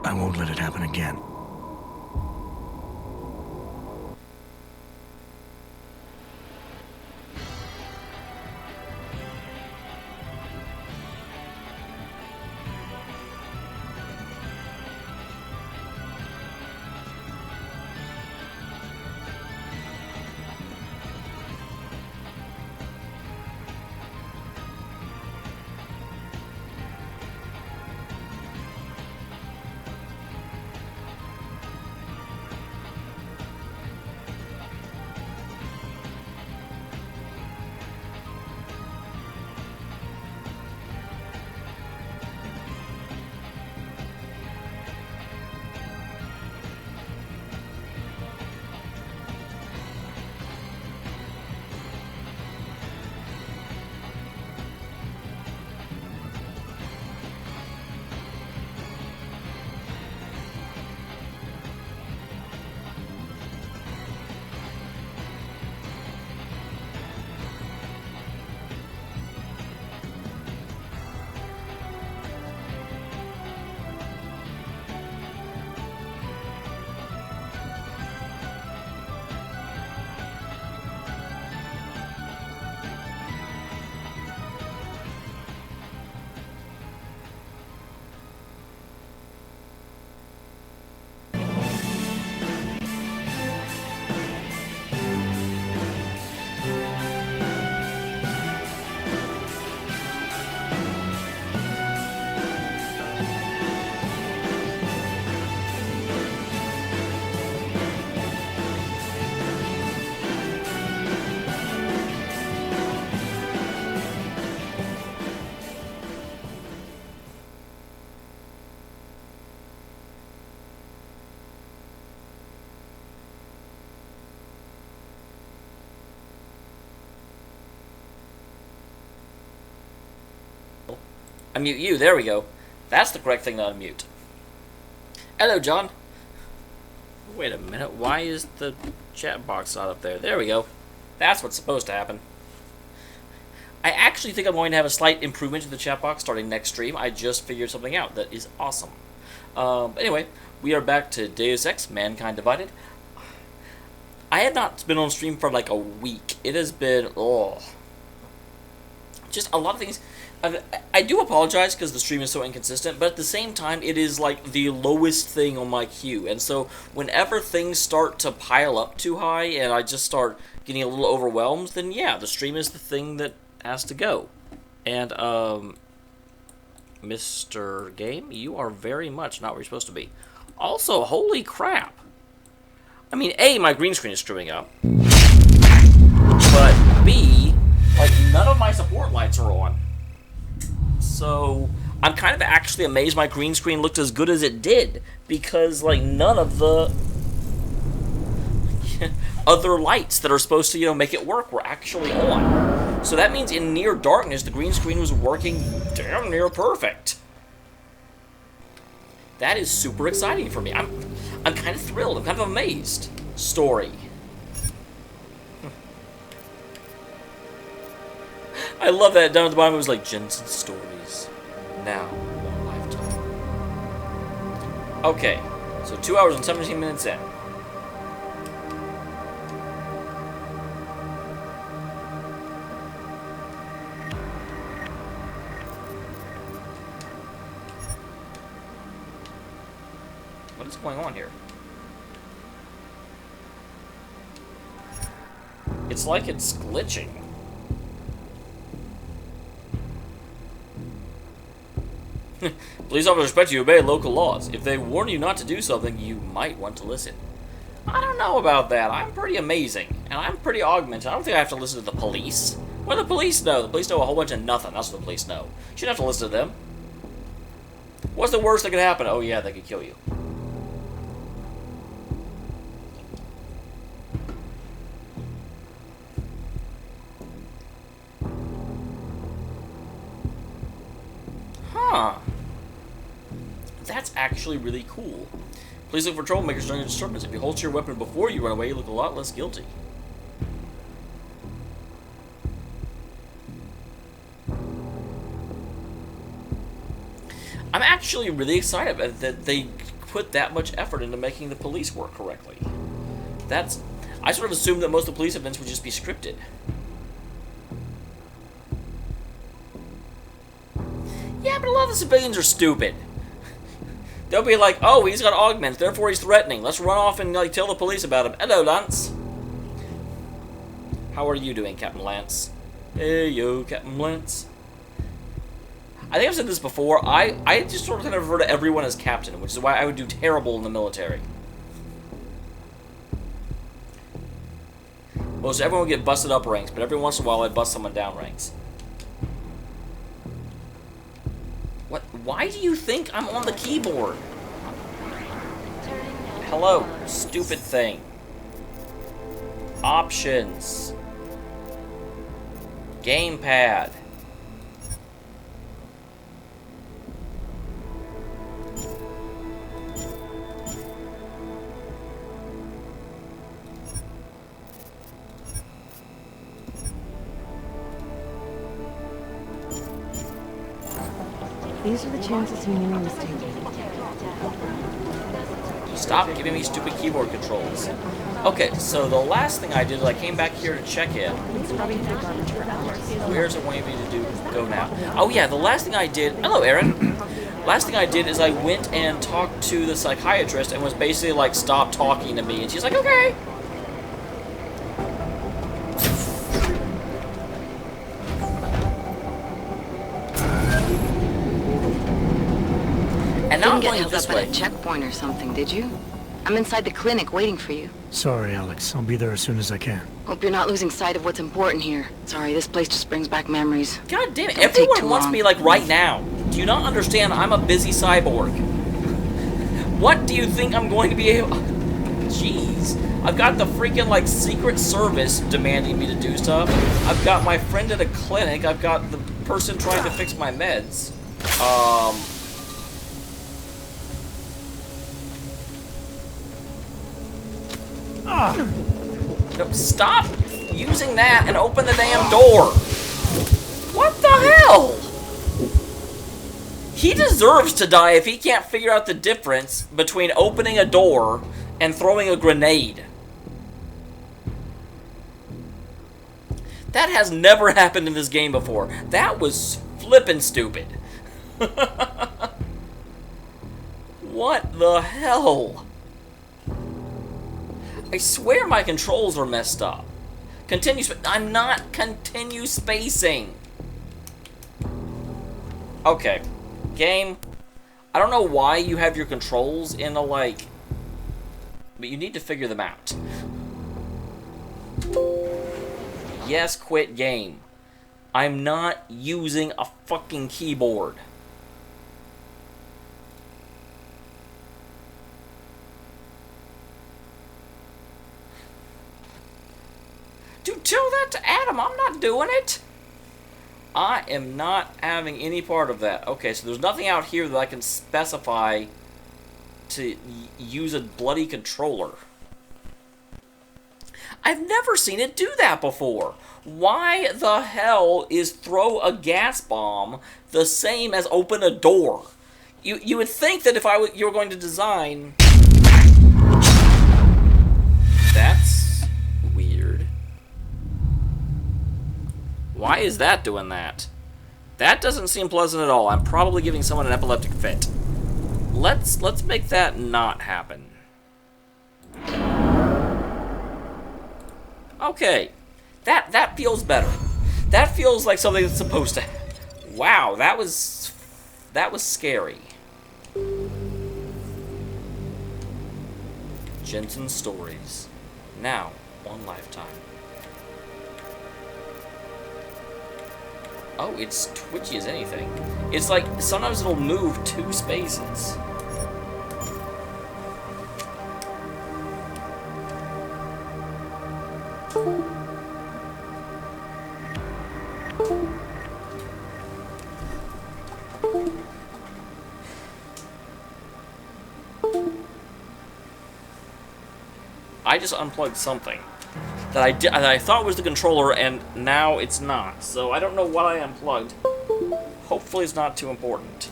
I won't let it happen again. Unmute you, there we go. That's the correct thing to unmute. Hello, John. Wait a minute, why is the chat box not up there? There we go. That's what's supposed to happen. I actually think I'm going to have a slight improvement to the chat box starting next stream. I just figured something out that is awesome. Anyway, we are back to Deus Ex, Mankind Divided. I have not been on stream for like a week. It has been, just a lot of things. I do apologize because the stream is so inconsistent, but at the same time, it is like the lowest thing on my queue. And so whenever things start to pile up too high and I just start getting a little overwhelmed, then yeah, the stream is the thing that has to go. And, Mr. Game, you are very much not where you're supposed to be. Also, holy crap. I mean, A, my green screen is screwing up. But B, like, none of my support lights are on. So, I'm kind of actually amazed my green screen looked as good as it did, because, like, none of the other lights that are supposed to, make it work were actually on. So that means in near darkness, the green screen was working damn near perfect. That is super exciting for me. I'm kind of thrilled. I'm kind of amazed. Story. I love that down at the bottom it was like Jensen's stories. Now, one lifetime. Okay, so 2 hours and 17 minutes in. What is going on here? It's like it's glitching. Police officers expect you to obey local laws. If they warn you not to do something, you might want to listen. I don't know about that. I'm pretty amazing. And I'm pretty augmented. I don't think I have to listen to the police. What do the police know? The police know a whole bunch of nothing. That's what the police know. You shouldn't have to listen to them. What's the worst that could happen? Oh yeah, they could kill you. Huh. That's actually really cool. Please look for troublemakers during your disturbance. If you holster your weapon before you run away, you look a lot less guilty. I'm actually really excited that they put that much effort into making the police work correctly. I sort of assumed that most of the police events would just be scripted. Yeah, but a lot of the civilians are stupid. They'll be like, oh, he's got augments, therefore he's threatening. Let's run off and like tell the police about him. Hello, Lance. How are you doing, Captain Lance? Hey, yo, Captain Lance. I think I've said this before. I just sort of kind of refer to everyone as captain, which is why I would do terrible in the military. Most everyone would get busted up ranks, but every once in a while I'd bust someone down ranks. What? Why do you think I'm on the keyboard? Hello, stupid thing. Options. Gamepad. These are the chances he knew he was taking. Stop giving me stupid keyboard controls. Okay, so the last thing I did is I came back here to check in. Where's it wanting me to go now? Oh yeah, the last thing I did... Hello, Aaron. Last thing I did is I went and talked to the psychiatrist and was basically like, stop talking to me. And she's like, okay. And now I'm going this way. At a checkpoint or something, did you? I'm inside the clinic waiting for you. Sorry, Alex. I'll be there as soon as I can. Hope you're not losing sight of what's important here. Sorry, this place just brings back memories. God damn it, everyone wants me like right now. Do you not understand I'm a busy cyborg? What do you think I'm going to be able... Jeez. I've got the freaking like Secret Service demanding me to do stuff. I've got my friend at a clinic. I've got the person trying to fix my meds. No, stop using that and open the damn door. What the hell? He deserves to die if he can't figure out the difference between opening a door and throwing a grenade. That has never happened in this game before. That was flippin' stupid. What the hell? I swear my controls are messed up. I'm not continue spacing. Okay. Game. I don't know why you have your controls in a, like... But you need to figure them out. Yes, quit game. I'm not using a fucking keyboard. Dude, tell that to Adam. I'm not doing it. I am not having any part of that. Okay, so there's nothing out here that I can specify to use a bloody controller. I've never seen it do that before. Why the hell is throw a gas bomb the same as open a door? You would think that if you were going to design... That's weird. Why is that doing that? That doesn't seem pleasant at all. I'm probably giving someone an epileptic fit. Let's make that not happen. Okay. That feels better. That feels like something that's supposed to happen. Wow, that was scary. Jensen's Stories. Now on Lifetime. Oh, it's twitchy as anything. It's like, sometimes it'll move 2 spaces. I just unplugged something that I thought was the controller, and now it's not. So I don't know what I unplugged. Hopefully it's not too important.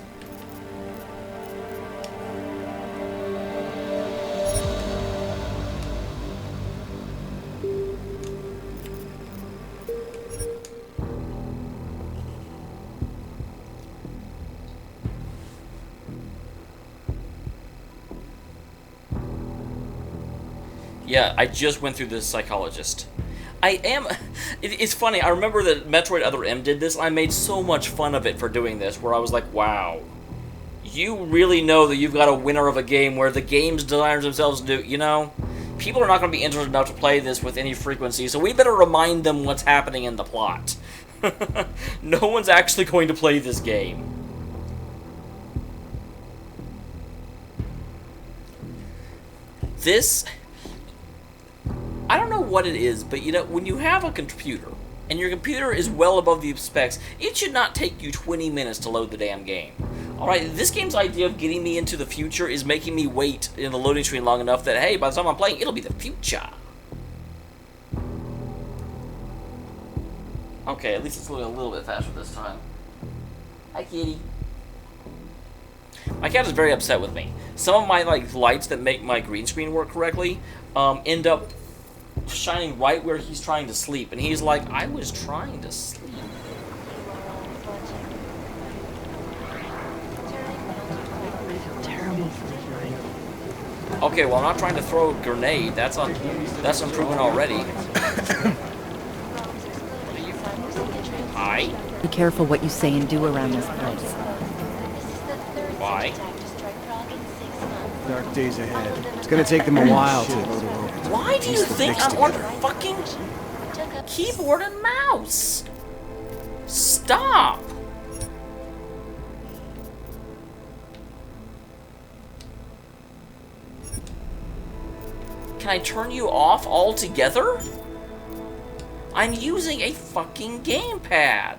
Yeah, I just went through this psychologist. I am... It's funny, I remember that Metroid Other M did this, and I made so much fun of it for doing this, where I was like, wow. You really know that you've got a winner of a game where the game's designers themselves do, you know? People are not going to be interested enough to play this with any frequency, so we better remind them what's happening in the plot. No one's actually going to play this game. This... I don't know what it is, but you know, when you have a computer, and your computer is well above the specs, it should not take you 20 minutes to load the damn game. Alright, this game's idea of getting me into the future is making me wait in the loading screen long enough that, hey, by the time I'm playing, it'll be the future. Okay, at least it's moving a little bit faster this time. Hi, kitty. My cat is very upset with me. Some of my lights that make my green screen work correctly end up shining right where he's trying to sleep, and he's like, I was trying to sleep. Okay, well, I'm not trying to throw a grenade. That's improvement already. Hi. Be careful what you say and do around this place. Why? Dark days ahead. It's gonna take them a while to... Why do you think I'm on fucking keyboard and mouse? Stop! Can I turn you off altogether? I'm using a fucking gamepad.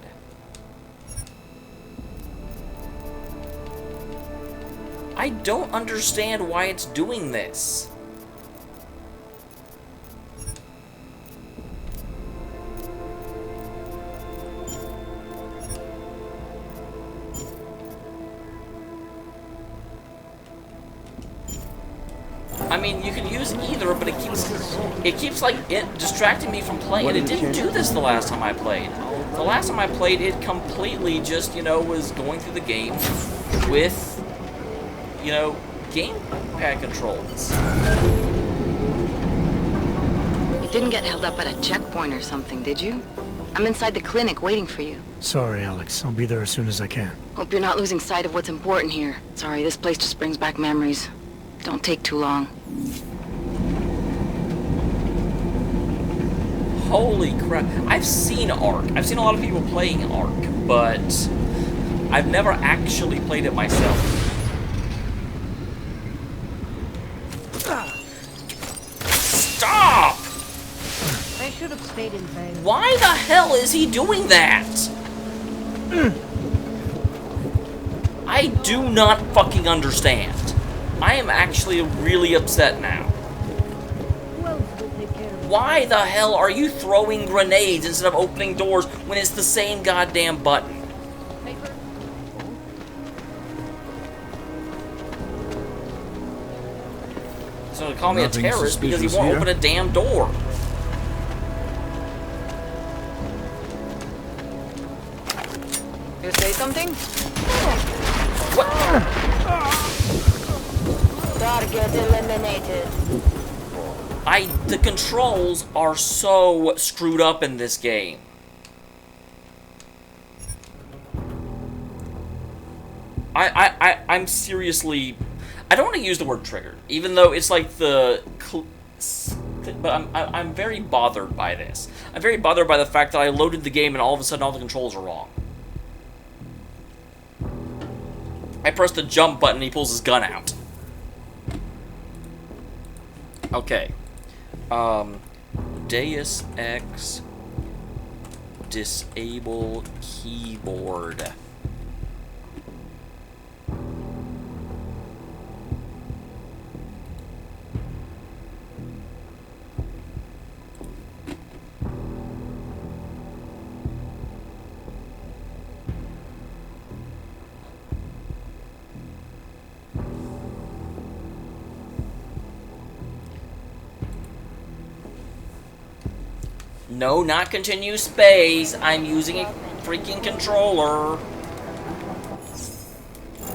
I don't understand why it's doing this. I mean, you can use either, but it keeps like distracting me from playing. And it didn't do this the last time I played. The last time I played, it completely just, you know, was going through the game with, you know, gamepad controls. You didn't get held up at a checkpoint or something, did you? I'm inside the clinic waiting for you. Sorry, Alex. I'll be there as soon as I can. Hope you're not losing sight of what's important here. Sorry, this place just brings back memories. Don't take too long. Holy crap. I've seen Ark. I've seen a lot of people playing Ark, but I've never actually played it myself. Stop! I should have stayed in bed. Why the hell is he doing that? I do not fucking understand. I am actually really upset now. Why the hell are you throwing grenades instead of opening doors when it's the same goddamn button? So they call me a terrorist because he won't open a damn door. You say something? What? Target eliminated. The controls are so screwed up in this game. I'm seriously... I don't want to use the word triggered, even though it's like the... But I'm very bothered by this. I'm very bothered by the fact that I loaded the game and all of a sudden all the controls are wrong. I press the jump button and he pulls his gun out. Okay. Deus Ex disable keyboard. No, not continue space. I'm using a freaking controller. This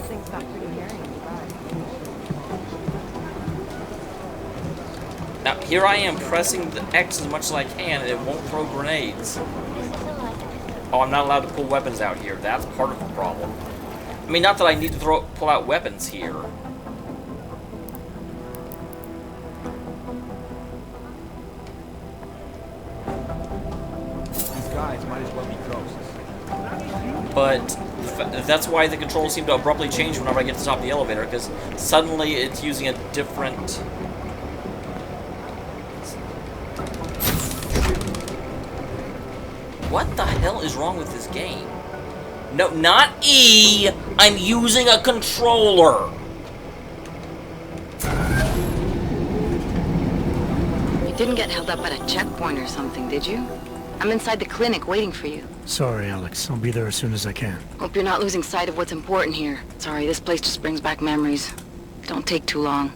thing's got pretty hairy inside. Now, here I am pressing the X as much as I can, and it won't throw grenades. Oh, I'm not allowed to pull weapons out here. That's part of the problem. I mean, not that I need to pull out weapons here. These guys might as well be ghosts. But that's why the controls seem to abruptly change whenever I get to the top of the elevator, because suddenly it's using a different... What the hell is wrong with this game? No, not E! I'm using a controller! You didn't get held up at a checkpoint or something, did you? I'm inside the clinic waiting for you. Sorry, Alex. I'll be there as soon as I can. Hope you're not losing sight of what's important here. Sorry, this place just brings back memories. Don't take too long.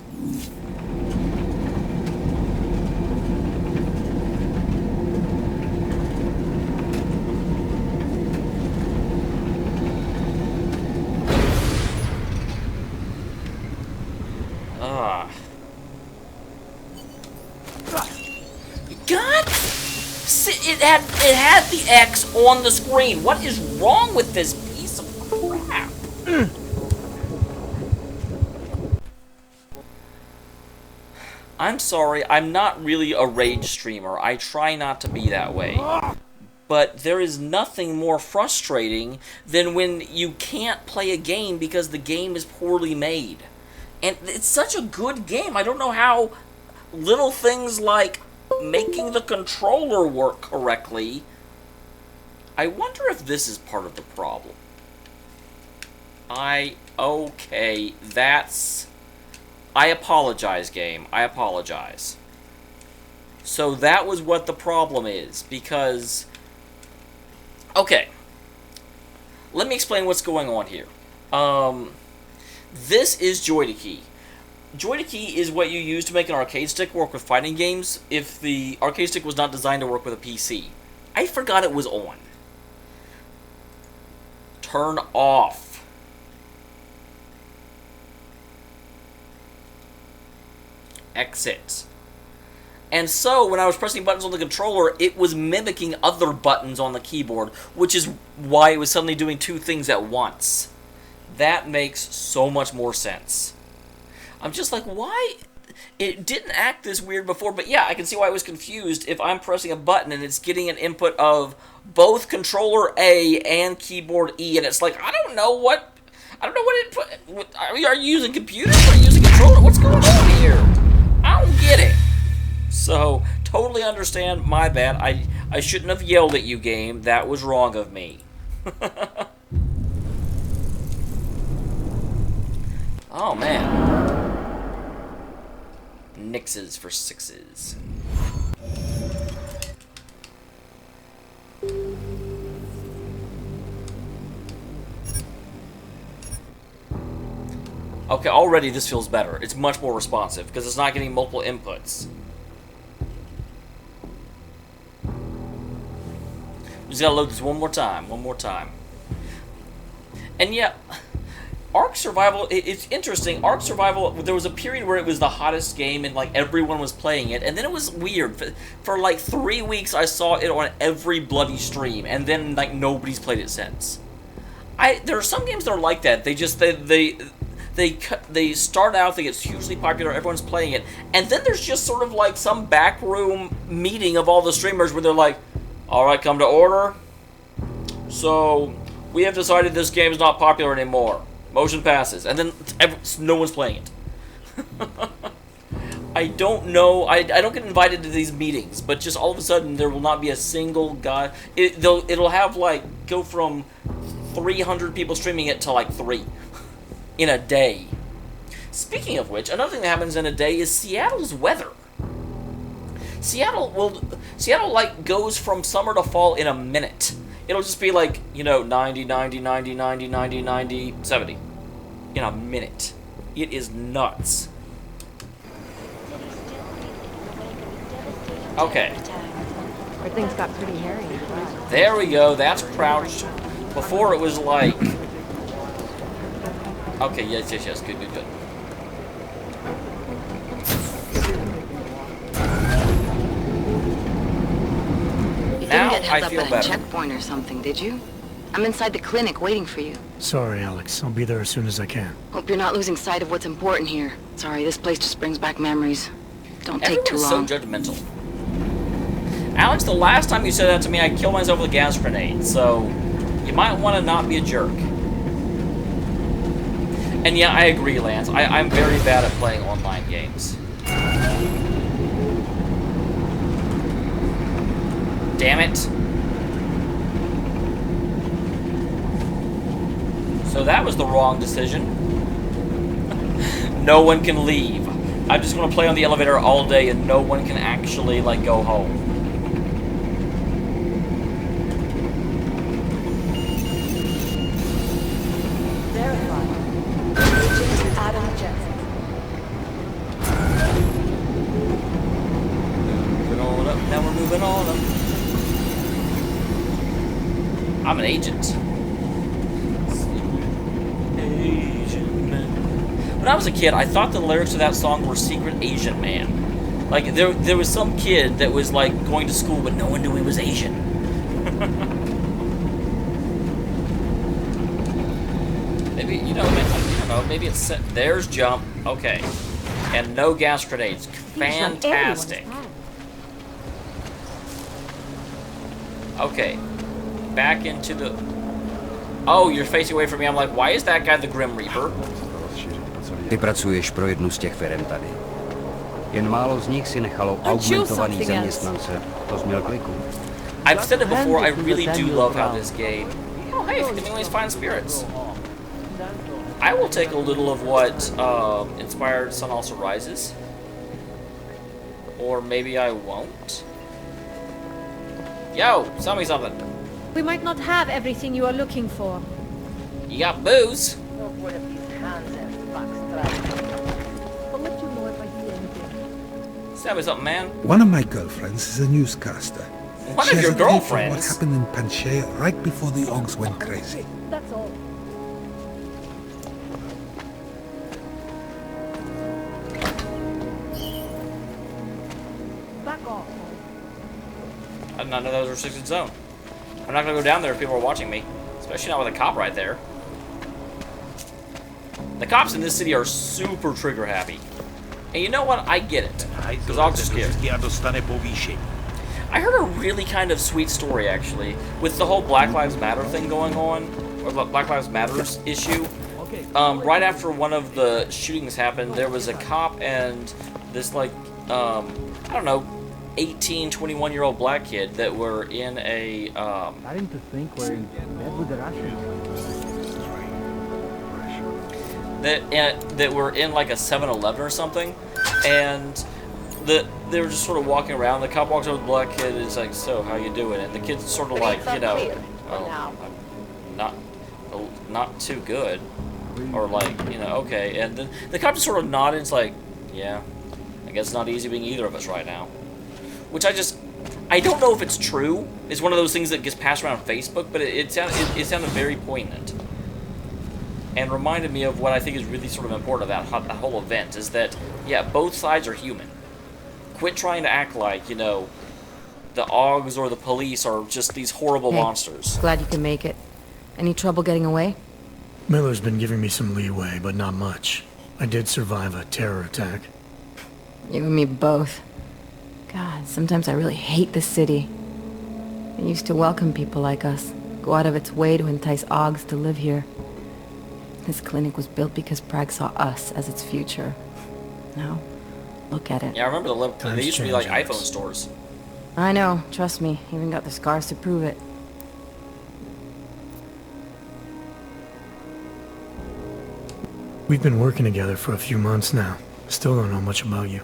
God! It had the X on the screen. What is wrong with this piece of crap? I'm sorry, I'm not really a rage streamer. I try not to be that way. But there is nothing more frustrating than when you can't play a game because the game is poorly made. And it's such a good game. I don't know how little things like making the controller work correctly. I wonder if this is part of the problem. Okay, that's... I apologize, game. I apologize. So that was what the problem is, because... Okay. Let me explain what's going on here. This is Joy to Key. Joy to Key is what you use to make an arcade stick work with fighting games if the arcade stick was not designed to work with a PC. I forgot it was on. Turn off. Exit. And so, when I was pressing buttons on the controller, it was mimicking other buttons on the keyboard, which is why it was suddenly doing two things at once. That makes so much more sense. I'm just like, why? It didn't act this weird before, but yeah, I can see why I was confused if I'm pressing a button and it's getting an input of both controller A and keyboard E, and it's like, I don't know what input. Are you using computers or are you using controller? What's going on here? I don't get it. So, totally understand, my bad. I shouldn't have yelled at you, game. That was wrong of me. Oh, man. Nixes for sixes. Okay, already this feels better. It's much more responsive, because it's not getting multiple inputs. We just gotta load this one more time. And yeah... Ark Survival, it's interesting. Ark Survival, there was a period where it was the hottest game and like everyone was playing it, and then it was weird. For like 3 weeks I saw it on every bloody stream, and then like nobody's played it since. There are some games that are like that. They start out, they get hugely popular, everyone's playing it, and then there's just sort of like some backroom meeting of all the streamers where they're like, alright, come to order. So, we have decided this game is not popular anymore. Motion passes, and then no one's playing it. I don't know. I don't get invited to these meetings, but just all of a sudden there will not be a single guy. It'll have like go from 300 people streaming it to like 3 in a day. Speaking of which, another thing that happens in a day is Seattle's weather. Seattle like goes from summer to fall in a minute. It'll just be like, you know, 90, 90, 90, 90, 90, 90, 70. In a minute. It is nuts. Okay. Everything's got pretty hairy. There we go. That's crouched. Before it was like... Okay, yes. Good. held I up feel at a better. checkpoint or something, did you? I'm inside the clinic waiting for you. Sorry, Alex. I'll be there as soon as I can. Hope you're not losing sight of what's important here. Sorry, this place just brings back memories. Don't take too Everyone's long. so judgmental. Alex, the last time you said that to me, I killed myself with a gas grenade, so you might want to not be a jerk. And yeah, I agree, Lance. I'm very bad at playing online games. Damn it. So that was the wrong decision. No one can leave. I'm just going to play on the elevator all day and no one can actually, like, go home. Verified. Agent Adam Jensen. Moving on up. Now we're moving on up. I'm an agent. Asian man. When I was a kid, I thought the lyrics of that song were Secret Asian Man. Like, there was some kid that was, like, going to school, but no one knew he was Asian. Maybe, you know, I don't know, maybe it's set. There's jump. Okay. And no gas grenades. Fantastic. Okay. Back into the... Oh, you're facing away from me. I'm like, why is that guy the Grim Reaper? Ty pracuješ pro jednu z těch firem tady. Jen málo z nich si nechalo augmentovaný zaměstnance. To jsi měl kliku. I've said it before, I really do love how this game... Oh, hey, if you can always find spirits. I will take a little of what inspired Sun Also Rises. Or maybe I won't. Yo, tell me something. We might not have everything you are looking for. You got booze? I'll let you know if I see anything. Tell me something, man. One of my girlfriends is a newscaster. One She of your has a tape of what girlfriends? happened in Panchea right before the Augs went crazy. That's all. Back off. I did not know that was a restricted zone. I'm not gonna go down there if people are watching me. Especially not with a cop right there. The cops in this city are super trigger happy. And you know what? I get it. Because Augs is scared. I heard a really kind of sweet story, actually, with the whole Black Lives Matter thing going on, or Black Lives Matters issue. Right after one of the shootings happened, there was a cop and this, like, I don't know, 18, 21-year-old black kid that were in a, Starting to think we're in bed with the Russians. that were in, like, a 7-Eleven or something, and they were just sort of walking around. The cop walks over to the black kid and is like, "So, how you doing?" And the kid's sort of like, you know, "Oh, I'm not too good," or like, you know, okay. And then the cop just sort of nodded. It's like, "Yeah, I guess it's not easy being either of us right now." Which I don't know if it's true. It's one of those things that gets passed around on Facebook, but it sounded very poignant. And reminded me of what I think is really sort of important about that whole event, is that, yeah, both sides are human. Quit trying to act like, you know, the Augs or the police are just these horrible monsters. Glad you can make it. Any trouble getting away? Miller's been giving me some leeway, but not much. I did survive a terror attack. You and me both. God, sometimes I really hate this city. It used to welcome people like us, go out of its way to entice Augs to live here. This clinic was built because Prague saw us as its future. Now, look at it. Yeah, I remember they used to be like Times iPhone change, stores. I know, trust me. Even got the scars to prove it. We've been working together for a few months now. Still don't know much about you.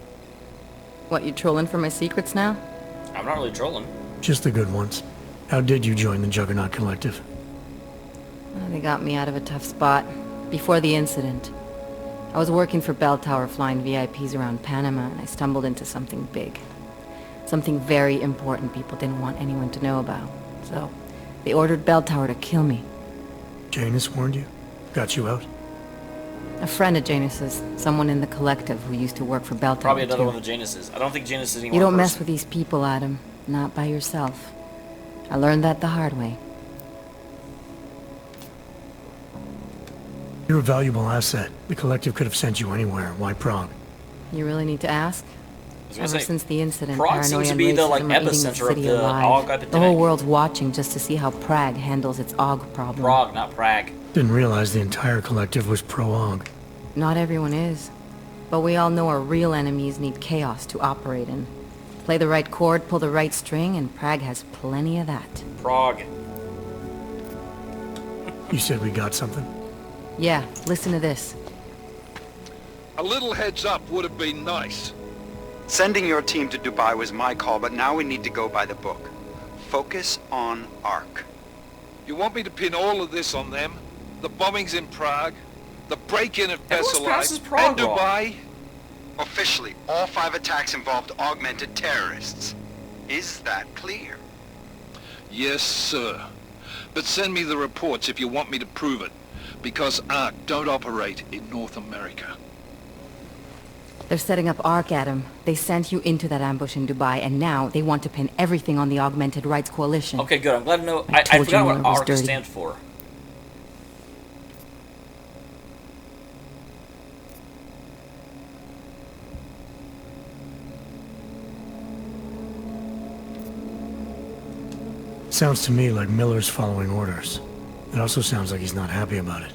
What, you trolling for my secrets now? I'm not really trolling. Just the good ones. How did you join the Juggernaut Collective? Well, they got me out of a tough spot. Before the incident. I was working for Bell Tower flying VIPs around Panama, and I stumbled into something big. Something very important people didn't want anyone to know about. So, they ordered Bell Tower to kill me. Janus warned you? Got you out? A friend of Janus's, someone in the collective who used to work for Bell Tower. Probably another too. one of the Januses. I don't think Janus is anymore. You don't mess with these people, Adam. Not by yourself. I learned that the hard way. You're a valuable asset. The Collective could have sent you anywhere. Why Prague? You really need to ask? was gonna Ever say, since the incident, Prague seems paranoia to and be the, like, racism are eating epicenter of city the alive. Aug The whole epidemic. world's watching just to see how Prague handles its Aug problem. Prague, not Prague. Didn't realize the entire Collective was pro-Aug. Not everyone is. But we all know our real enemies need chaos to operate in. Play the right chord, pull the right string, and Prague has plenty of that. Prague. You said we got something? Yeah, listen to this. A little heads up would have been nice. Sending your team to Dubai was my call, but now we need to go by the book. Focus on Ark. You want me to pin all of this on them? The bombings in Prague, the break-in of Everyone's passes Pessalite, Prague and Dubai? Officially, all 5 attacks involved augmented terrorists. Is that clear? Yes, sir. But send me the reports if you want me to prove it, because Ark don't operate in North America. They're setting up Ark, Adam. They sent you into that ambush in Dubai, and now they want to pin everything on the Augmented Rights Coalition. Okay, good. I'm glad to know. I I told you forgot what Miller was ARC dirty. stands for. Sounds to me like Miller's following orders. It also sounds like he's not happy about it.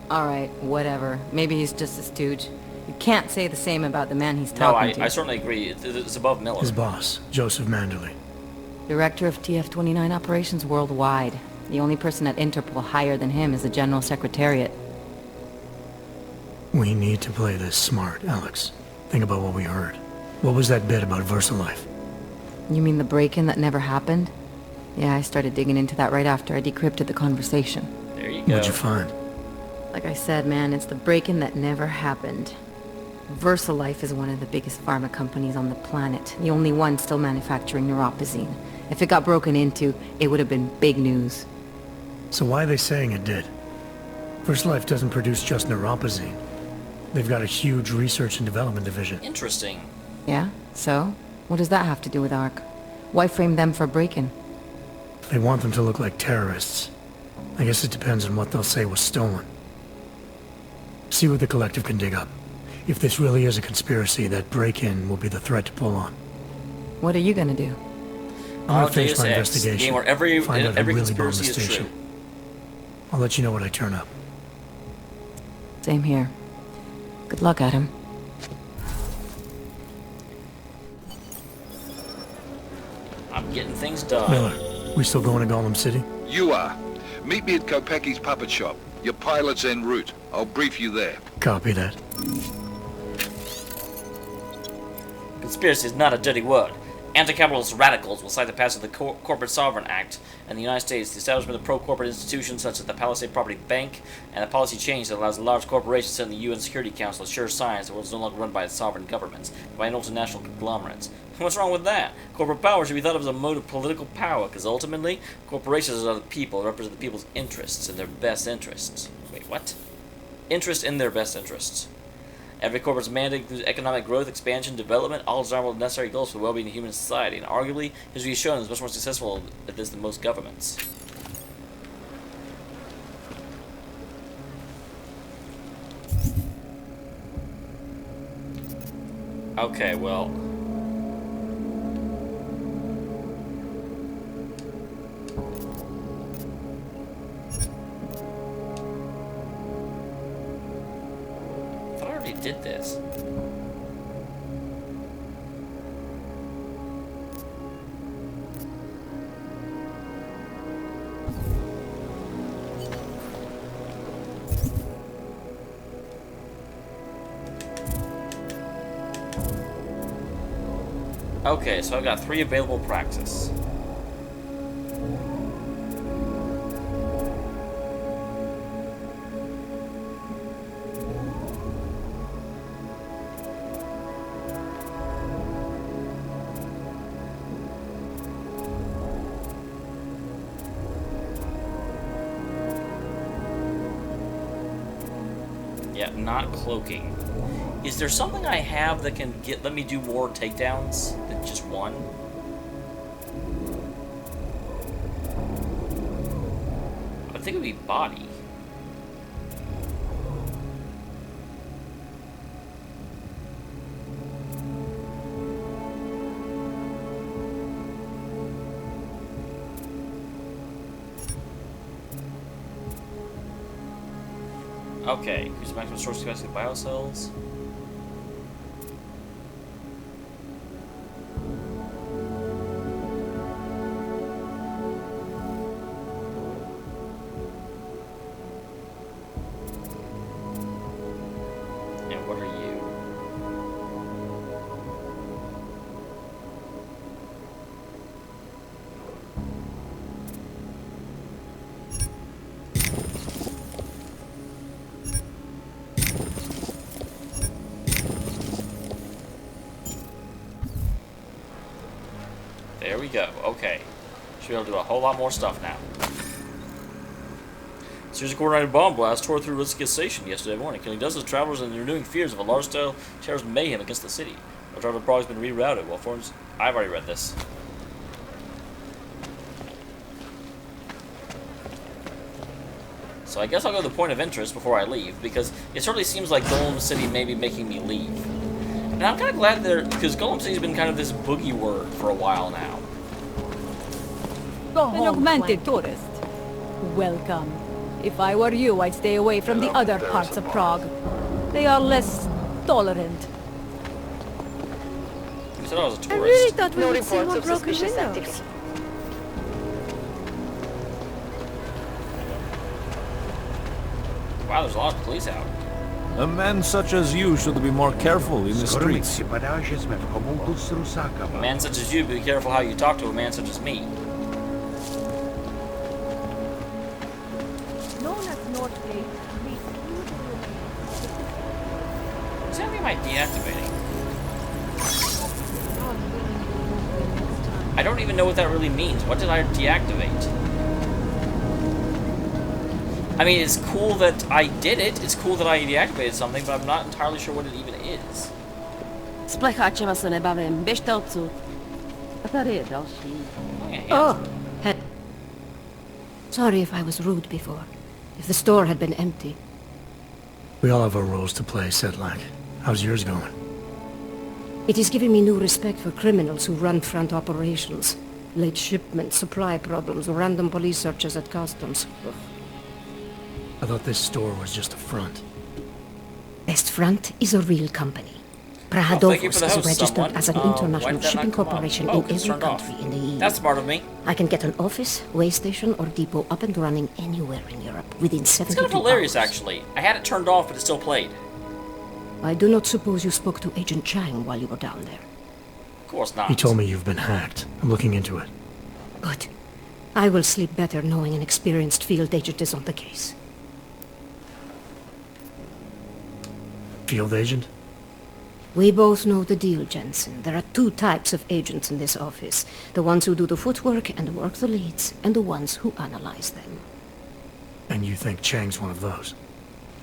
Alright, whatever. Maybe he's just a stooge. You can't say the same about the man he's No, talking to. I certainly agree. It's above Miller. His boss, Joseph Manderley. Director of TF-29 operations worldwide. The only person at Interpol higher than him is the General Secretariat. We need to play this smart, Alex. Think about what we heard. What was that bit about VersaLife? You mean the break-in that never happened? Yeah, I started digging into that right after I decrypted the conversation. There you go. What'd you find? Like I said, man, it's the break-in that never happened. VersaLife is one of the biggest pharma companies on the planet. The only one still manufacturing neuropozyne. If it got broken into, it would have been big news. So why are they saying it did? VersaLife doesn't produce just neuropozyne. They've got a huge research and development division. Interesting. Yeah? So? What does that have to do with Ark? Why frame them for break-in? They want them to look like terrorists. I guess it depends on what they'll say was stolen. See what the Collective can dig up. If this really is a conspiracy, that break-in will be the threat to pull on. What are you gonna do? I'm gonna finish Deus my Ex, investigation. game where every find out who really bombed the conspiracy is station. true. I'll let you know when I turn up. Same here. Good luck, Adam. I'm getting things done. Miller, we still going to Golem City? You are. Meet me at Kopecki's puppet shop. Your pilot's en route. I'll brief you there. Copy that. Conspiracy is not a dirty word. Anti-capitalist radicals will cite the passage of the Corporate Sovereign Act and the United States, the establishment of pro-corporate institutions such as the Palisade Property Bank, and a policy change that allows large corporations to send the UN Security Council a sure signs the world is no longer run by its sovereign governments, but by multinational conglomerates. What's wrong with that? Corporate power should be thought of as a mode of political power, because ultimately, corporations are the people, represent the people's interests and their best interests. Wait, what? Interest in their best interests. Every corporate's mandate includes economic growth, expansion, development, all desirable and necessary goals for the well-being of human society, and arguably, history has shown is much more successful at this than most governments. Okay, well... I already did this. Okay, so I've got 3 available praxis. Yeah, not cloaking. Is there something I have that can let me do more takedowns than just one? think it would be body. Okay, use maximum source capacity of biocells. And what are you? There we go. Okay. Should be able to do a whole lot more stuff now. Seriously coordinated bomb blast tore through Ritzka Station yesterday morning, killing dozens of travelers and renewing fears of a large-scale terrorist mayhem against the city. The driver of Prague has been rerouted while forms... I've already read this. So I guess I'll go to the point of interest before I leave, because it certainly seems like Golem City may be making me leave. And I'm kind of glad because Golem City's been kind of this boogie word for a while now. Go An home, augmented Clank. tourist. Welcome. If I were you, I'd stay away from the other parts of Prague. They are less tolerant. You said I was a tourist. I really thought we No would see reports more of broken suspicious windows. activity. Wow, there's a lot of police out. A man such as you should be more careful in the Skoro mi streets. připadá, že jsme v chomoutu s A rusákama. man such as you, be careful how you talk to a man such as me. Known as North Gate, we What's happening am I deactivating? I don't even know what that really means. What did I deactivate? I mean, it's cool that I did it. It's cool that I deactivated something, but I'm not entirely sure what it even is. S plecháčema se nebavím, běžte odsud. A tady je další. Okay, Oh, sorry if I was rude before. If the store had been empty. We all have our roles to play, Sedlak. How's yours going? It is giving me new respect for criminals who run front operations. Late shipments, supply problems, random police searches at customs. Ugh. I thought this store was just a front. Best Front is a real company. Well, thank you for Prague the is host, registered someone. as an Why did international that not shipping come up? corporation Oh, in 'cause it's every turned off. country in the EU. That's smart of me. I can get an office, way station, or depot up and running anywhere in Europe within 72 It's kind of hilarious, hours. actually. I had it turned off, but it still played. I do not suppose you spoke to Agent Chang while you were down there. Of course not. He told me you've been hacked. I'm looking into it. Good. I will sleep better knowing an experienced field agent is on the case. Field agent? We both know the deal, Jensen. There are two types of agents in this office. The ones who do the footwork and work the leads, and the ones who analyze them. And you think Chang's one of those?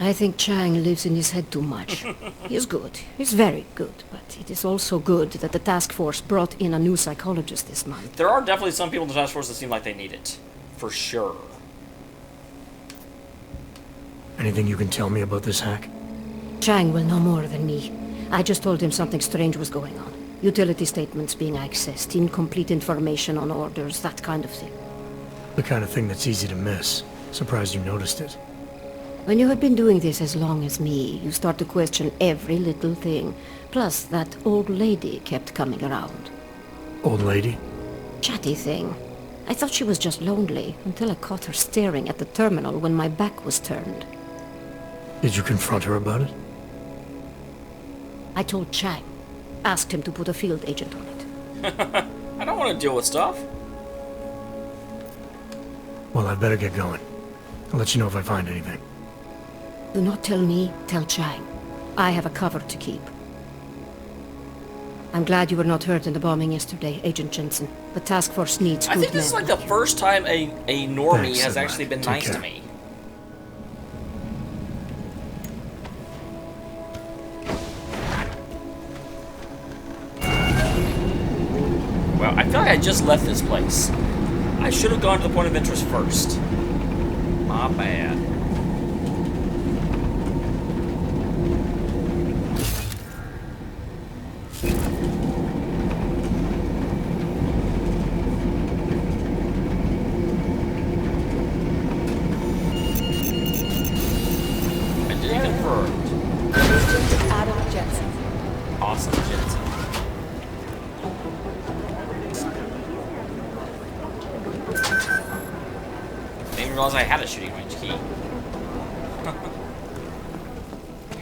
I think Chang lives in his head too much. He's good. He's very good. But it is also good that the task force brought in a new psychologist this month. There are definitely some people in the task force that seem like they need it. For sure. Anything you can tell me about this hack? Chang will know more than me. I just told him something strange was going on. Utility statements being accessed, incomplete information on orders, that kind of thing. The kind of thing that's easy to miss. Surprised you noticed it. When you have been doing this as long as me, you start to question every little thing. Plus, that old lady kept coming around. Old lady? Chatty thing. I thought she was just lonely, until I caught her staring at the terminal when my back was turned. Did you confront her about it? I told Chang. Asked him to put a field agent on it. I don't want to deal with stuff. Well, I'd better get going. I'll let you know if I find anything. Do not tell me, tell Chang. I have a cover to keep. I'm glad you were not hurt in the bombing yesterday, Agent Jensen. The task force needs good I think this is men like the you. first time a normie Thanks, has Sedlak. actually been Take nice care. to me. Well, I feel like I just left this place. I should have gone to the point of interest first. My bad. Identity confirmed. Adam Jensen. Awesome, Jensen. Didn't even realize I had a shooting range key.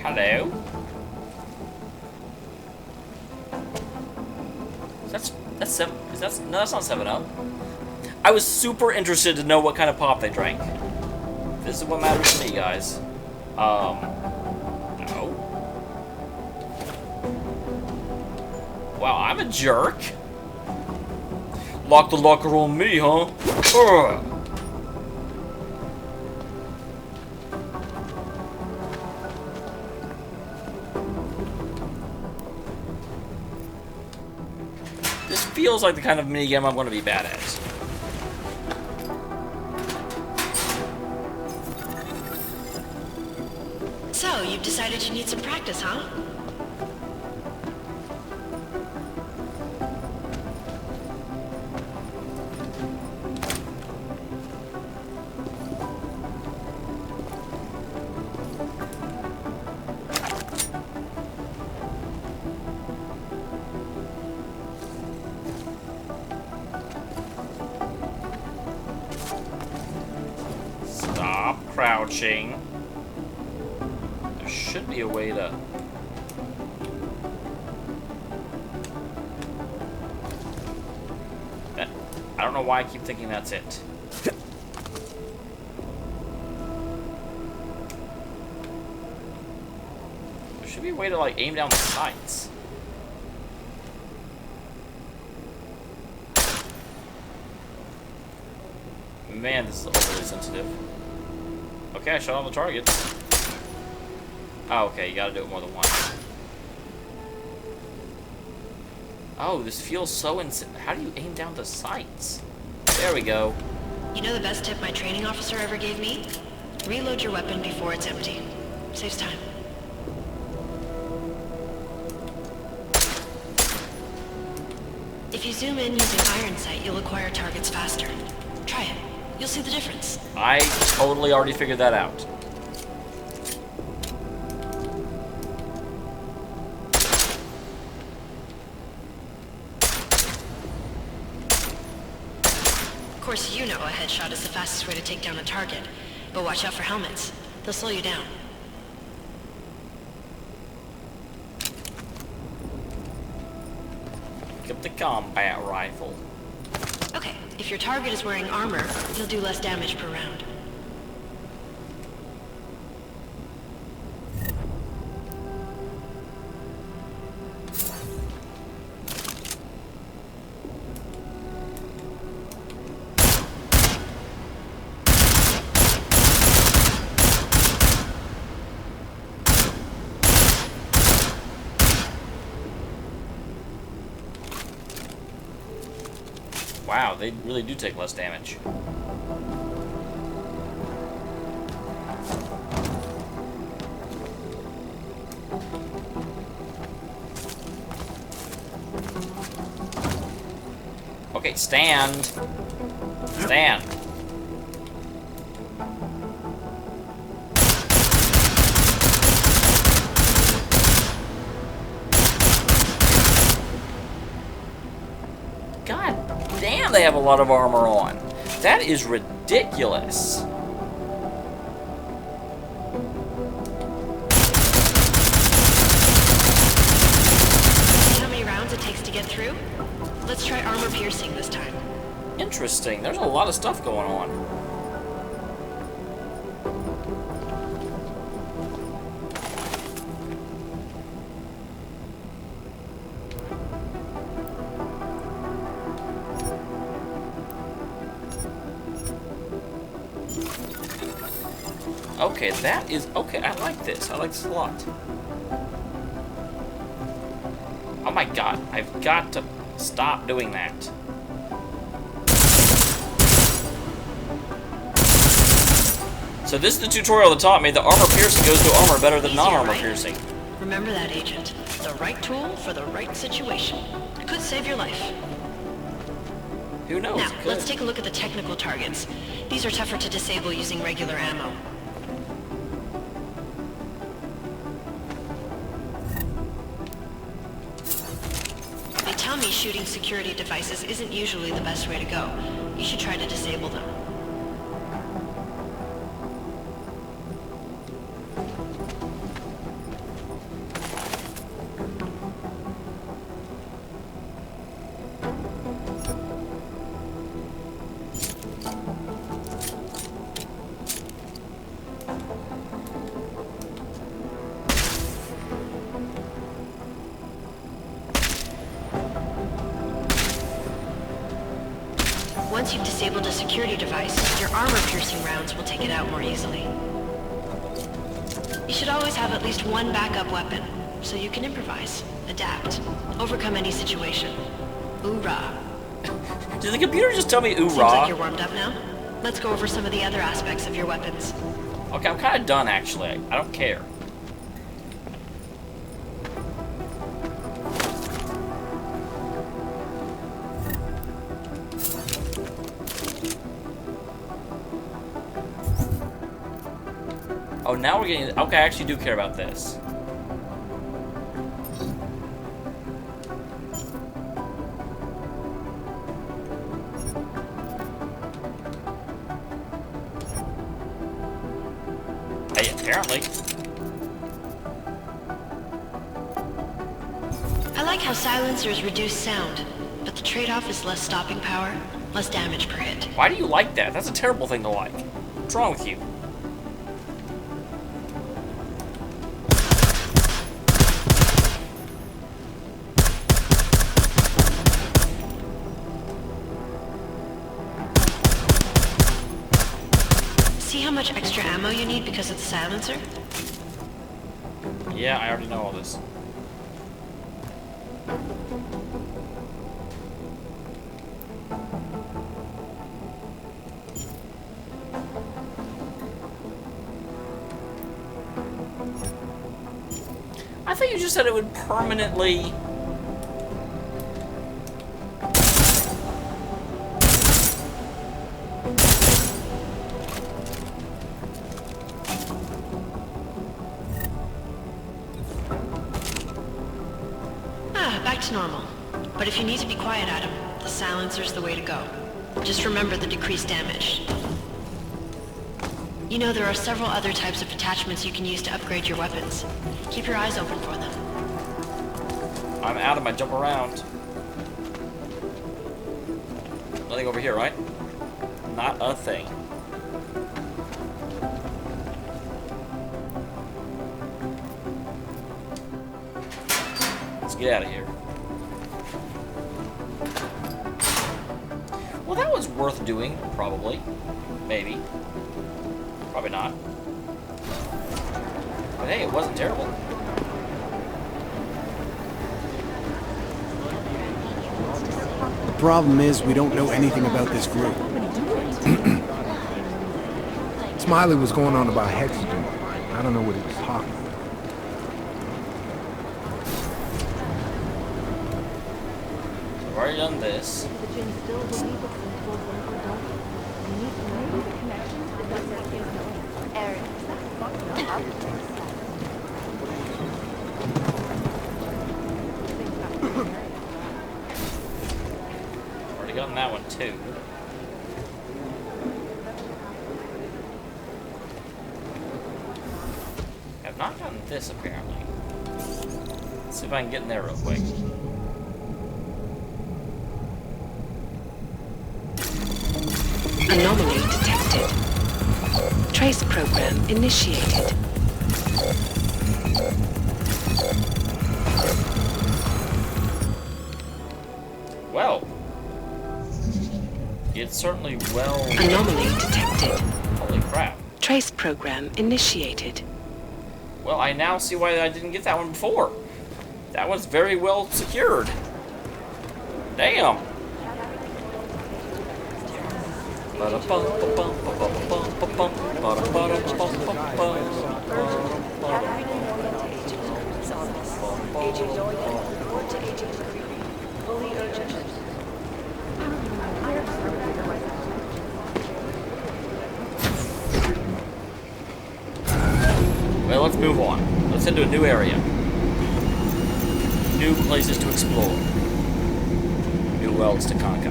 Hello? That's seven. No, that's not 7-Up. I was super interested to know what kind of pop they drank. This is what matters to me, guys. No. Wow, I'm a jerk. Lock the locker on me, huh? Ugh. This feels like the kind of minigame I'm going to be bad at. So, you've decided you need some practice, huh? Stop crouching. There should be a way to... I don't know why I keep thinking that's it. There should be a way to, like, aim down the sights. Man, this is overly sensitive. Okay, I shot all the targets. Oh, okay, you gotta do it more than once. Oh, this feels so How do you aim down the sights? There we go. You know the best tip my training officer ever gave me? Reload your weapon before it's empty. Saves time. If you zoom in using iron sight, you'll acquire targets faster. Try it. You'll see the difference. I totally already figured that out. Of course, you know a headshot is the fastest way to take down a target, but watch out for helmets. They'll slow you down. Pick up the combat rifle. Okay, if your target is wearing armor, you'll do less damage per round. Wow, they really do take less damage. Okay, stand. Stand. God damn, they have a lot of armor on. That is ridiculous. See how many rounds it takes to get through? Let's try armor piercing this time. Interesting. There's a lot of stuff going on. Okay, that is... Okay, I like this. I like this a lot. Oh my god, I've got to stop doing that. So this is the tutorial that taught me that armor piercing goes to armor better than Easier, non-armor right? piercing. Remember that, Agent. The right tool for the right situation. It could save your life. Who knows? Now, let's take a look at the technical targets. These are tougher to disable using regular ammo. They tell me shooting security devices isn't usually the best way to go. You should try to disable them. Once you've disabled a security device, your armor-piercing rounds will take it out more easily. You should always have at least one backup weapon, so you can improvise, adapt, overcome any situation. Hoorah! Did the computer just tell me Seems oorah? like you're warmed up now. Let's go over some of the other aspects of your weapons. Okay, I'm kind of done actually. I don't care. Oh, now we're getting... Okay, I actually do care about this. Hey, apparently. I like how silencers reduce sound, but the trade-off is less stopping power, less damage per hit. Why do you like that? That's a terrible thing to like. What's wrong with you? See how much extra ammo you need because of the silencer? Yeah, I already know all this. I thought you just said it would permanently... Back to normal. But if you need to be quiet, Adam, the silencer's the way to go. Just remember the decreased damage. You know there are several other types of attachments you can use to upgrade your weapons. Keep your eyes open for them. I'm out of my jump around. Nothing over here, right? Not a thing. Let's get out of here. Well, that was worth doing, probably. Maybe. Probably not. But hey, it wasn't terrible. The problem is we don't know anything about this group. Smiley was going on about hexagon. I don't know what he was talking about. I've already done this. Already gotten that one too. I've not gotten this apparently. Let's see if I can get in there real quick. Anomaly detected. Trace program initiated. Well, it's certainly well... Anomaly detected. Holy crap. Trace program initiated. Well, I now see why I didn't get that one before. That was very well secured. Damn. Well, let's move on. Let's head to a new area. New places to explore. New worlds to conquer.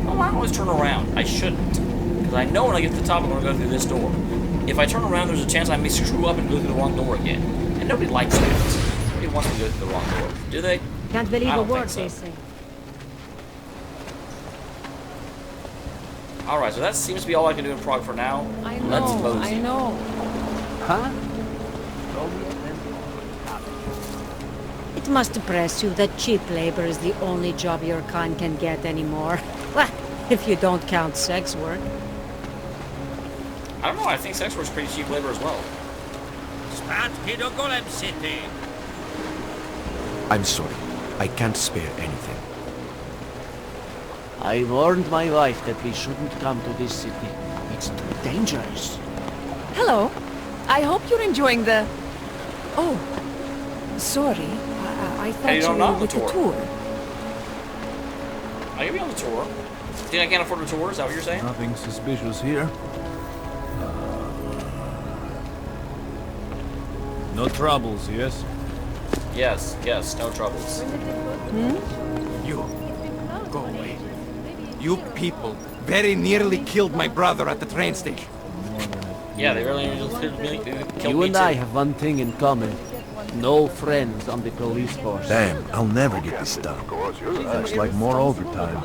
Well, I always turn around. I shouldn't. Because I know when I get to the top, I'm going to go through this door. If I turn around, there's a chance I may screw up and go through the wrong door again. And nobody likes that. Nobody wants me to go through the wrong door. Do they? Can't believe a word they say. Alright, so that seems to be all I can do in Prague for now. I know. Huh? It must depress you that cheap labor is the only job your kind can get anymore. If you don't count sex work. I don't know, I think sex work's pretty cheap labor as well. Golem City. I'm sorry. I can't spare anything. I warned my wife that we shouldn't come to this city. It's too dangerous. Hello. I hope you're enjoying the... Oh, sorry. I thought you were with the tour. I can be on the tour. Think I can't afford a tour? Is that what you're saying? Nothing suspicious here. No troubles, yes? Yes, no troubles. You, go away. You people very nearly killed my brother at the train station. Yeah, they really killed me You and I too. have one thing in common. No friends on the police force. Damn, I'll never get this done. Looks like more overtime.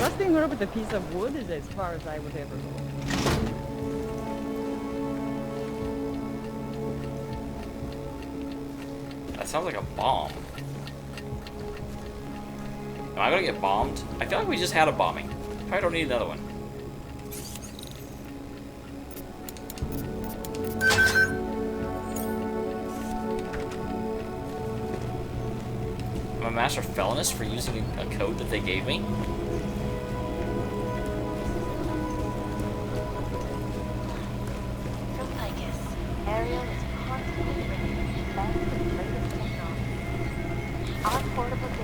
Rusting her with a piece of wood is as far as I would ever go. That sounds like a bomb. Am I gonna get bombed? I feel like we just had a bombing. Probably don't need another one. I'm a master felonist for using a code that they gave me.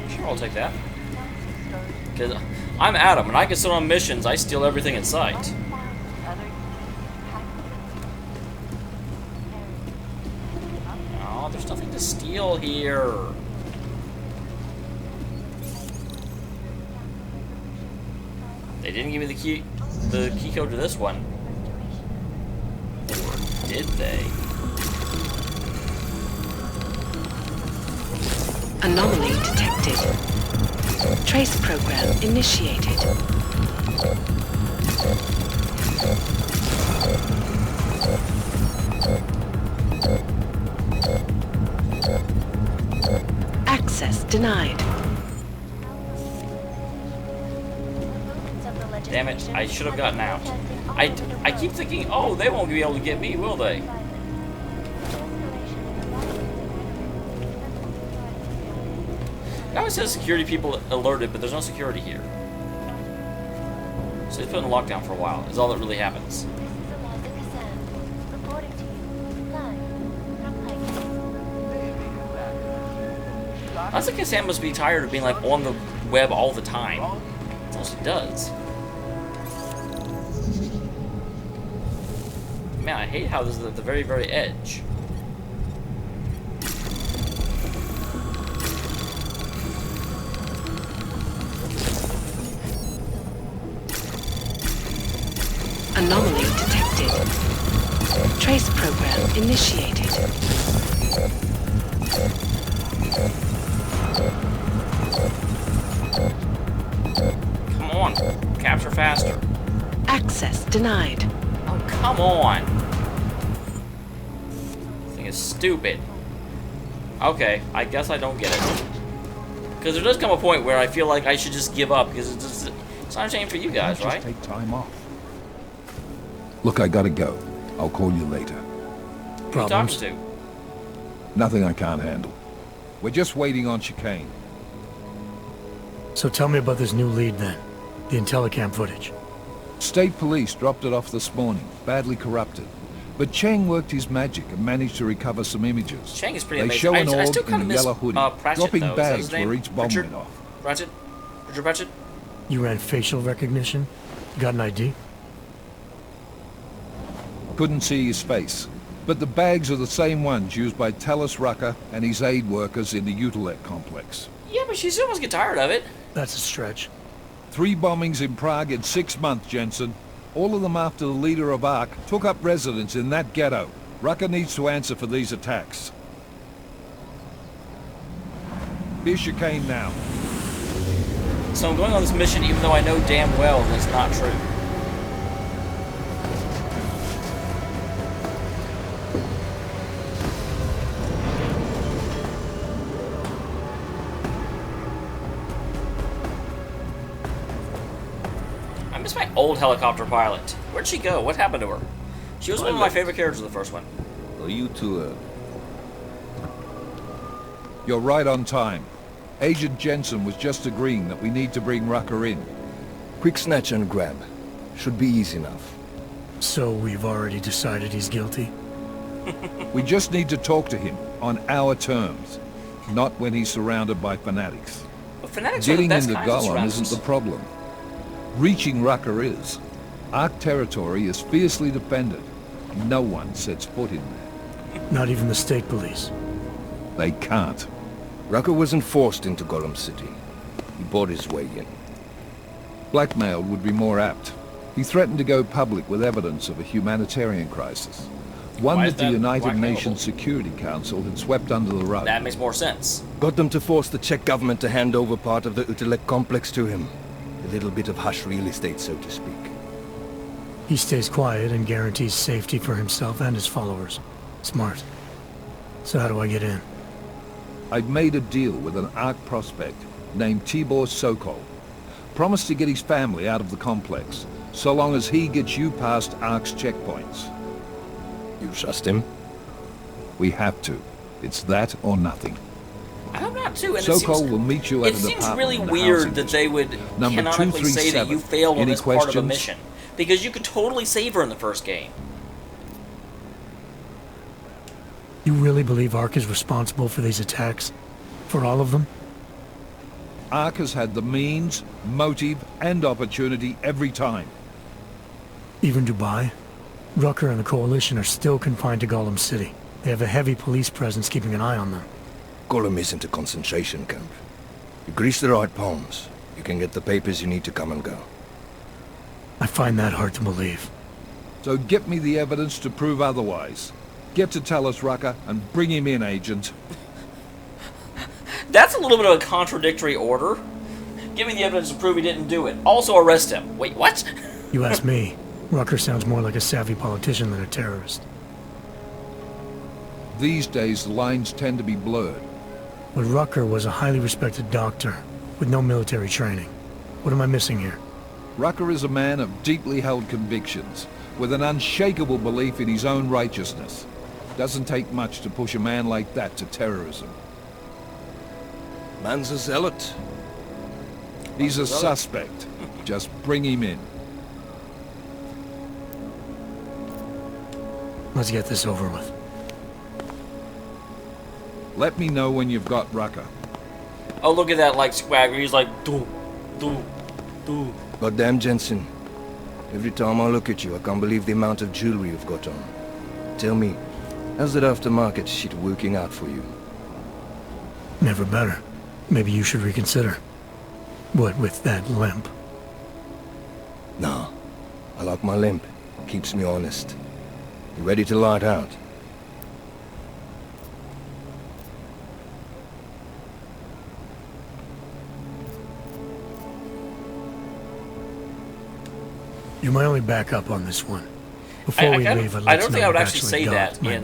Sure, I'll take that. Because I'm Adam, and I can sit on missions, I steal everything in sight. Oh, there's nothing to steal here. They didn't give me the key code to this one. Or did they? Anomaly detected. Trace program initiated. Access denied. Damn it, I should have gotten out. I keep thinking, oh, they won't be able to get me, will they? It always says security people alerted, but there's no security here. So they put in lockdown for a while, is all that really happens. I think Cassandra must be tired of being like on the web all the time. That's all she does. Man, I hate how this is at the very, very edge. Anomaly detected. Trace program initiated. Come on, capture faster. Access denied. Oh, come on. This thing is stupid. Okay, I guess I don't get it. Because there does come a point where I feel like I should just give up, because it's not a shame for you guys, right? Just take time off. Look, I gotta go. I'll call you later. Who are you talking to? Nothing I can't handle. We're just waiting on chicane. So tell me about this new lead then. The Intellicam footage. State police dropped it off this morning, badly corrupted. But Cheng worked his magic and managed to recover some images. Cheng is pretty they amazing. show an I still Aug kind in of a miss yellow hoodie, Pratchett, dropping though. Is that his bags name? where each bomb Richard? went off. Pratchett? Richard Pratchett? You ran facial recognition? Got an ID? Couldn't see his face. But the bags are the same ones used by Talos Rucker and his aid workers in the Utilec complex. Yeah, but she still must get tired of it. That's a stretch. 3 bombings in Prague in 6 months, Jensen. All of them after the leader of Ark took up residence in that ghetto. Rucker needs to answer for these attacks. Here's chicane now. So I'm going on this mission even though I know damn well that's not true. I miss my old helicopter pilot. Where'd she go? What happened to her? She was one of my favorite characters in the first one. Are you too You're right on time. Agent Jensen was just agreeing that we need to bring Rucker in. Quick snatch and grab. Should be easy enough. So we've already decided he's guilty? We just need to talk to him on our terms, not when he's surrounded by fanatics. But fanatics Getting are the best into kinds of Golem isn't the problem. Reaching Rucker is. Ark territory is fiercely defended. No one sets foot in there. Not even the state police? They can't. Rucker wasn't forced into Golem City. He bought his way in. Blackmailed would be more apt. He threatened to go public with evidence of a humanitarian crisis. One that the United Nations Security Council had swept under the rug. That makes more sense. Got them to force the Czech government to hand over part of the Utilec complex to him. A little bit of hush real estate, so to speak. He stays quiet and guarantees safety for himself and his followers. Smart. So how do I get in? I've made a deal with an Ark prospect named Tibor Sokol. Promised to get his family out of the complex, so long as he gets you past Ark's checkpoints. You trust him? We have to. It's that or nothing. I hope not too. And Sokol will meet you at an apartment. It seems really weird that they would canonically say that you failed on this part of a mission. Because you could totally save her in the first game. You really believe Ark is responsible for these attacks? For all of them? Ark has had the means, motive, and opportunity every time. Even Dubai? Rucker and the Coalition are still confined to Golem City. They have a heavy police presence keeping an eye on them. Golem isn't a concentration camp. You grease the right palms, you can get the papers you need to come and go. I find that hard to believe. So get me the evidence to prove otherwise. Get to Talos Rucker and bring him in, Agent. That's a little bit of a contradictory order. Give me the evidence to prove he didn't do it. Also arrest him. Wait, what? You ask me. Rucker sounds more like a savvy politician than a terrorist. These days, the lines tend to be blurred. But Rucker was a highly respected doctor, with no military training. What am I missing here? Rucker is a man of deeply held convictions, with an unshakable belief in his own righteousness. Doesn't take much to push a man like that to terrorism. Man's a zealot. He's a suspect. Just bring him in. Let's get this over with. Let me know when you've got Rucker. Oh, look at that, like, swagger. He's like, do. Goddamn, Jensen. Every time I look at you, I can't believe the amount of jewelry you've got on. Tell me, how's that aftermarket shit working out for you? Never better. Maybe you should reconsider. What with that limp? Nah. I like my limp. Keeps me honest. You ready to light out? You're my only backup on this one. Before we leave, I don't think I would actually say that in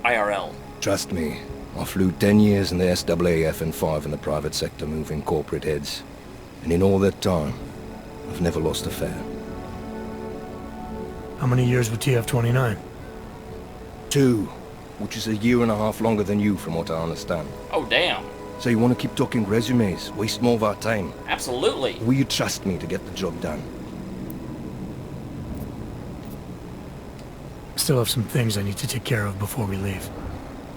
IRL. Trust me, I flew 10 years in the SAAF and 5 in the private sector moving corporate heads. And in all that time, I've never lost a fare. How many years with TF-29? 2. which is a year and a half longer than you from what I understand. Oh, damn. So you want to keep talking resumes, waste more of our time? Absolutely. Will you trust me to get the job done? Still have some things I need to take care of before we leave.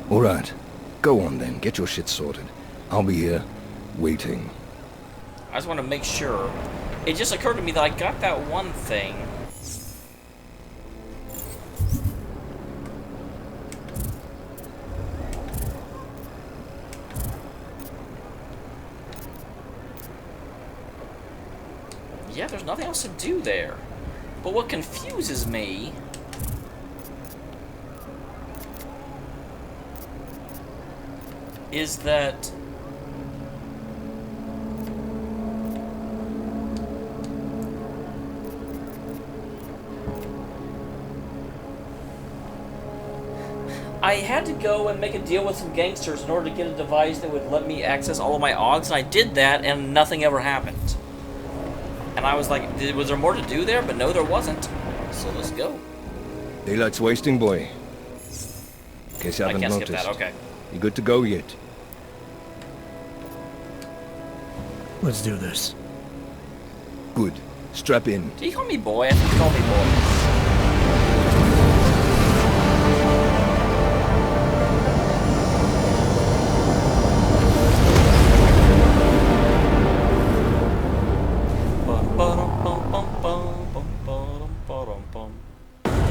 All right. Go on then, get your shit sorted. I'll be here, waiting. I just want to make sure. It just occurred to me that I got that one thing. Yeah, there's nothing else to do there. But what confuses me is that I had to go and make a deal with some gangsters in order to get a device that would let me access all of my Augs, and I did that, and nothing ever happened. And I was like, was there more to do there? But no, there wasn't. So let's go. Daylight's wasting, boy. In case you haven't noticed. Skip that, okay. You good to go yet? Let's do this. Good. Strap in. Did he call me boy? I think he called me boy.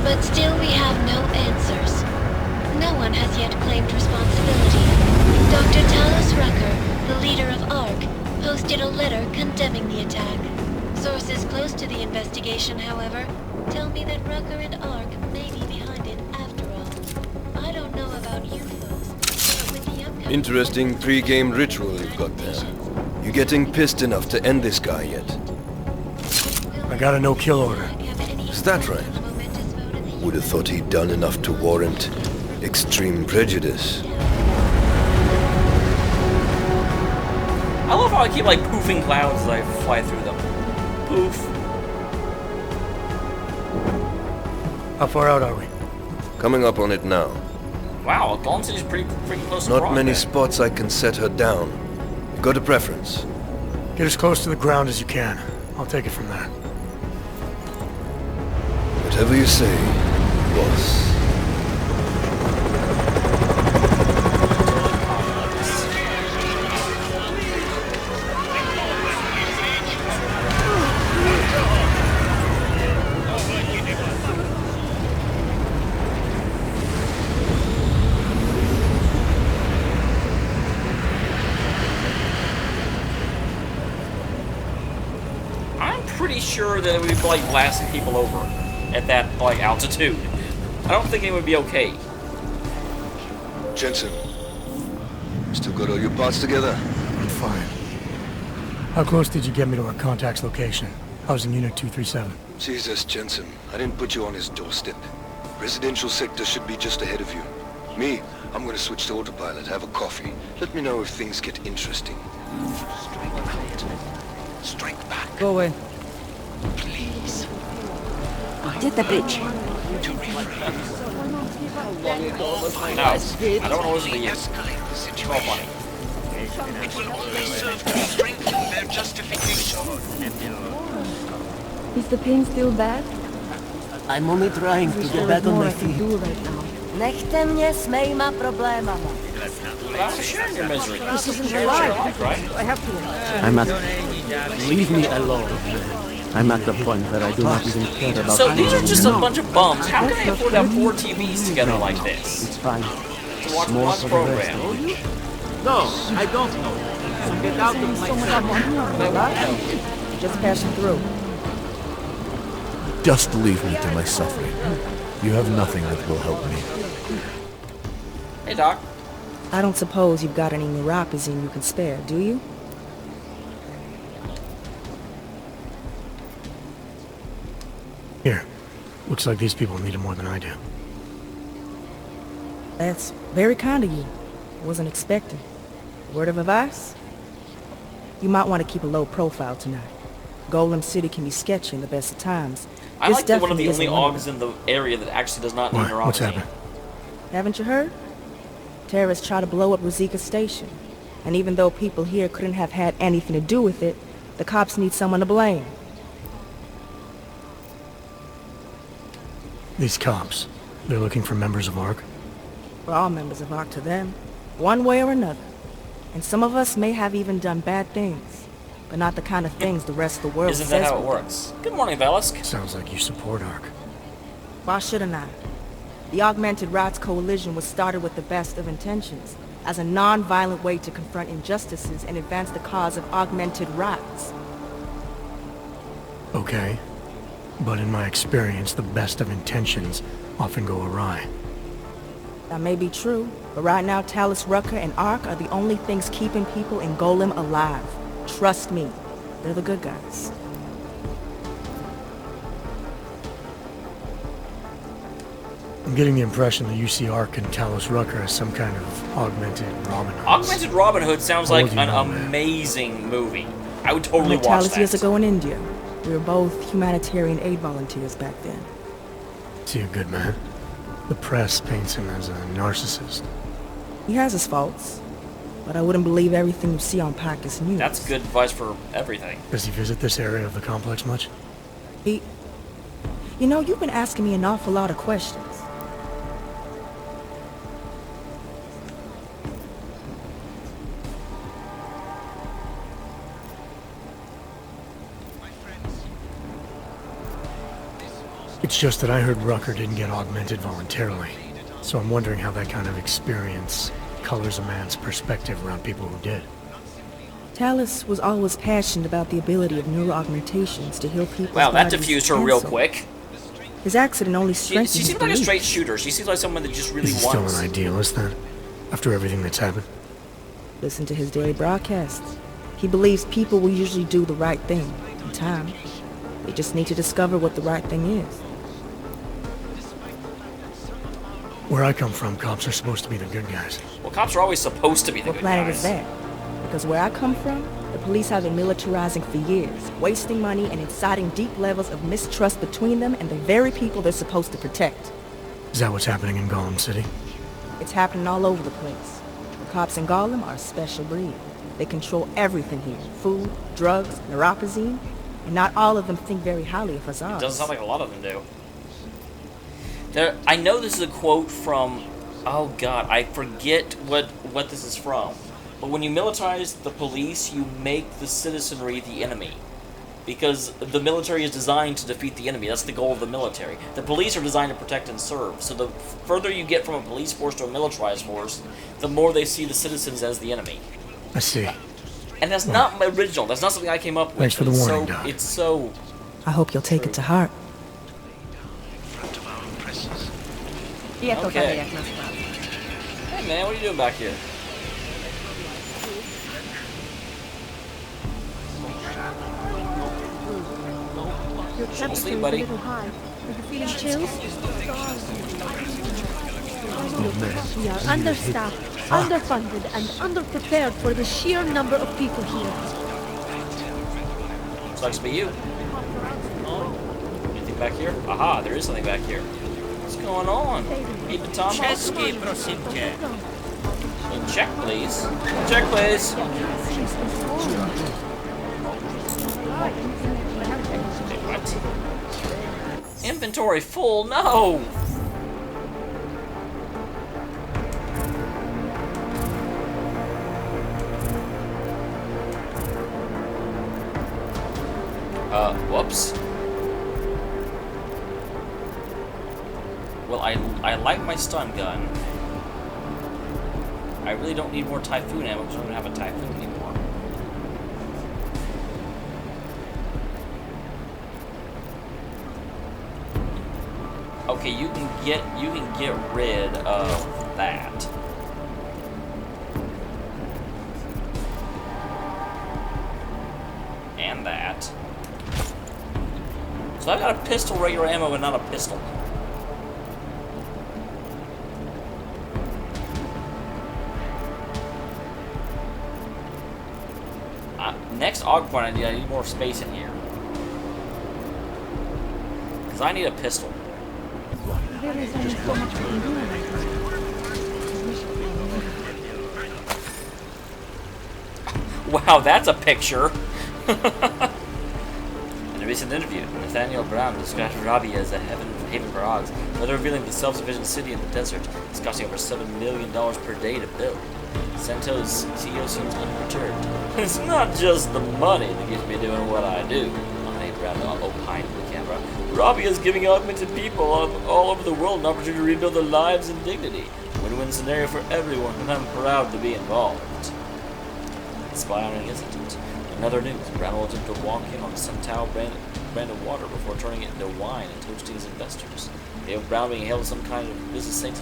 But still we have no answers. No one has yet claimed responsibility. Dr. Talos Rucker, the leader of Ark, posted a letter condemning the attack. Sources close to the investigation, however, tell me that Rucker and Ark may be behind it after all. I don't know about you folks, but with the upcoming... Interesting pre-game ritual you've got there. You getting pissed enough to end this guy yet? I got a no-kill order. Is that right? Would have thought he'd done enough to warrant extreme prejudice. I love how I keep like poofing clouds as I fly through them. Poof. How far out are we? Coming up on it now. Wow, Golem City's pretty close to Not Prague, many then. spots I can set her down. You got a preference? Get as close to the ground as you can. I'll take it from there. Whatever you say, boss. I'm pretty sure that it would be like blasting people over at that like altitude. I don't think it would be okay. Jensen, still got all your parts together? I'm fine. How close did you get me to our contact's location? I was in Unit 237. Jesus, Jensen, I didn't put you on his doorstep. Residential sector should be just ahead of you. Me, I'm gonna switch to autopilot, have a coffee. Let me know if things get interesting. Strike back. Go away. Please. Get the bridge. No, I don't want to listen to you. Come on. It will only serve to strengthen their justification. Is the pain still bad? I'm only trying to get back on my feet. Nechte mě s mýma problémama. I'm sharing your misery. This isn't Share your your life. life, right? I have to. I'm at... Leave me alone. I'm at the point where I do not even care about... So these are just a bunch of bums. How can they afford to have 4 TVs together like this? It's fine. To watch More one for the rest program. of you. No, I don't know. So get out of my sight. Just passing through. Just leave me to my suffering. You have nothing that will help me. Hey, Doc. I don't suppose you've got any neuropathy you can spare, do you? Here. Looks like these people need it more than I do. That's very kind of you. Wasn't expecting. Word of advice? You might want to keep a low profile tonight. Golem City can be sketchy in the best of times. I This like that one of the definitely only isn't one Augs in the area that actually does not need neuropathy. What's happening? Haven't you heard? Terrorists tried to blow up Ruzika Station. And even though people here couldn't have had anything to do with it, the cops need someone to blame. These cops, they're looking for members of ARC? We're all members of ARC to them, one way or another. And some of us may have even done bad things, but not the kind of things the rest of the world Isn't says that how it we works? Good morning, Velisk. Sounds like you support ARC. Why shouldn't I? The Augmented Rights Coalition was started with the best of intentions, as a non-violent way to confront injustices and advance the cause of augmented rights. Okay. But in my experience, the best of intentions often go awry. That may be true, but right now Talus Rucker and ARC are the only things keeping people in Golem alive. Trust me, they're the good guys. I'm getting the impression that you see ARC and Talus Rucker as some kind of augmented Robin Hood. Augmented Robin Hood sounds like an amazing movie. I would totally watch Talus that. years ago in India. We were both humanitarian aid volunteers back then. Is he a good man? The press paints him as a narcissist. He has his faults, but I wouldn't believe everything you see on Packus News. That's good advice for everything. Does he visit this area of the complex much? You know, you've been asking me an awful lot of questions. It's just that I heard Rucker didn't get augmented voluntarily, so I'm wondering how that kind of experience colors a man's perspective around people who did. Talus was always passionate about the ability of neuroaugmentations to heal people's Wow, that bodies diffused her and real souls. quick. His accident only She strengthened his seems like a belief. straight shooter. She seems like someone that just really Is he still wants... an idealist then? After everything that's happened? Listen to his daily broadcasts. He believes people will usually do the right thing in time. They just need to discover what the right thing is. Where I come from, cops are supposed to be the good guys. Well, cops are always supposed to be the What good planet guys. is that? Because where I come from, the police have been militarizing for years, wasting money and inciting deep levels of mistrust between them and the very people they're supposed to protect. Is that what's happening in Golem City? It's happening all over the place. The cops in Golem are a special breed. They control everything here. Food, drugs, neuropozyne, and not all of them think very highly of us. It doesn't sound like a lot of them do. I know this is a quote from... Oh god, I forget what this is from. But when you militarize the police, you make the citizenry the enemy. Because the military is designed to defeat the enemy. That's the goal of the military. The police are designed to protect and serve. So the further you get from a police force to a militarized force, the more they see the citizens as the enemy. I see. And that's not original. That's not something I came up with. Thanks for the warning, Doc. It's so... I hope you'll take it to heart. Okay. Hey man, what are you doing back here? Your temperature is a little high. Are you feeling chills? We are understaffed, underfunded, and underprepared for the sheer number of people here. Sucks to be you. Anything back here? Aha, there is something back here. What's going on? Hey, Tom. Check, please. Check, please. What? Inventory full? No! Whoops. Well, I like my stun gun. I really don't need more Typhoon ammo because I don't have a Typhoon anymore. Okay, you can get rid of that. And that. So I've got a pistol, regular ammo, and not a pistol. Next AUG point I need more space in here. Because I need a pistol. There is only so much we can do right now. Wow, that's a picture. In a recent interview, Nathaniel Brown described Robbie as a haven for Augs, further revealing the self-sufficient city in the desert is costing over $7 million per day to build. Santo's CEO seems unperturbed. It's not just the money that keeps me doing what I do. Brown opined to the camera. Robbie is giving augmented people all over the world an opportunity to rebuild their lives in dignity. Win-win scenario for everyone, and I'm proud to be involved. Spy on an incident. In other news, Brown will attempt to walk in on Centau brand of water before turning it into wine and toasting his investors. They have Brown being hailed as some kind of business saint.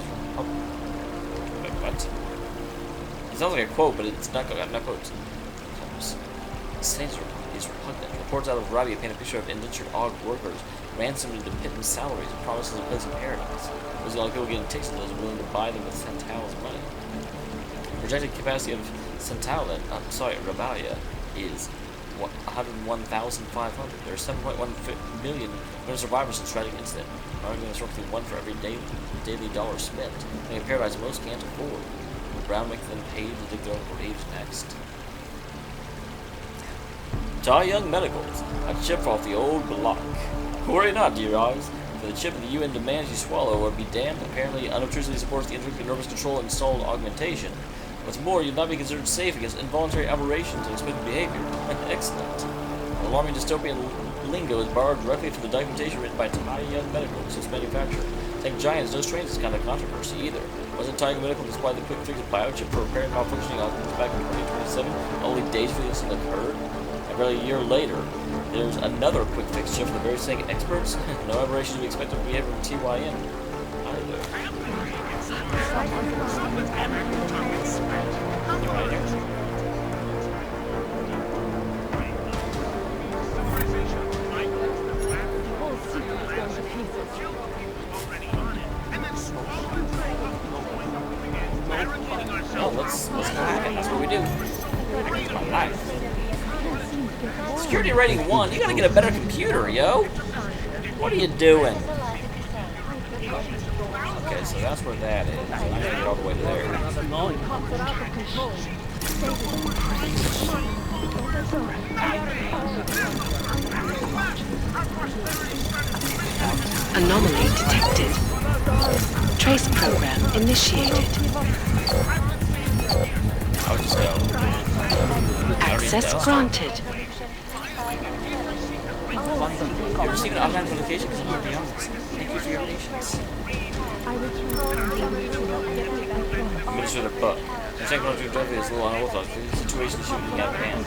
Wait, what? It sounds like a quote, but it's not quotes. Saints is repugnant. Reports out of Robbie paint a picture of indentured Aug workers ransomed into pittance salaries and promises a place in paradise. Those are the only people getting tickets to those willing to buy them with Centau's money. The projected capacity of Centau, Rabalia, is 101,500. There are 7.1 million survivors since the tragic incident. Arguing is roughly one for every daily dollar spent, making a paradise most can't afford. Will Brown make them pay to dig their own graves next? Tall Young Medicals, a chip off the old block. Worry not, dear Augs, for the chip the UN demands you swallow or be damned apparently unobtrusively supports the intricate nervous control installed augmentation. What's more, you'll not be considered safe against involuntary aberrations and expected behavior. Excellent. Alarming dystopian lingo is borrowed directly from the documentation written by Tall Young Medicals, its manufacturer. Tech giants don't strain this kind of controversy either. Wasn't Tall Young Medical displayed the quick fix biochip for repairing malfunctioning augments back in 2027, only days before this occurred? Barely a year later, there's another quick fix chip for the very same experts. No aberration to be expected from behavior from TYM either. Oh, let's go hack it. That's what we do. That's my life. Security rating 1, you gotta get a better computer, yo! What are you doing? Okay, so that's where that is. I gotta get all the way to there. Anomaly detected. Trace program initiated. I'll just go. Access granted. You received an automatic notification because of your beyonds. Thank you for your patience. Administrator Buck. The technology driver is a little unorthodox for the situation is shooting out of hand.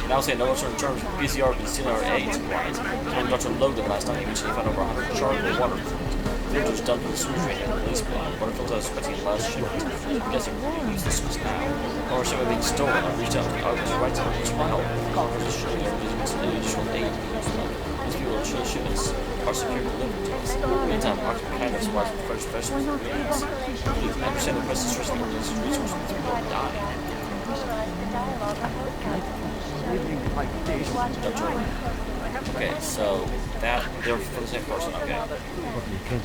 Now say no certain terms for PCR and CNRA is quiet. And Dr. Logan last night eventually found over 100 charcoal water filters done for the sewage drain and release block. Water filter is expecting the last shipment. I'm guessing we're going to use this now. Or shipment being stolen. I've reached out to the Augs rights on as well. Just showing their additional aid to use them. These people are chill shipments are secure delivered to us. Meantime, Augs kind of supplies with fresh vegetables and greens. I understand the press is stressing on these resources when people are dying. Okay, so that they're for the same person, okay.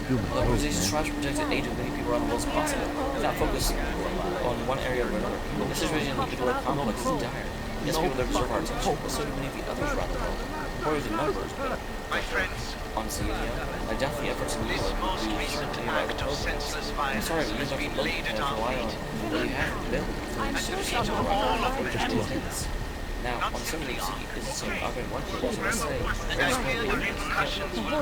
The organization strives to protect the aid of many people around the world as possible. Do not focus on one area or another. The situation in the Ecolab complex is dire. Yes, people there deserve our attention, but so do many of the others around the world. Probably the numbers, but on Celia, I doubt the efforts in New York will be certainly about the programs. I'm sorry, but you don't look and rely on what you have to build for just 2 minutes. Now, on some of these, is some other one people to say, there's no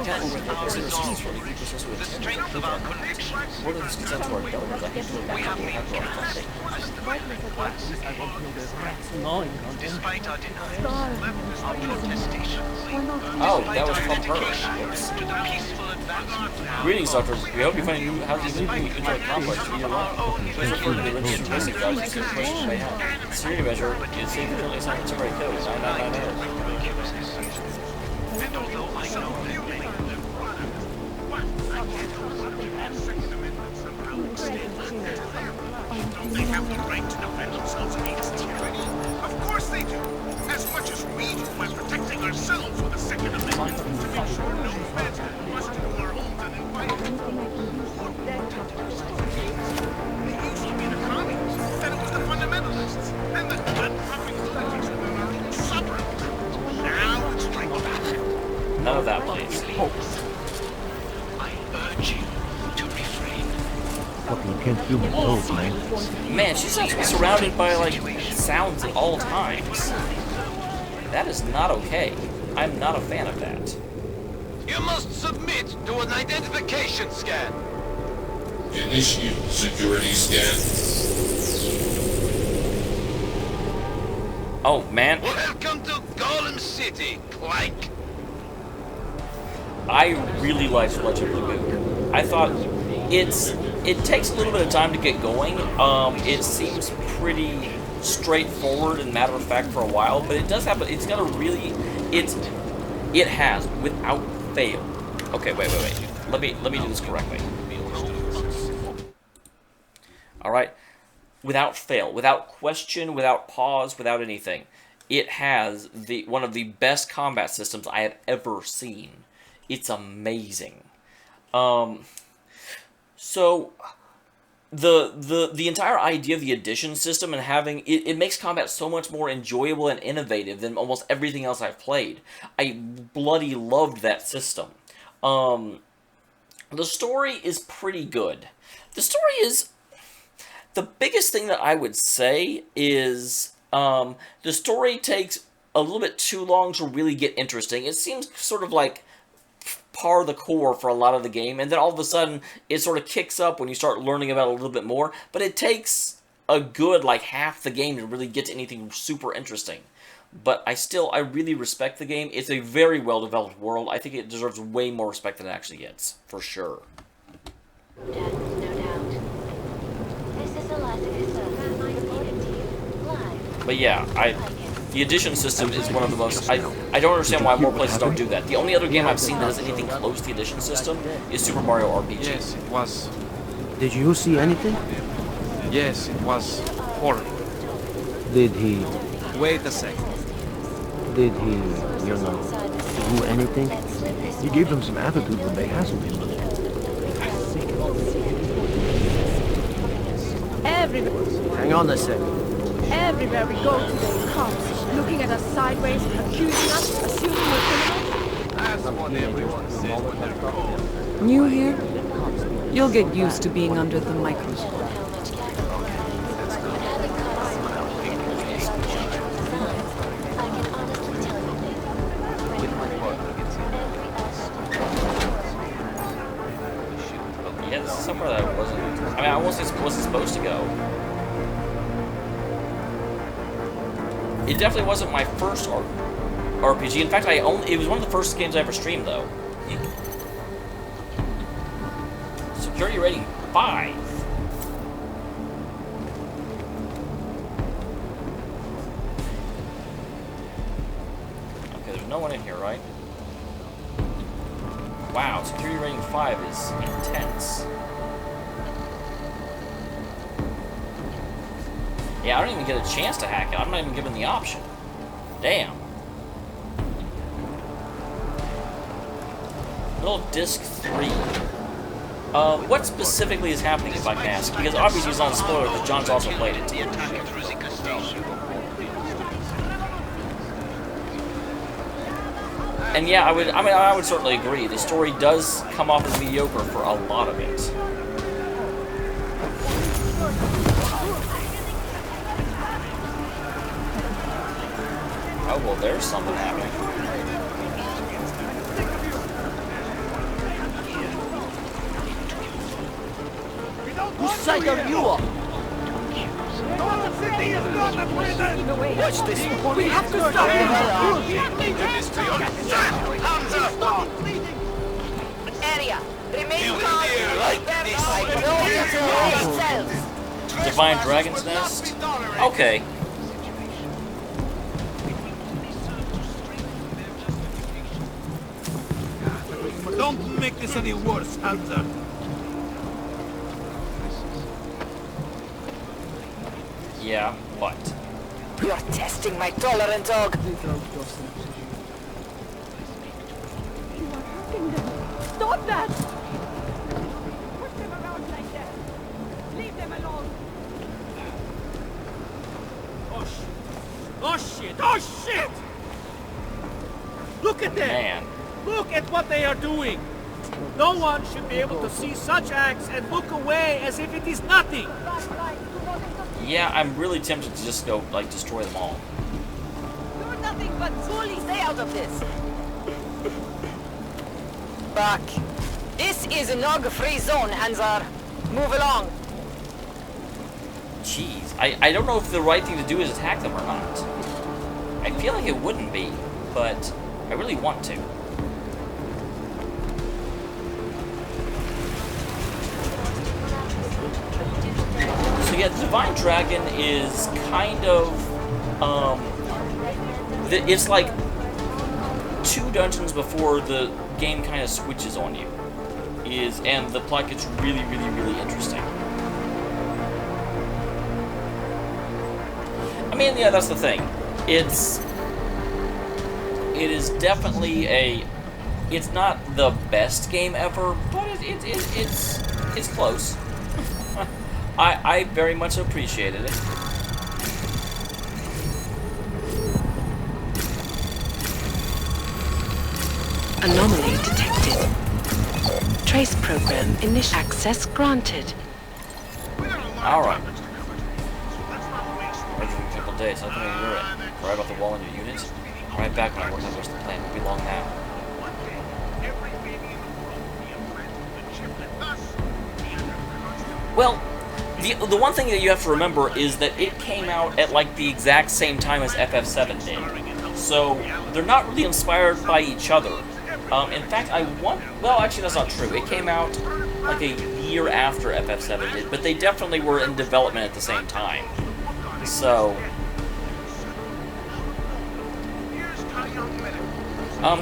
can't consider systems for any people with the strength of our conviction. More than this consent to our donors, I think we have been funding. Despite our denials, our protestations. Oh, that was from her. Greetings, doctors. We hope you find a new housing into the complex for your life. Please refer to the registered message guides to see the questions you may have. The security measure is safe to currently assigned temporary code 9990. And although I know they have the right to defend themselves against tyranny. Of course they do. As much as we do by protecting ourselves with the Second Amendment. To make sure no feds must into our homes and invite They used to be the communists, then it was the fundamentalists, then the blood-pumping lunatics Fucking can't feel my toes, man. Man, she seems to be surrounded by, like, sounds at all times. That is not okay. I'm not a fan of that. You must submit to an identification scan. Initiate security scan. Oh, man. Welcome to Golem City, Clank. I really like Sledge of Lagoon. I thought it takes a little bit of time to get going. It seems pretty straightforward and matter of fact for a while, but it does have. It's got a really. It has without fail. Okay, wait. Let me do this correctly. All right, without fail, without question, without pause, without anything, it has one of the best combat systems I have ever seen. It's amazing. So the entire idea of the addition system and having it makes combat so much more enjoyable and innovative than almost everything else I've played. I bloody loved that system. The story is pretty good. The story is the biggest thing that I would say is the story takes a little bit too long to really get interesting. It seems sort of like par the core for a lot of the game, and then all of a sudden it sort of kicks up when you start learning about it a little bit more, but it takes a good like half the game to really get to anything super interesting. But I really respect the game. It's a very well developed world. I think it deserves way more respect than it actually gets, for sure. No doubt. This is Alaska, sir. Reporting to you live. But yeah, the addition system is one of the most... I don't understand why more places don't do that. The only other game I've seen that has anything close to the addition system is Super Mario RPG. Yes, it was. Did you see anything? Yes, it was horrible. Did he... Wait a second. Did he, you know, do anything? You gave them some attitude when they hassled him. Everywhere. Hang on a second. Everywhere we go today, cops looking at us sideways, accusing us, assuming we're criminals. That's what everyone says when they're cold. New here? You'll get used to being under the microscope. Yeah, this is somewhere that I wasn't... I mean, I wasn't supposed to go. It definitely wasn't my first RPG. In fact, it was one of the first games I ever streamed, though. Security rating 5. Okay, there's no one in here, right? Wow, security rating 5 is intense. Yeah, I don't even get a chance to hack it. I'm not even given the option. Damn. Little disc 3. What specifically is happening, if I can ask? Because obviously it's not a spoiler, because John's also played it. And yeah, I would certainly agree. The story does come off as mediocre for a lot of it. Oh, well, there's something happening. Whose side are you on? Watch this! We have to stop him! Area. Remain calm. Divine Dragon's Nest? Okay. Don't make this any worse, Hunter. Yeah, what? You're testing my tolerance, Aug. Stop that! Push them around like that. Leave them alone. Oh shit! Oh shit! Oh shit! Look at them! Man. Look at what they are doing! No one should be able to see such acts and look away as if it is nothing. Yeah, I'm really tempted to just go, like, destroy them all. You're nothing but bully. Stay out of this. Back. This is an Aug-free zone, Hanzar. Move along. Jeez, I don't know if the right thing to do is attack them or not. I feel like it wouldn't be, but I really want to. So yeah, the Divine Dragon is kind of, it's like 2 dungeons before the game kind of switches on you. And the plot gets really, really, really interesting. I mean, yeah, that's the thing. It is definitely it's not the best game ever, but it's close. I very much appreciated it. Anomaly detected. Trace program initial access granted. Alright. A couple days, I think you're in. Right off the wall in your unit. Right back when I worked on the rest of the plan. Won't be long now. Well, the one thing that you have to remember is that it came out at like the exact same time as FF7 did. So they're not really inspired by each other. In fact, well, actually that's not true. It came out like a year after FF7 did, but they definitely were in development at the same time. So,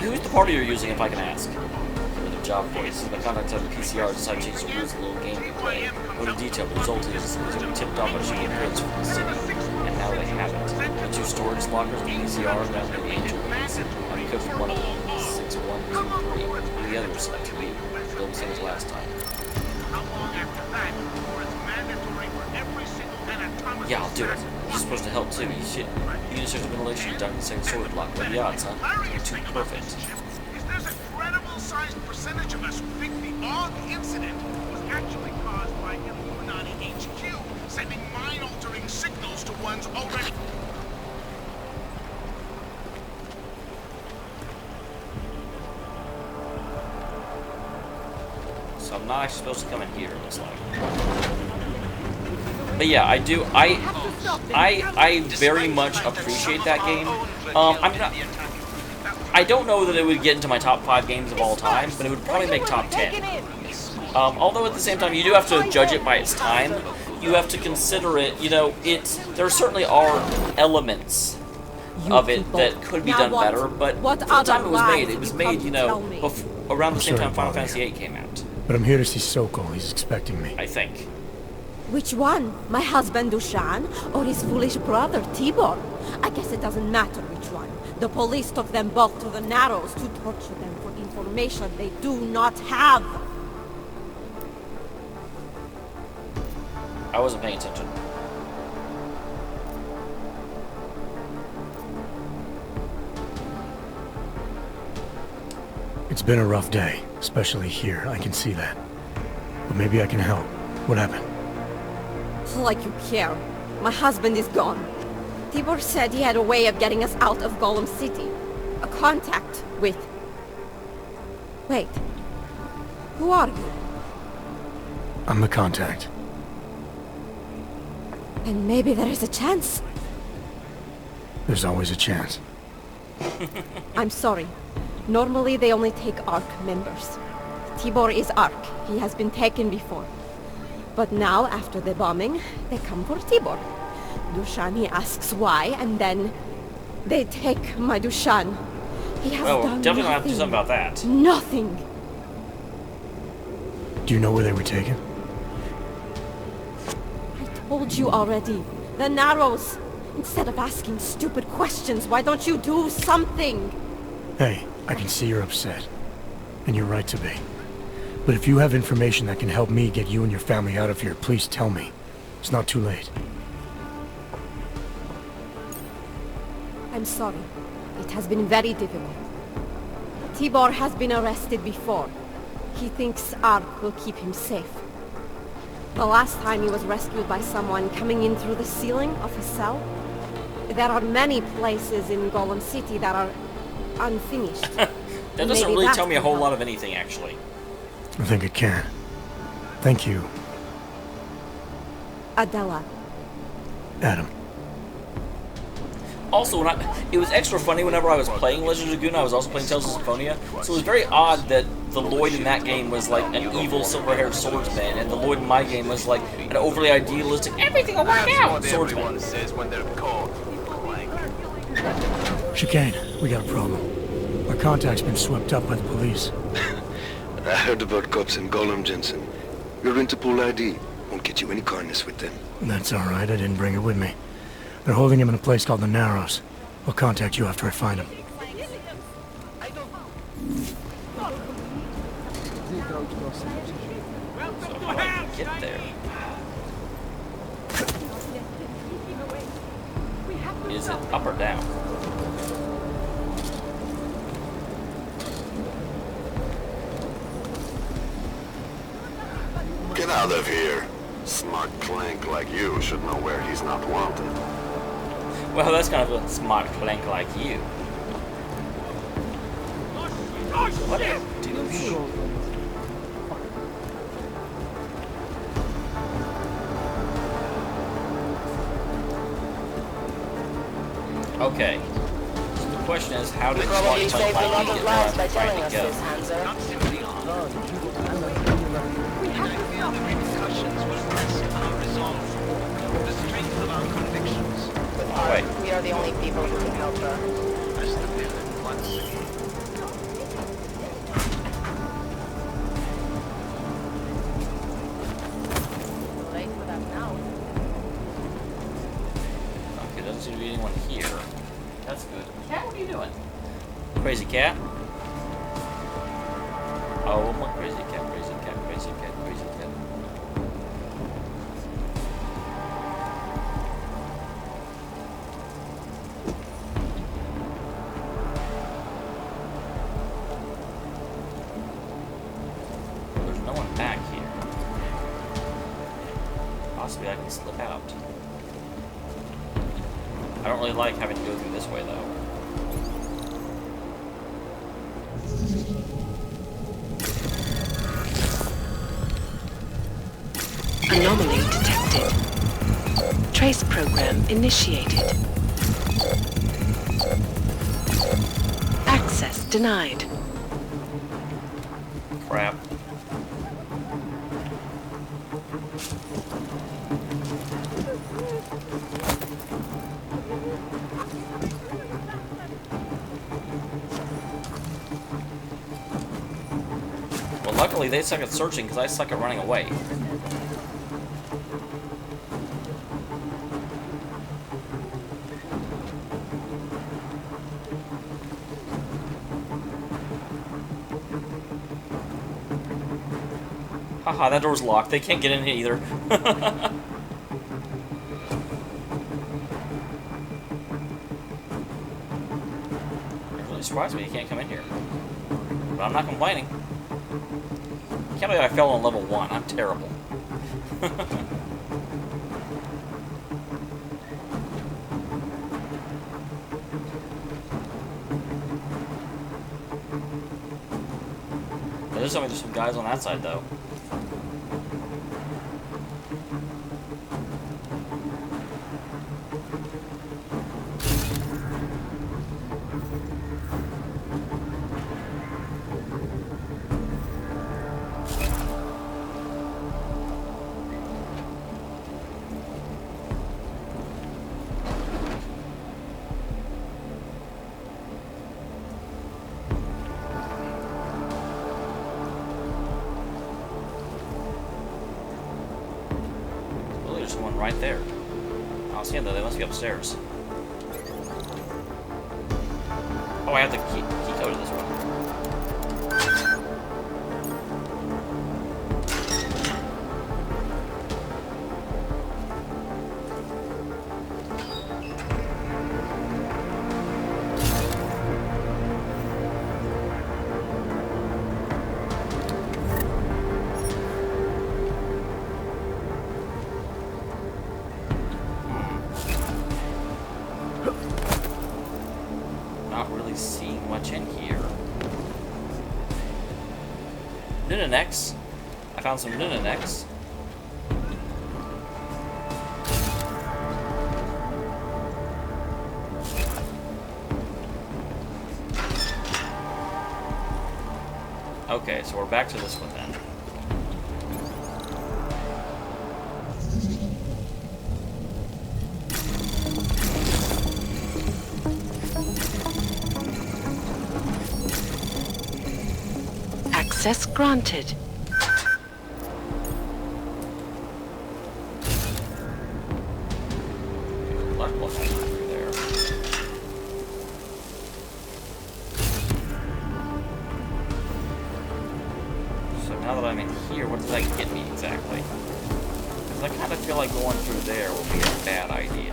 who's the party you're using, if I can ask? The job voice. The contact of the PCR decided to change the rules of the little game we play. Go into detail, but the result is we tipped off a shooting goods from the city, and now they have it. The 2 storage lockers, the PCR, and now the angel wings. And we cooked one of them. 6, 1, 2, 3. The others like to leave. They'll be same as last time. Yeah, I'll do it. You're supposed to help too. You should. You just have ventilation duct and second sword block. What are the odds, huh? You're too perfect. There's a credible sized percentage of us who think the Aug incident was actually caused by Illuminati HQ sending mind-altering signals to ones already. So I'm not actually supposed to come in here, it looks like. But yeah, I do. I very much appreciate that game. I don't know that it would get into my top 5 games of all time, but it would probably make top 10. Although at the same time, you do have to judge it by its time. You have to consider it. You know, there certainly are elements of it that could be done better. But for the time it was made, you know, around the same time Final Fantasy VIII came out. But I'm here to see Sokol. He's expecting me. I think. Which one? My husband Dushan or his foolish brother Tibor? I guess it doesn't matter which one. The police took them both to the Narrows to torture them for information they do not have. I wasn't paying attention. It's been a rough day, especially here. I can see that. But maybe I can help. What happened? Like you care. My husband is gone. Tibor said he had a way of getting us out of Golem City. A contact with... Wait. Who are you? I'm the contact. And maybe there is a chance. There's always a chance. I'm sorry. Normally they only take ARC members. Tibor is ARC. He has been taken before. But now, after the bombing, they come for Tibor. Dushan, he asks why, and then they take my Dushan. He has done definitely have to do something about that. Nothing. Do you know where they were taken? I told you already. The Narrows. Instead of asking stupid questions, why don't you do something? Hey, I can see you're upset. And you're right to be. But if you have information that can help me get you and your family out of here, please tell me. It's not too late. I'm sorry. It has been very difficult. Tibor has been arrested before. He thinks Ark will keep him safe. The last time he was rescued by someone coming in through the ceiling of his cell. There are many places in Golem City that are unfinished. That doesn't Maybe really that tell me a can whole help. lot of anything, actually. I think it can. Thank you, Adela. Adam. Also, it was extra funny whenever I was playing Legend of Dragoon, I was also playing Tales of Symphonia, so it was very odd that the Lloyd in that game was like an evil silver-haired swordsman, and the Lloyd in my game was like an overly idealistic, everything will work out swordsman. Says when they're caught. Chicane, we got a problem. Our contact's been swept up by the police. I heard about cops in Golem, Jensen. Your Interpol ID won't get you any kindness with them. That's all right, I didn't bring it with me. They're holding him in a place called the Narrows. I'll contact you after I find him. So how do I get there? Is it up or down? Get out of here. Smart clank like you should know where he's not wanted. Well, that's kind of a smart clank like you. What a douche. Okay. So the question is, how did Probably smart saved a clank lot like of you lives by get where I'm telling trying us to go? this, Hanser. Wait. We are the only people who can help her. Late for that now. Okay, doesn't seem to be anyone here. That's good. Cat, what are you doing? Crazy cat? Oh, my crazy cat, crazy cat, crazy cat, crazy cat. There's no one back here. Possibly I can slip out. I don't really like having to go through this way, though. Anomaly detected. Trace program initiated. Access denied. Crap. Well, luckily they suck at searching because I suck at running away. Haha, that door's locked. They can't get in it either. It really surprised me you can't come in here. But I'm not complaining. I can't believe I fell on level 1. I'm terrible. There's only just some guys on that side, though. There's one right there. I don't see them though, they must be upstairs. Oh, I have the key code to this one. much in here. Nunanex. I found some Nunanex. Okay, so we're back to this one then. Access granted. Now that I'm in here, what does that get me exactly? Because I kind of feel like going through there will be a bad idea.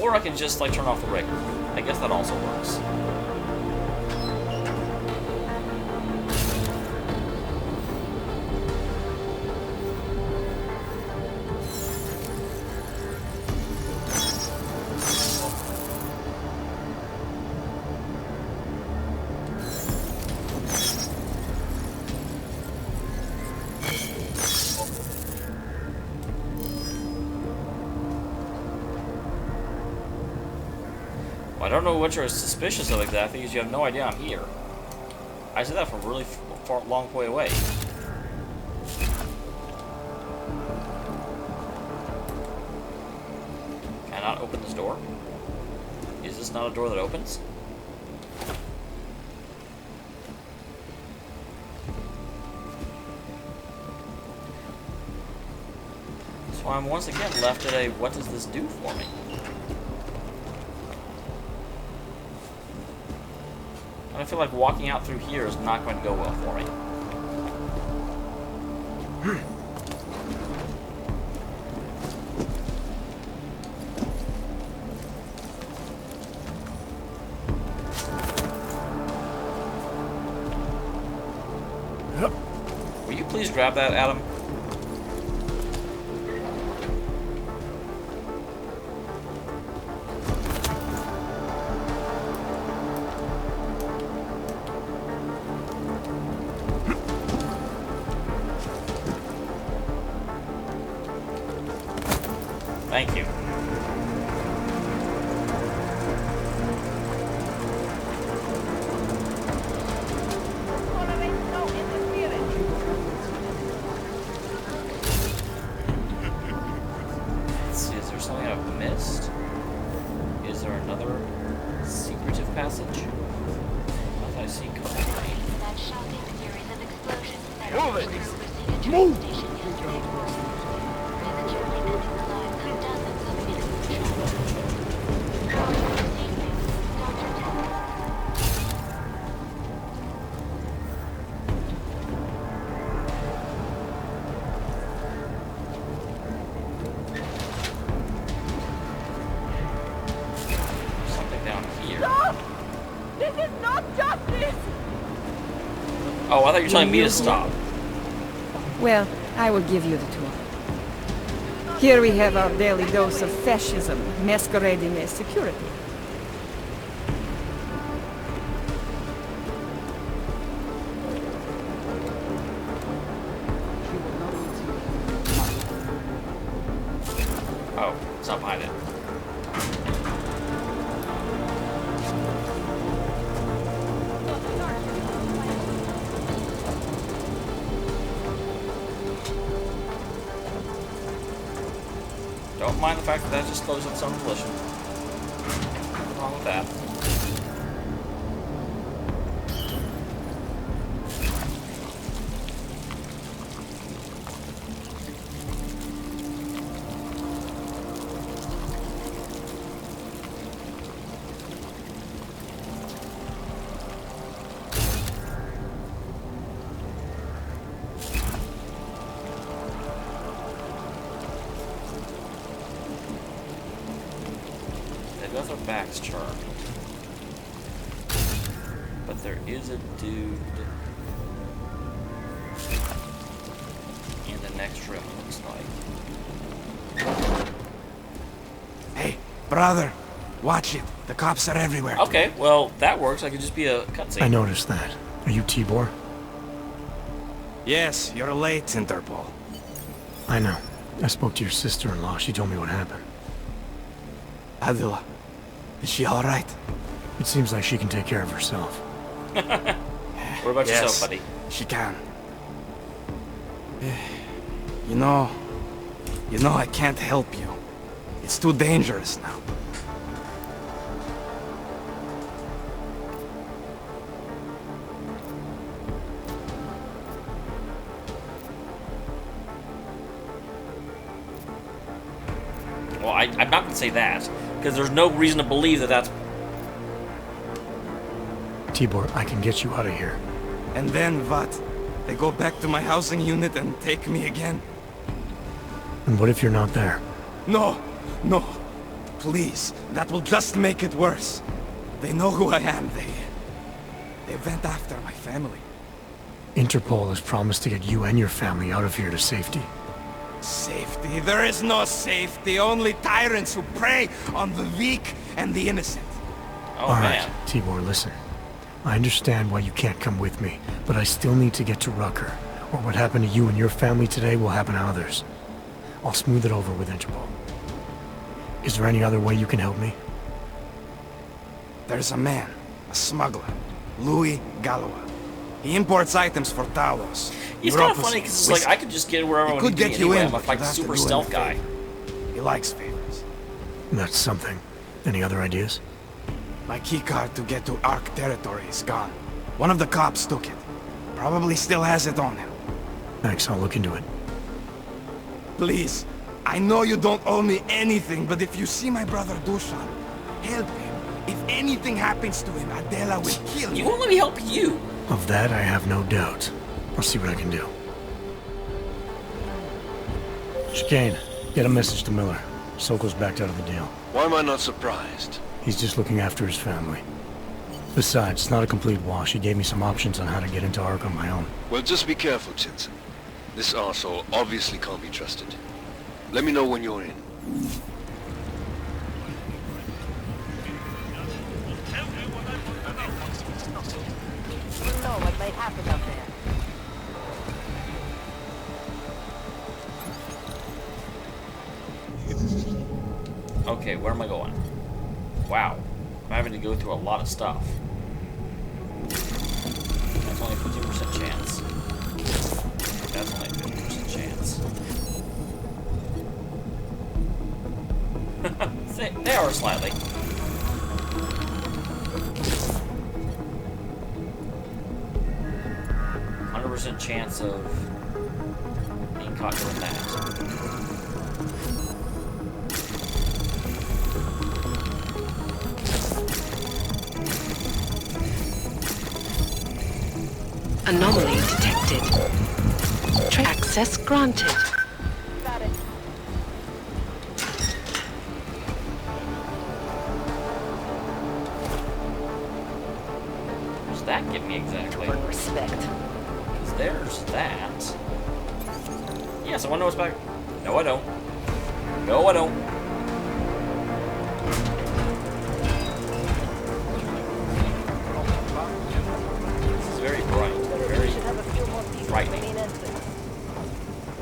Or I can just, like, turn off the rig. I guess that also works. I don't know what you're suspicious of exactly, because you have no idea I'm here. I said that from a really far, long way away. Can I not open this door? Is this not a door that opens? So I'm once again left at a, what does this do for me? I feel like walking out through here is not going to go well for me. Will you please grab that, Adam? Thank you. Let's see, is there something I've missed? Is there another secretive passage? What I see coming. That shocking series of explosions that Move it! Move! Station yesterday morning. Prematurely ending the lives of dozens of innocent travelers. This evening, Dr. Something down here. Stop! This is not justice! Oh, I thought you were telling me to stop. Well, I will give you the tour. Here we have our daily dose of fascism masquerading as security. Oh, it's not behind it. Don't mind the fact that that just closed on its own volition. Nothing wrong with that. Both our backs turned. But there is a dude in the next room, it looks like. Hey, brother, watch it. The cops are everywhere. Okay, well, that works. I could just be a cutscene. I noticed that. Are you Tibor? Yes, you're late, Interpol. I know. I spoke to your sister-in-law. She told me what happened. Adila, is she all right? It seems like she can take care of herself. What about yourself, buddy? She can. You know, I can't help you. It's too dangerous now. Well, I'm not going to say that, because there's no reason to believe that that's... Tibor, I can get you out of here. And then what? They go back to my housing unit and take me again? And what if you're not there? No, no. Please, that will just make it worse. They know who I am. They went after my family. Interpol has promised to get you and your family out of here to safety. Safety? There is no safety. Only tyrants who prey on the weak and the innocent. Oh, All right, man. Tibor, listen. I understand why you can't come with me, but I still need to get to Rucker, or what happened to you and your family today will happen to others. I'll smooth it over with Interpol. Is there any other way you can help me? There's a man, a smuggler, Louis Galois. He imports items for Talos. It's kind of funny because it's like I could just get wherever I want to be anyway. I'm like super stealth guy. He likes favors. That's something. Any other ideas? My keycard to get to Ark territory is gone. One of the cops took it. Probably still has it on him. Thanks, I'll look into it. Please, I know you don't owe me anything, but if you see my brother Dusan, help him. If anything happens to him, Adela will kill You won't let me help you. Of that, I have no doubt. I'll see what I can do. Chicane, get a message to Miller. Sokol's backed out of the deal. Why am I not surprised? He's just looking after his family. Besides, it's not a complete wash. He gave me some options on how to get into Ark on my own. Well, just be careful, Jensen. This arsehole obviously can't be trusted. Let me know when you're in. You know what may happen up there. Okay, where am I going? Wow. I'm having to go through a lot of stuff. That's only a 15% chance. That's only a 50% chance. They are slightly. % chance of being caught doing that. Anomaly detected. Access granted. Got it. What does that give me exactly? Respect. Because there's that. Yes, I want to know what's back. No, I don't. No, I don't. Very bright, very frightening. I'm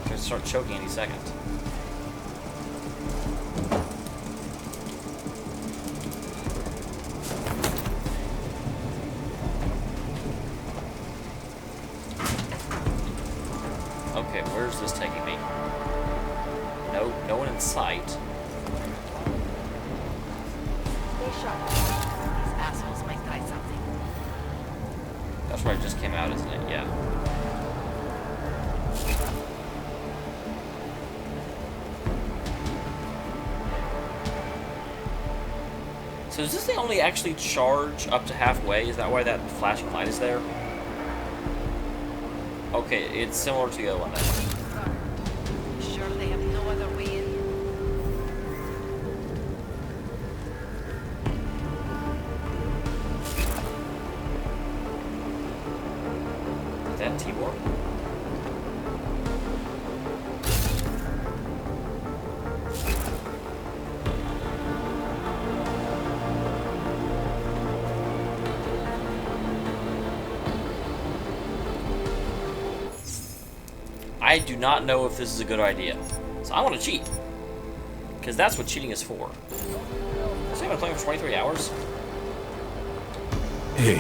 going to start choking any second. Okay, where's this taking me? No one in sight. Stay sharp. These assholes might try something. That's where I just came out, isn't it? Yeah. So does this thing only actually charge up to halfway? Is that why that flashing light is there? Okay, it's similar to the other one then. Sure they have no other way in. Is that Tibor? I do not know if this is a good idea. So I want to cheat. Because that's what cheating is for. So I've been playing for 23 hours. Hey,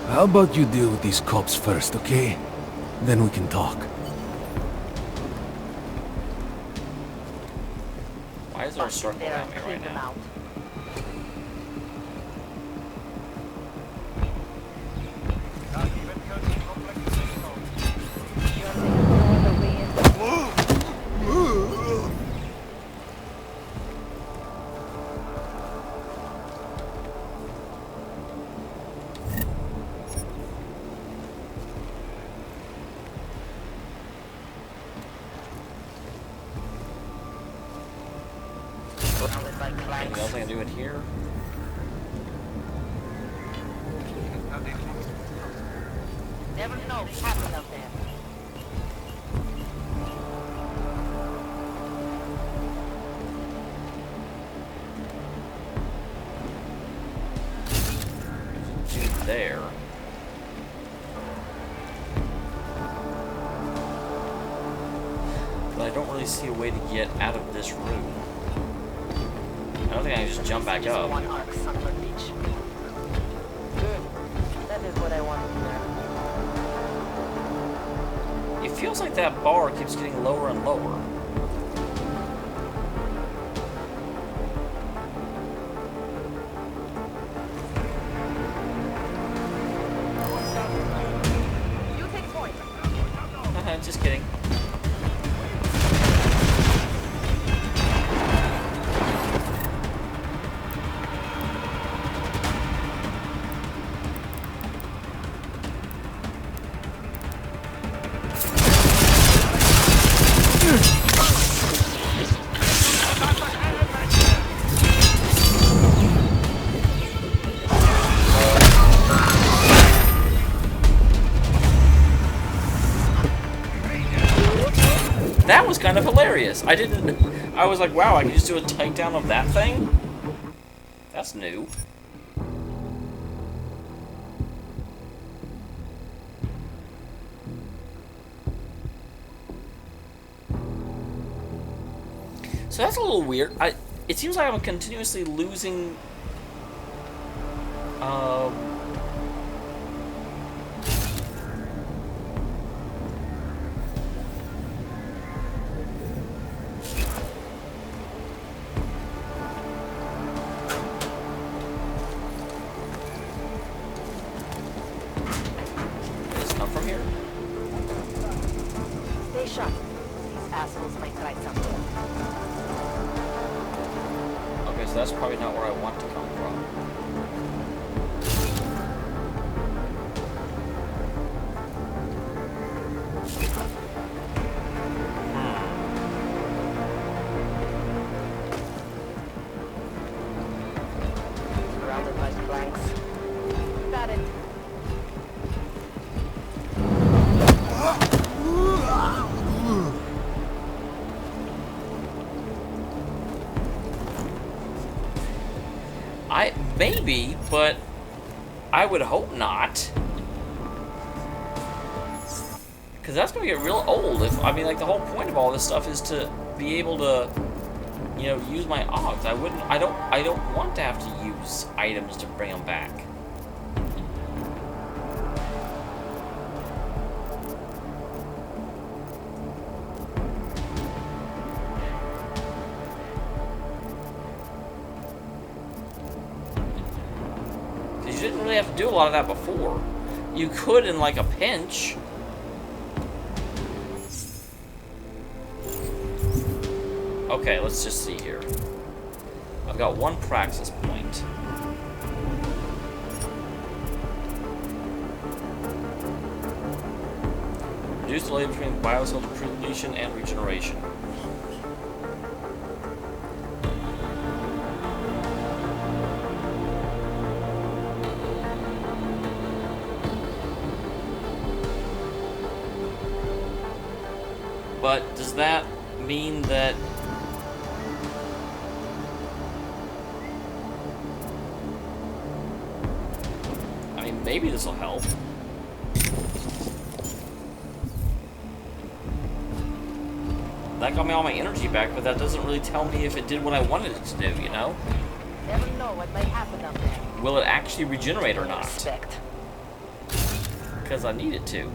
how about you deal with these cops first, okay? Then we can talk. Why is there a circle around me right now? Anything else I can do in here? Never know what's happening up there. Dude, there. But I don't really see a way to get out of this room. I don't think I can just jump back up. One arc, son of a bitch. Good. That is what I want to hear. It feels like that bar keeps getting lower and lower. You take point. Just kidding. That was kind of hilarious. I was like, wow, I can just do a takedown of that thing? That's new. So that's a little weird. It seems like I'm continuously losing from here? Stay sharp. These assholes might try something. Okay, so that's probably not where I want to come from. Surrounded by planks. Got it. Maybe, but I would hope not. Because that's going to get real old. I mean, like, the whole point of all this stuff is to be able to, you know, use my Augs. I don't want to have to use items to bring them back. You didn't really have to do a lot of that before. You could in like a pinch. Okay, let's just see here. I've got one praxis point. Reduce delay between biocell depletion and regeneration. But does that mean that maybe this will help. that got me all my energy back, but that doesn't really tell me if it did what I wanted it to do, you know? Never know what may happen up there. Will it actually regenerate or not? Expect. Because I need it to.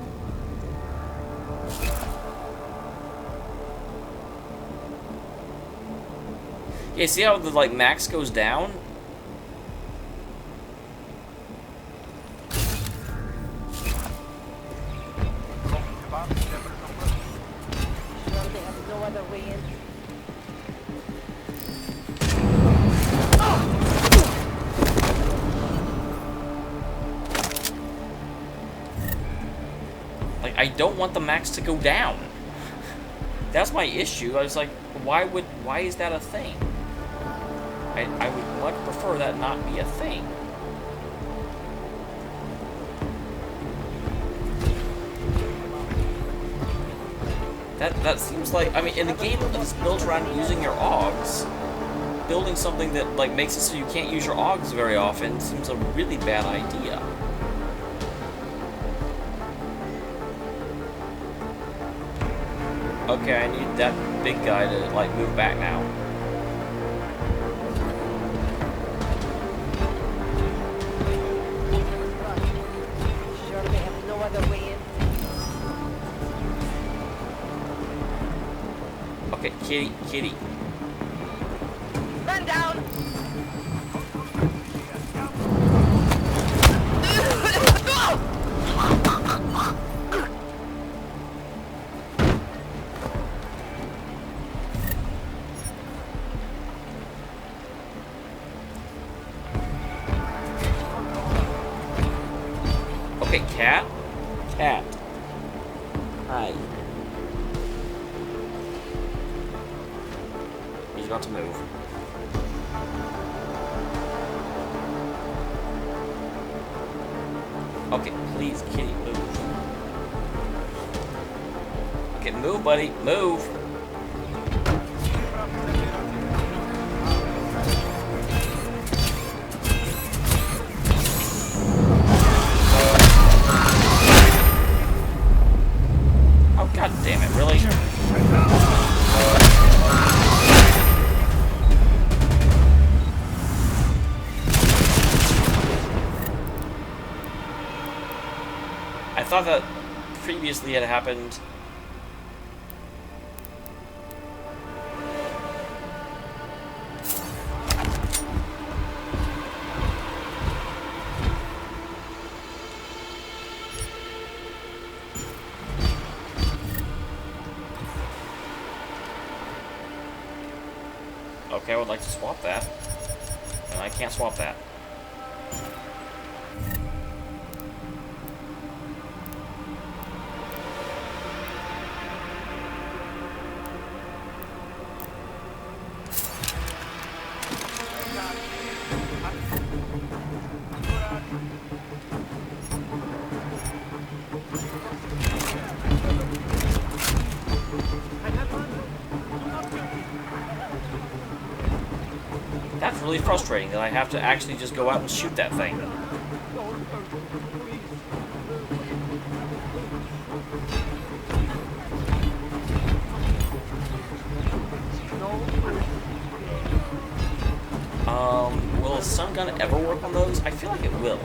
Yeah, see how the like max goes down? Sure they have no other way in. Like, I don't want the max to go down. That's my issue. I was like, why is that a thing? I would much prefer that not be a thing. That seems like, I mean, in the game that's built around using your Augs, building something that like makes it so you can't use your Augs very often seems a really bad idea. Okay, I need that big guy to like move back now. Sure they have no other way in. Okay, kitty. Man down! Okay, cat. Hi. He's about to move. Okay, please, kitty, move. Okay, move, buddy, move. Oh, god damn it, really? I thought that previously had happened. Okay, I would like to swap that. And I can't swap that. That's really frustrating that I have to actually just go out and shoot that thing. Will a stun gun ever work on those? I feel like it will.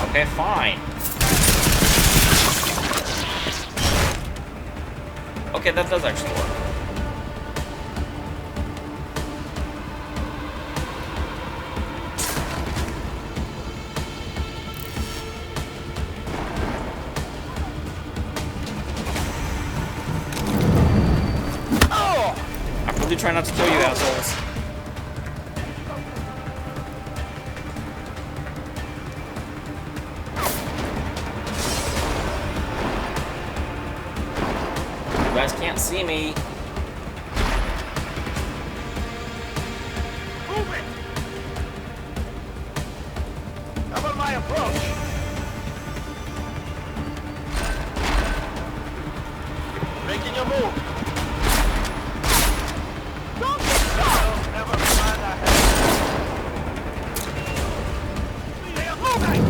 Okay, fine. Okay, that does actually work. really try not to kill you, assholes. You guys can't see me. Move it! Cover my approach! Making your move! Don't get shot! Never mind, I have... They are moving!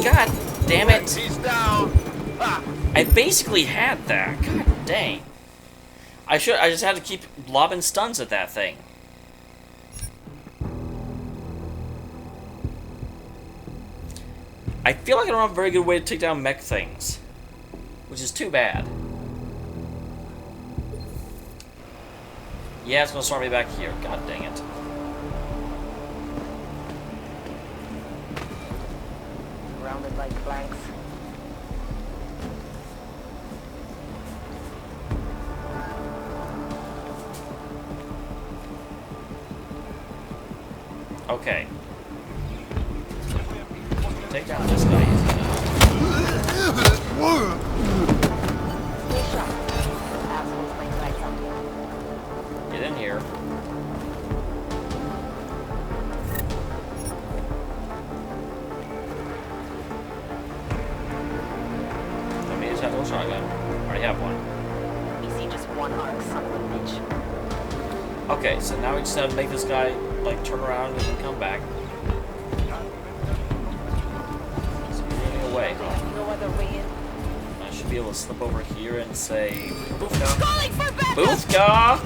God damn it! He's down! I basically had that. God dang. I just had to keep lobbing stuns at that thing. I feel like I don't have a very good way to take down mech things, which is too bad. Yeah, it's gonna start me back here. God dang it. Surrounded by planks. Okay. Take down this guy easy now. Stay sharp. Assholes might try something. Get in here. Let me just have a little shotgun. Already have one. You see just one arc, son of a bitch. Okay, so now we just have to make this guy like turn around and then come back. So we're getting away, huh? No other way in. I should be able to slip over here and say Boofka. Calling for backup! Boofka!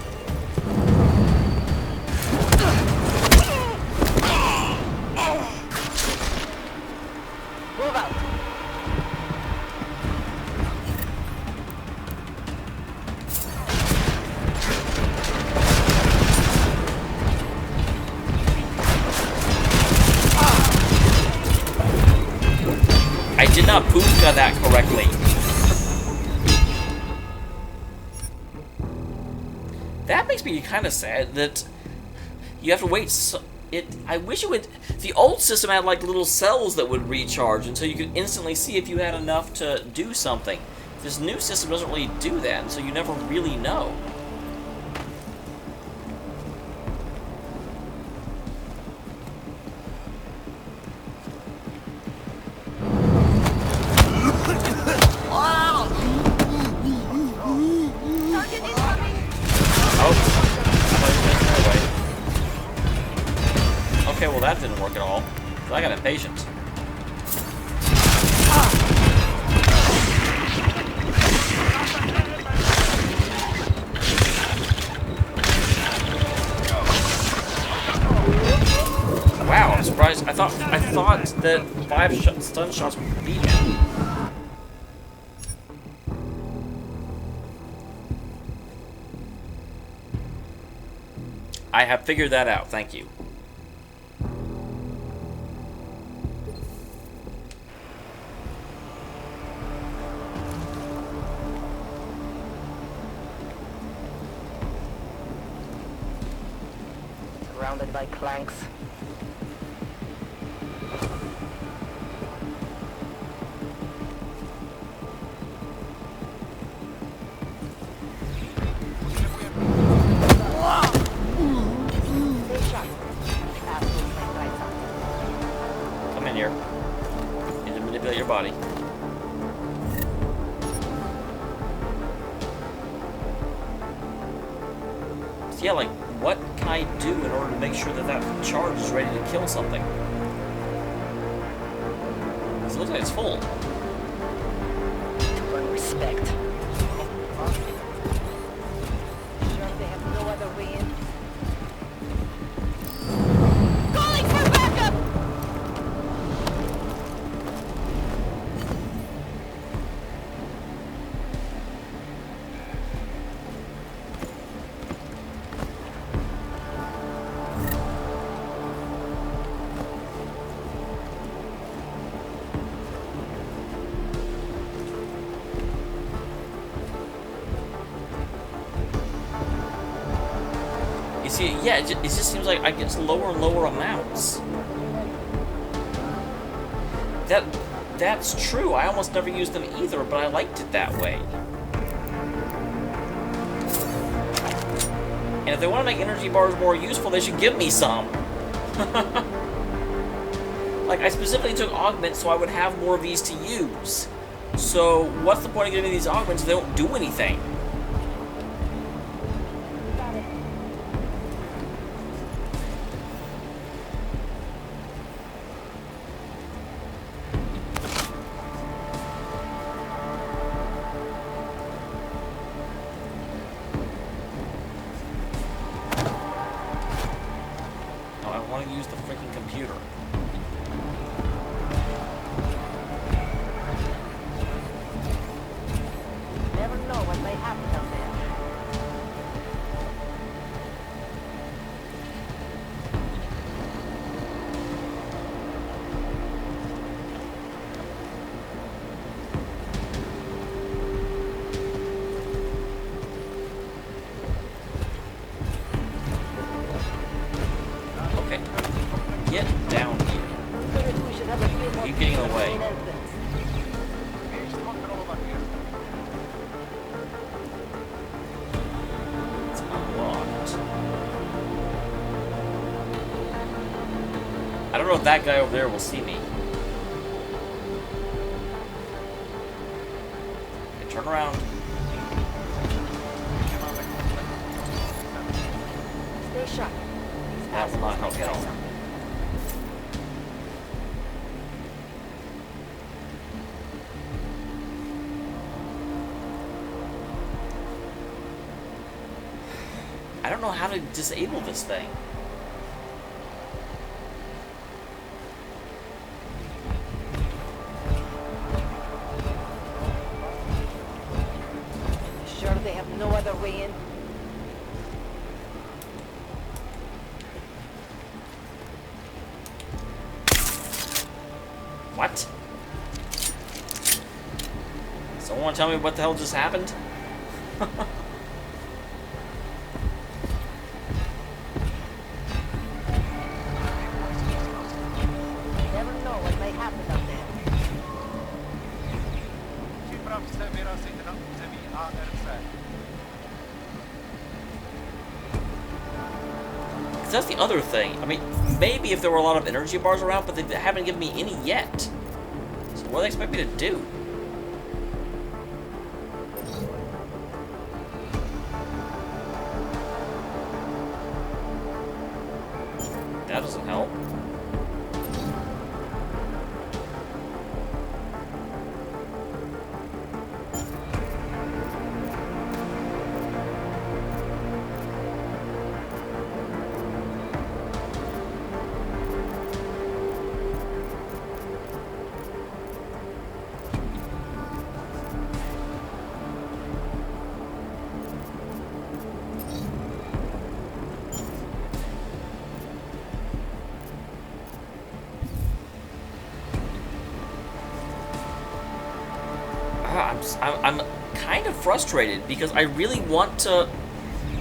Move out. I did not Boofka that correctly. That makes me kind of sad that you have to wait. I wish it would. The old system had like little cells that would recharge, and so you could instantly see if you had enough to do something. This new system doesn't really do that, and so you never really know. Okay, well that didn't work at all. I got impatient. Wow, I'm surprised. I thought that 5 stun shots would beat him. I have figured that out. Thank you. Surrounded by planks. Come in here. You need to manipulate your body. So yeah, like, what can I do in order to make sure that that charge is ready to kill something? Because it looks like it's full. To earn respect. Sure they have no other way in. Calling for backup! You see, yeah, it just seems like I get lower and lower amounts. That's true. I almost never used them either, but I liked it that way. And if they want to make energy bars more useful, they should give me some. Like, I specifically took augments so I would have more of these to use. So, what's the point of giving me these augments if they don't do anything? That guy over there will see me. Okay, turn around. Stay sharp. That will not help at all. I don't know how to disable this thing. Way in. What? Someone want to tell me what the hell just happened? Never know what may happen up there. That's the other thing. I mean, maybe if there were a lot of energy bars around, but they haven't given me any yet. So what do they expect me to do? That doesn't help. I'm kind of frustrated because I really want to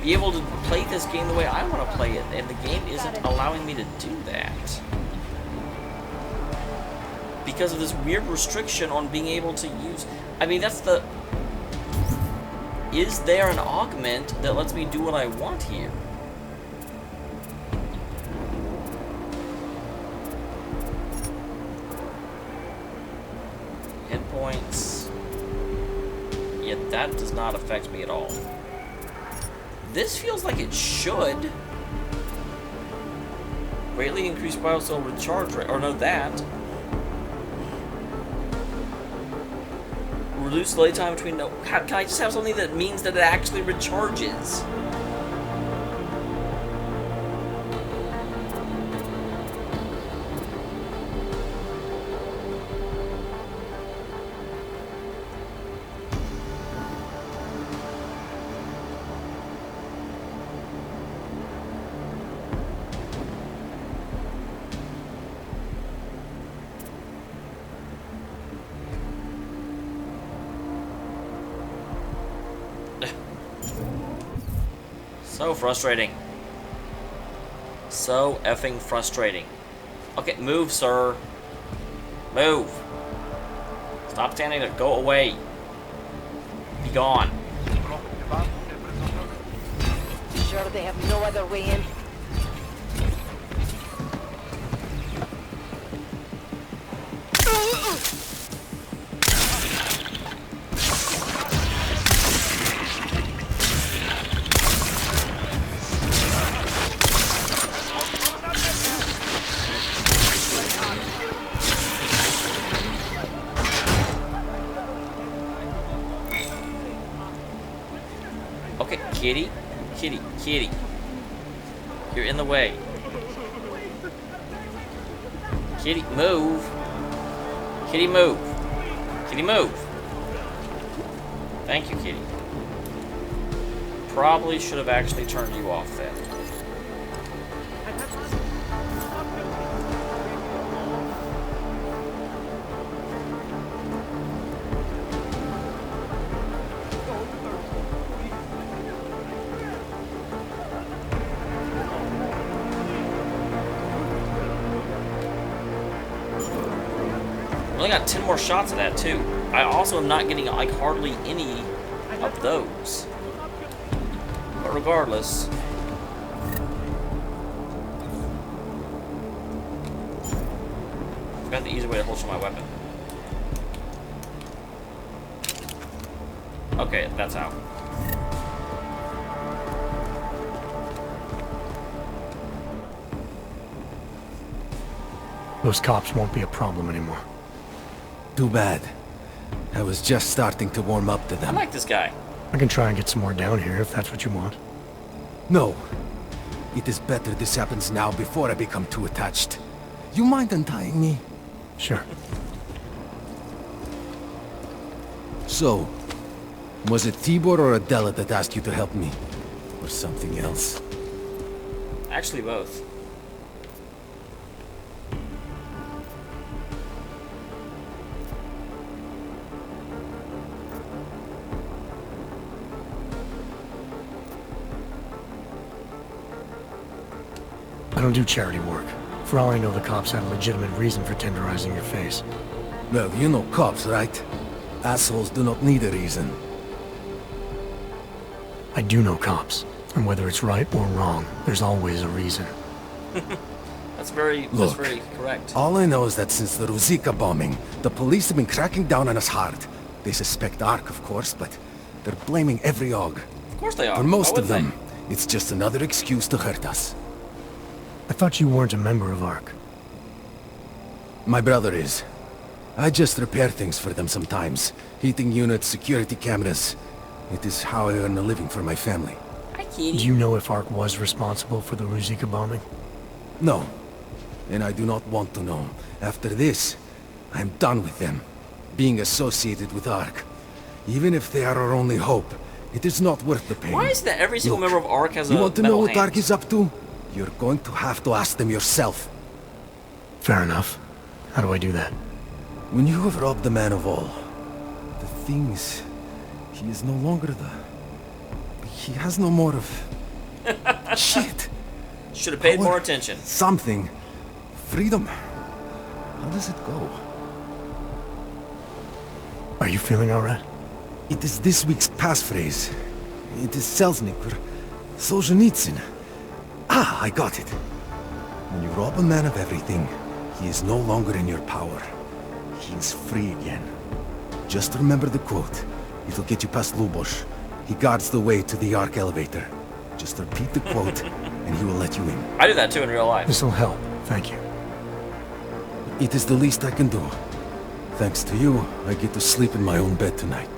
be able to play this game the way I want to play it, and the game isn't allowing me to do that. Because of this weird restriction on being able to use... I mean, that's the... Is there an augment that lets me do what I want here? Hit points... Yet that does not affect me at all. This feels like it should. Greatly increased biocell recharge rate. Or no, that. Reduce delay time between... No, can I just have something that means that it actually recharges? So frustrating. So effing frustrating. Okay, move, sir. Move. Stop standing there. Go away. Be gone. Sure they have no other way in. Okay, kitty. Kitty. Kitty. You're in the way. Kitty, move. Kitty, move. Kitty, move. Thank you, Kitty. Probably should have actually turned you off then. I only got 10 more shots of that too. I also am not getting like hardly any of those. But regardless, I forgot the easy way to holster my weapon. Okay, that's how. Those cops won't be a problem anymore. Too bad. I was just starting to warm up to them. I like this guy. I can try and get some more down here if that's what you want. No. It is better this happens now before I become too attached. You mind untying me? Sure. So, was it Tibor or Adela that asked you to help me? Or something else? Actually, both. I don't do charity work. For all I know, the cops had a legitimate reason for tenderizing your face. Well, you know cops, right? Assholes do not need a reason. I do know cops. And whether it's right or wrong, there's always a reason. That's very correct. All I know is that since the Ruzicka bombing, the police have been cracking down on us hard. They suspect Ark, of course, but they're blaming every Aug. Of course they are. For most of them, it's just another excuse to hurt us. I thought you weren't a member of Ark. My brother is. I just repair things for them sometimes. Heating units, security cameras. It is how I earn a living for my family. Do you know if Ark was responsible for the Ruzicka bombing? No. And I do not want to know. After this, I'm done with them. Being associated with Ark. Even if they are our only hope, it is not worth the pain. Why is that every single member of Ark has a You want to know metal what hand? Ark is up to? You're going to have to ask them yourself. Fair enough. How do I do that? When you have robbed the man of all, the thing is, he is no longer the... He has no more of... Shit! Should have paid Power. more attention. Something. Freedom. How does it go? Are you feeling alright? It is this week's passphrase. It is Selznick or Solzhenitsyn. Ah, I got it. When you rob a man of everything, he is no longer in your power. He is free again. Just remember the quote. It'll get you past Lubosh. He guards the way to the Ark elevator. Just repeat the quote, and he will let you in. I do that too in real life. This'll help. Thank you. It is the least I can do. Thanks to you, I get to sleep in my own bed tonight.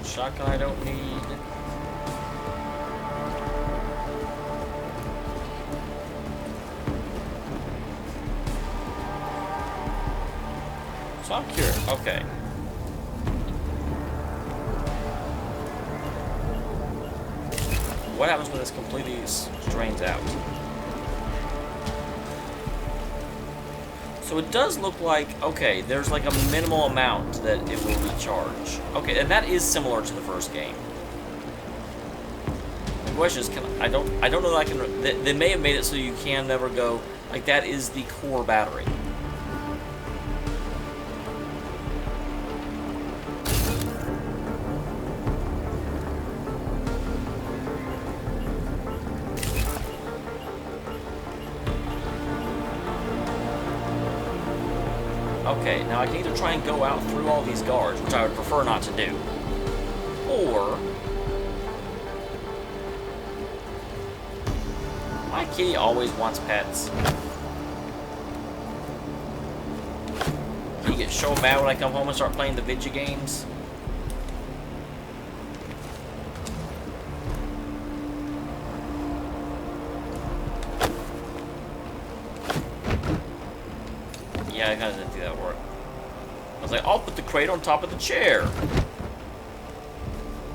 Shotgun I don't need. So I'm curious. Okay. What happens when this completely drains out? So it does look like, okay, there's like a minimal amount that it will recharge. Okay, and that is similar to the first game. The question is, I don't know that I can, they may have made it so you can never go, like that is the core battery. Okay, now I can either try and go out through all these guards, which I would prefer not to do, or my kitty always wants pets. You get so mad when I come home and start playing the video games. Yeah, I kind of didn't do that work. I was like, I'll put the crate on top of the chair.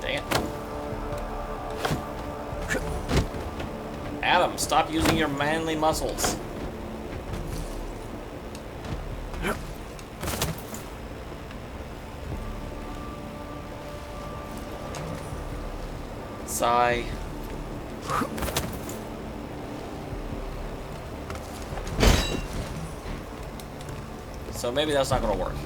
Dang it. Adam, stop using your manly muscles. Sigh. So maybe that's not going to work.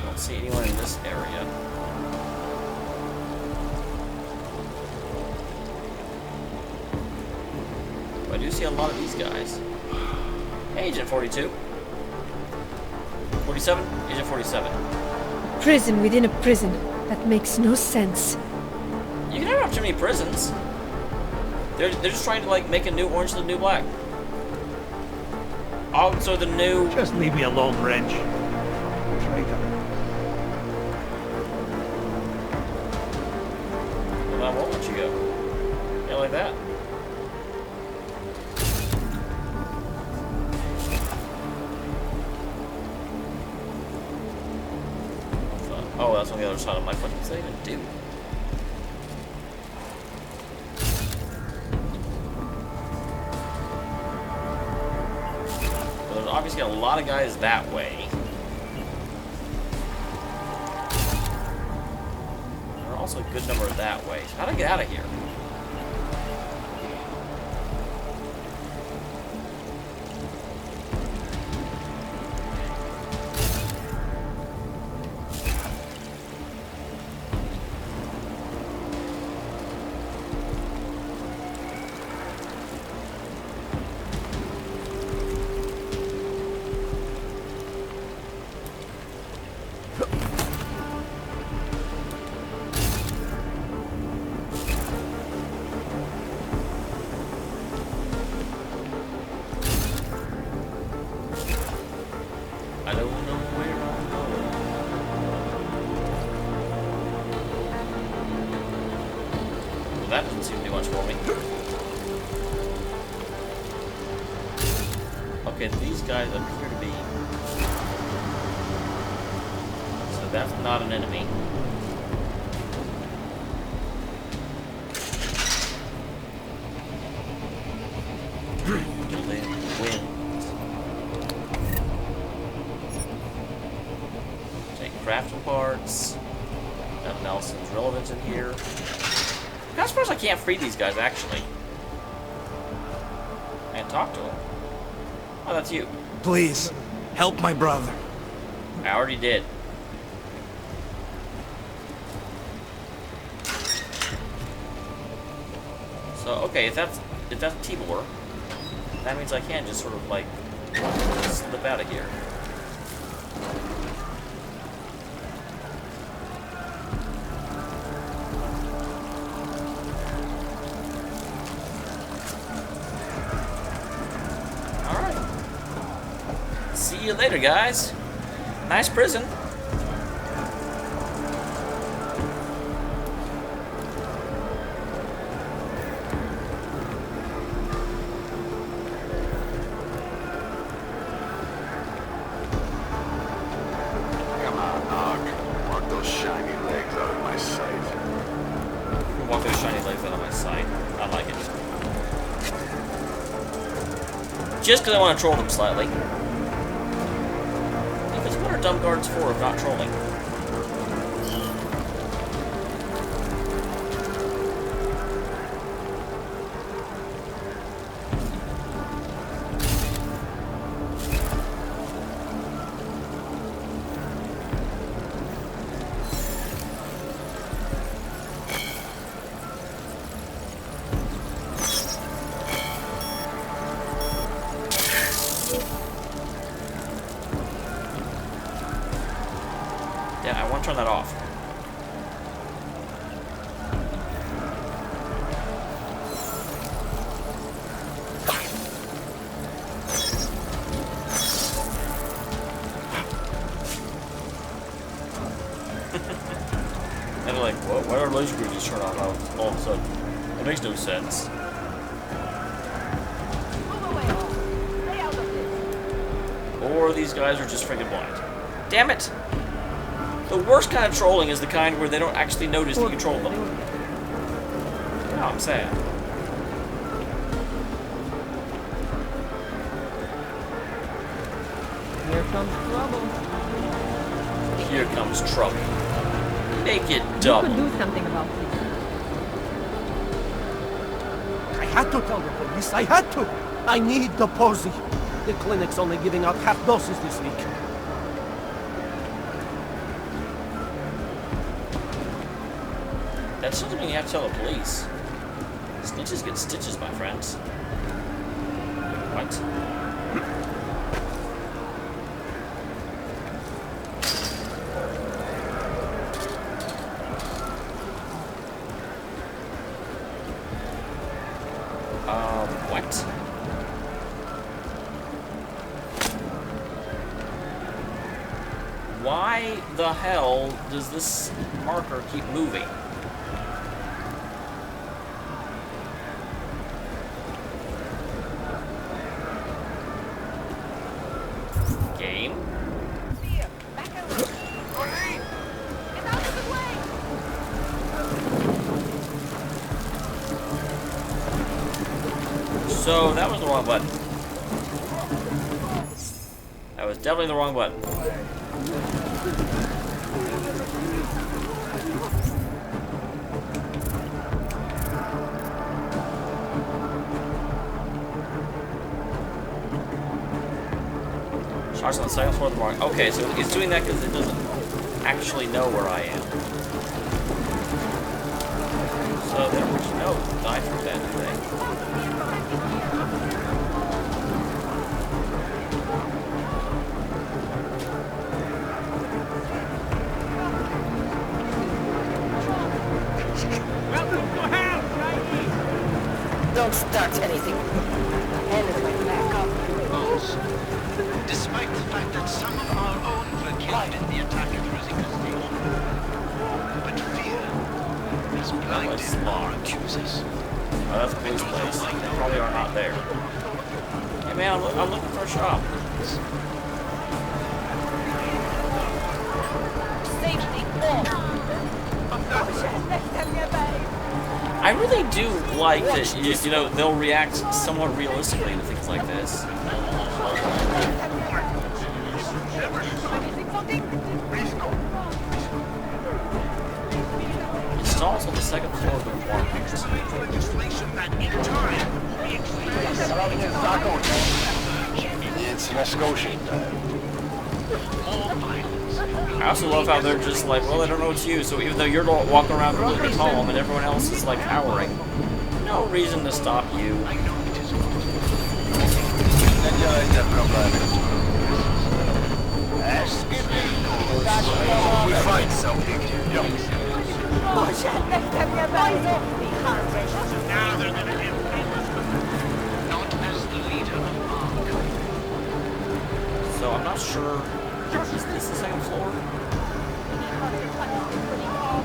Don't see anyone in this area. But I do see a lot of these guys. Hey, Agent 42. 47? Agent 47. Prison within a prison. That makes no sense. You can never have too many prisons. They're just trying to like make a new orange to the new black. Augs are the new. Just leave me alone, Wrench. Traitor. Well, I won't let you go. Yeah, like that. Oh, that's on the other side of my foot. What does that even do? So there's obviously a lot of guys that way. There are also a good number that way. So how do I get out of here? That doesn't seem to do much for me. Okay, these guys appear to be... So that's not an enemy. Take crafting parts. Nothing else is relevant in here. I'm surprised I can't free these guys, actually. And talk to them. Oh, that's you. Please, help my brother. I already did. So, okay, if that's Tibor, that means I can just sort of, like, slip out of here. See you later, guys. Nice prison. Come on, Aug. Mark those shots. Just because I want to troll them slightly. Because what are dumb guards for if not trolling? Yeah, I want to turn that off. And they're like, what? Why are laser groups just turn on all of a sudden? That makes no sense. Or these guys are just freaking blind. Damn it! The worst kind of trolling is the kind where they don't actually notice that you trolled them. You know what I'm saying? Here comes trouble. Here comes trouble. Make it You double. could do something about this. I had to tell the police. I had to. I need the posy. The clinic's only giving out half doses this week. That doesn't mean you have to tell the police. Snitches get stitches, my friends. What? What? Why the hell does this marker keep moving? Game? So that was the wrong button. That was definitely the wrong button. Shots on the second floor of the mark. Okay, so it's doing that because it doesn't actually know where I am. So they don't actually know the knife from that, do they? Don't start anything. Boss, despite the fact that some of our own were killed in the attack at Rosica Station, but fear has blinded our accusers. Oh, that's a police place. They probably are not there. Hey man, I'm looking for a shop. Safety I really do like that, you know, they'll react somewhat realistically to things like this. Installs on the second floor of the apartment. It's Moscovian time. I also love how they're just like, well, I don't know it's you, so even though you're walking around completely calm and everyone else is like cowering, no reason to stop you. We find something. Now they're gonna have not as the leader of Aug. So I'm not sure, is this the second floor?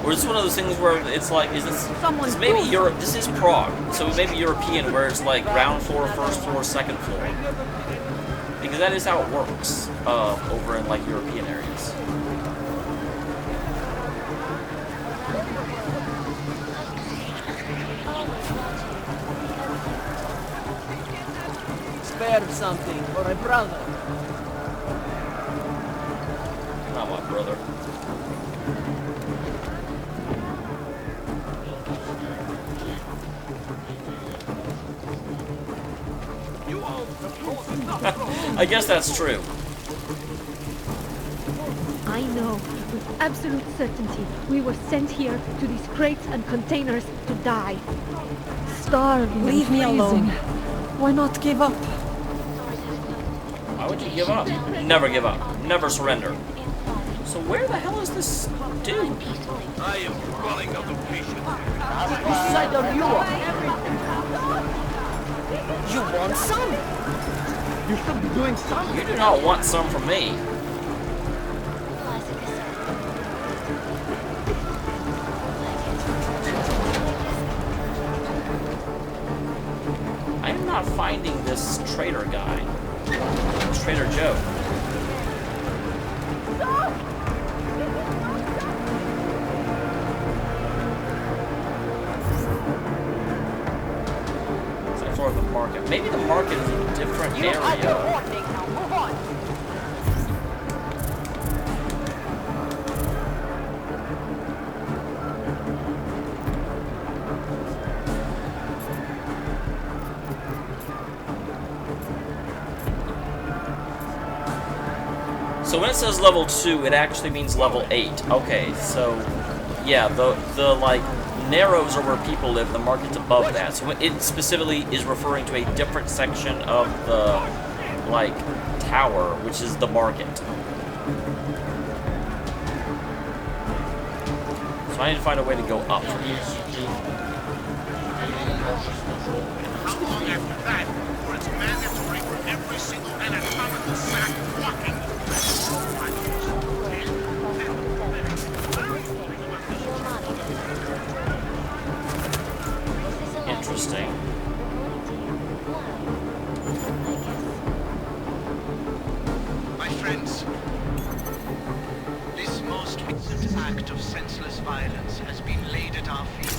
Or is this one of those things where it's like, is this maybe Europe, this is Prague, so maybe European where it's like ground floor, first floor, second floor. Because that is how it works over in like European areas. Spare something for a brother. Not my brother. I guess that's true. I know, with absolute certainty, we were sent here to these crates and containers to die. Starving. Leave me alone. Why not give up? Why would you give up? Never give up. Never surrender. So where the hell is this dude? I am running out of patience. Whose side are you on? You want some? You should be doing something. You do not want some from me. I am not finding this trader guy. Trader Joe. Except for the market. Maybe the market is a different area. Now move on. So when it says level 2, it actually means level 8. Okay, so yeah, the like narrows are where people live, the market's above that. So it specifically is referring to a different section of the like tower, which is the market. So I need to find a way to go up from here. How long after that, where it's mandatory for every single anatomical sack walking? Interesting. My friends, this most recent act of senseless violence has been laid at our feet.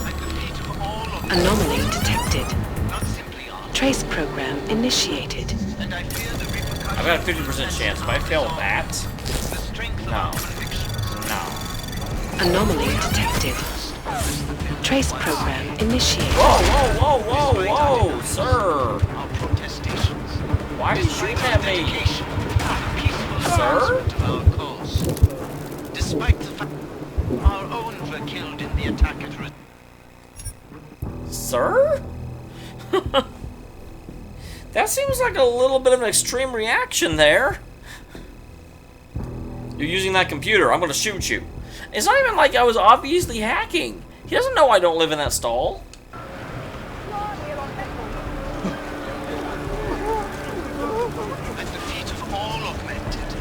At the feet of all of Anomaly detected. not simply our Trace program initiated. and I fear the repercussions. I've got a 50% chance. If I fail that, no. Anomaly detected. Trace program initiated. Whoa, whoa, whoa, whoa, whoa, sir! Why are you shooting at me? Sir? Our cause. Despite the fact our own were killed in the attack at Sir? That seems like a little bit of an extreme reaction there. You're using that computer. I'm gonna shoot you. It's not even like I was obviously hacking. He doesn't know I don't live in that stall. at the feet of all augmented.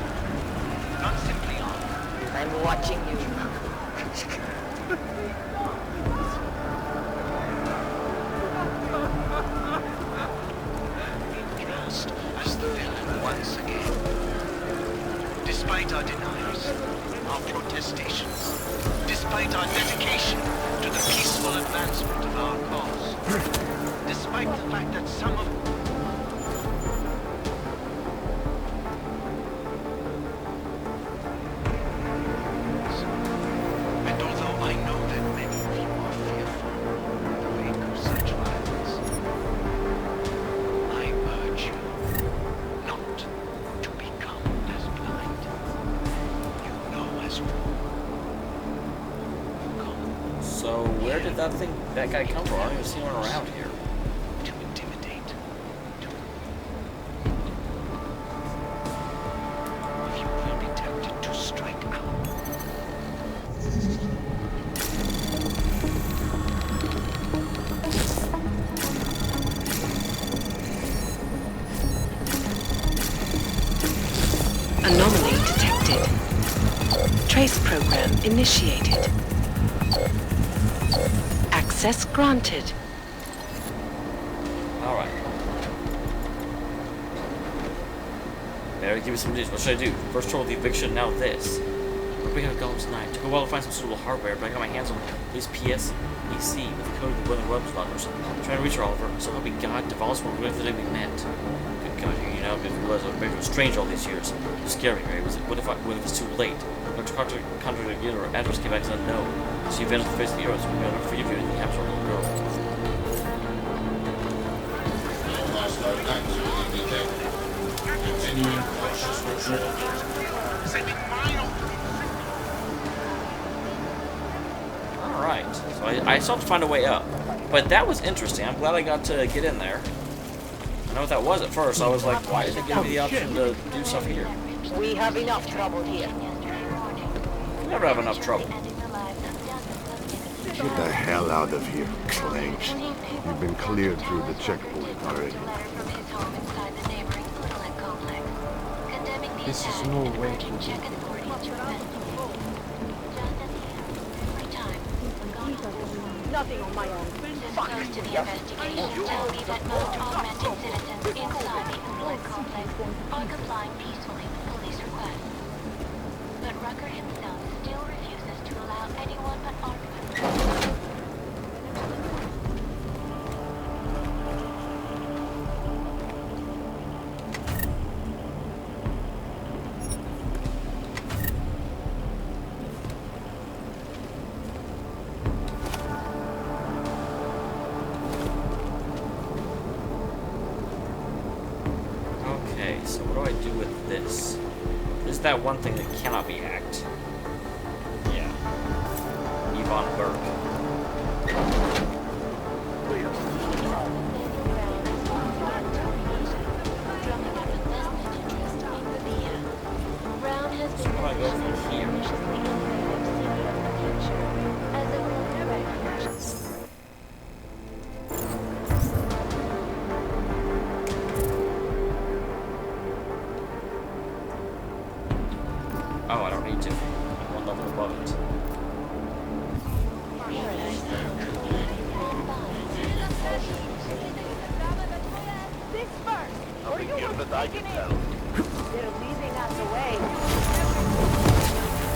Not simply all. I'm watching you. Dressed as the villain once again. Despite our denials, our protestations, despite our dedication to the peaceful advancement of our cause, despite the fact that some of and although I know that many of you are fearful of the wake of such violence, I urge you not to become as blind. You know as So where did that guy come from? I don't even see one around here. to intimidate. If you will be tempted to strike out, Anomaly detected. Trace program initiated. Access granted. Alright. Better give me some news. What should I do? First roll the eviction, now this. We're picking up Golem tonight. Took a while to find some suitable hardware, but I got my hands on this PSEC with the code of the Willing Webs loggers. I'm trying to reach her, Oliver, so help me God, Deval's one with the day we met. Good God, you know, I didn't realize I was strange all these years. It's scary, right? What if it's too late? Dr. Contract unit or address came back as unknown. She vanished off the face of the earth, so we're going to free of you and the happens to our little girl. Continuing cautious patrol. Alright, so I still have to find a way up. But that was interesting. I'm glad I got to get in there. I know what that was at first. I was like, why did it give me the option to do stuff here? We have enough trouble here. We never have enough trouble. Get the hell out of here, Clanks. You've been cleared through the checkpoint already. This is no way to do it. Nothing on my own. Fuck. Close to the investigation tell me that most augmented citizens inside the Intellect complex are complying peacefully with police requests. But Rucker himself still refuses to allow anyone but ARC members. So what do I do with this? This is that one thing that cannot be hacked. Yeah. Yvonne Burke. So what do I go from here? Oh, I don't need to. I'm one level above it. This first, or you will be taken in. They're leaving us away.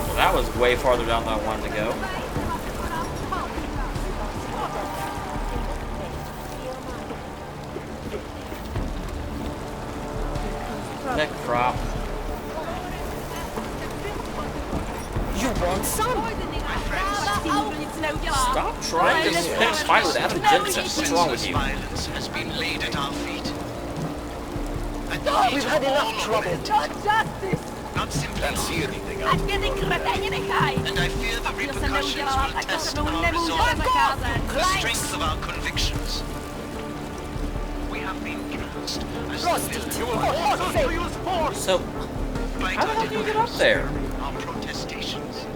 Well, that was way farther down than I wanted to go. Neck crop. You want some? Stop trying to finish fight with Athens. What's wrong with you? Violence has been laid at our feet. We've had enough trouble. Not justice. Not simply see anything I'm getting and I fear the repercussions will test our resolve, the strength of our convictions. We have been cast as the So, how the hell do you get up there? Our protestations,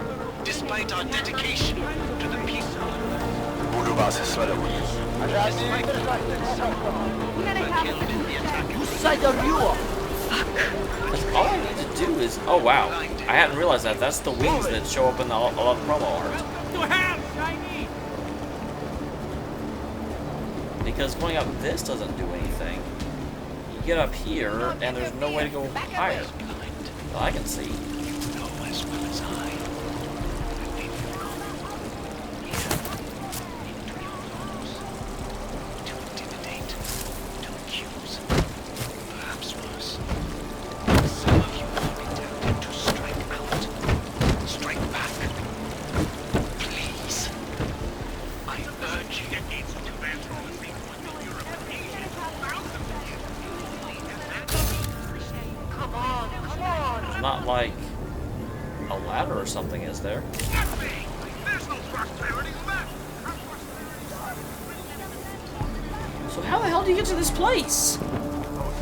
despite our dedication to the peace. All I need to do is... Oh, wow. I hadn't realized that. That's the wings that show up in a lot of promo art. Because going up this doesn't do anything. You get up here, and there's no way to go higher. Well, I can see. As well as I. To intimidate, to accuse, perhaps worse. Some of you are tempted to strike out, strike back. Please, I urge you. Come on, come on. There's not like a ladder or something, is there? So how the hell do you get to this place?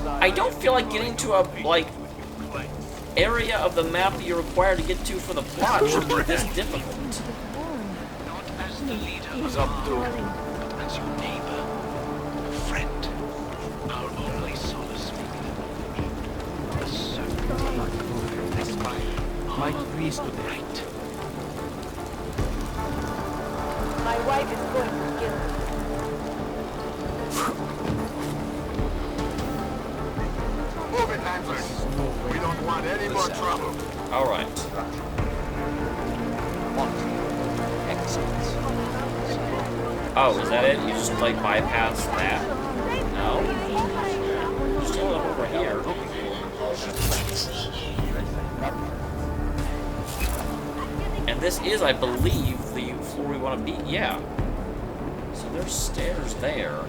I don't feel like getting to a, like, area of the map that you're required to get to for the plot should be this difficult. Not as the leader of our group, but as your neighbor, friend, our only solace. A certainty, despite My priest to the right. My wife is going to kill me. Move it, Handler. We don't want any more trouble. Alright. Oh, is that it? You just, like, bypass that? No? Just hold up over here. And this is, I believe, the floor we want to be. Yeah. So there's stairs there.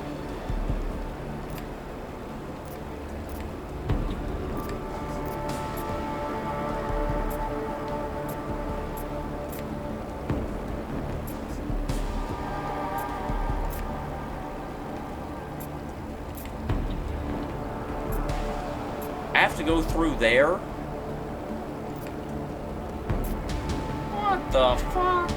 I have to go through there? What the fuck?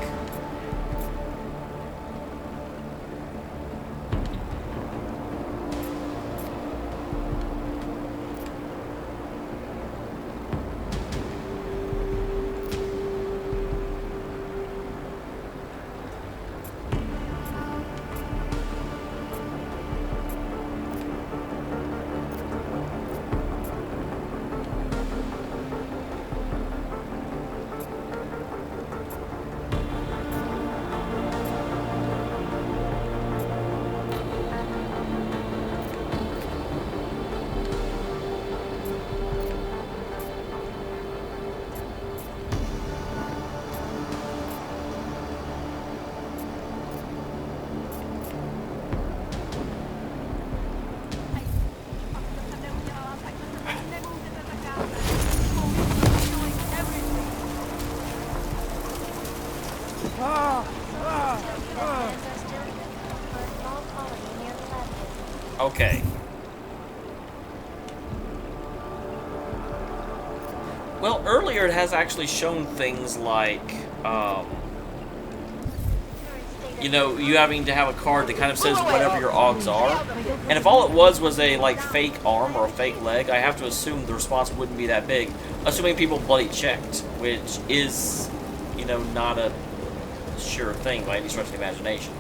Okay. Well, earlier it has actually shown things like, you know, you having to have a card that kind of says whatever your Augs are. And if all it was a, like, fake arm or a fake leg, I have to assume the response wouldn't be that big. Assuming people bloody checked, which is, you know, not a sure thing by any stretch of the imagination.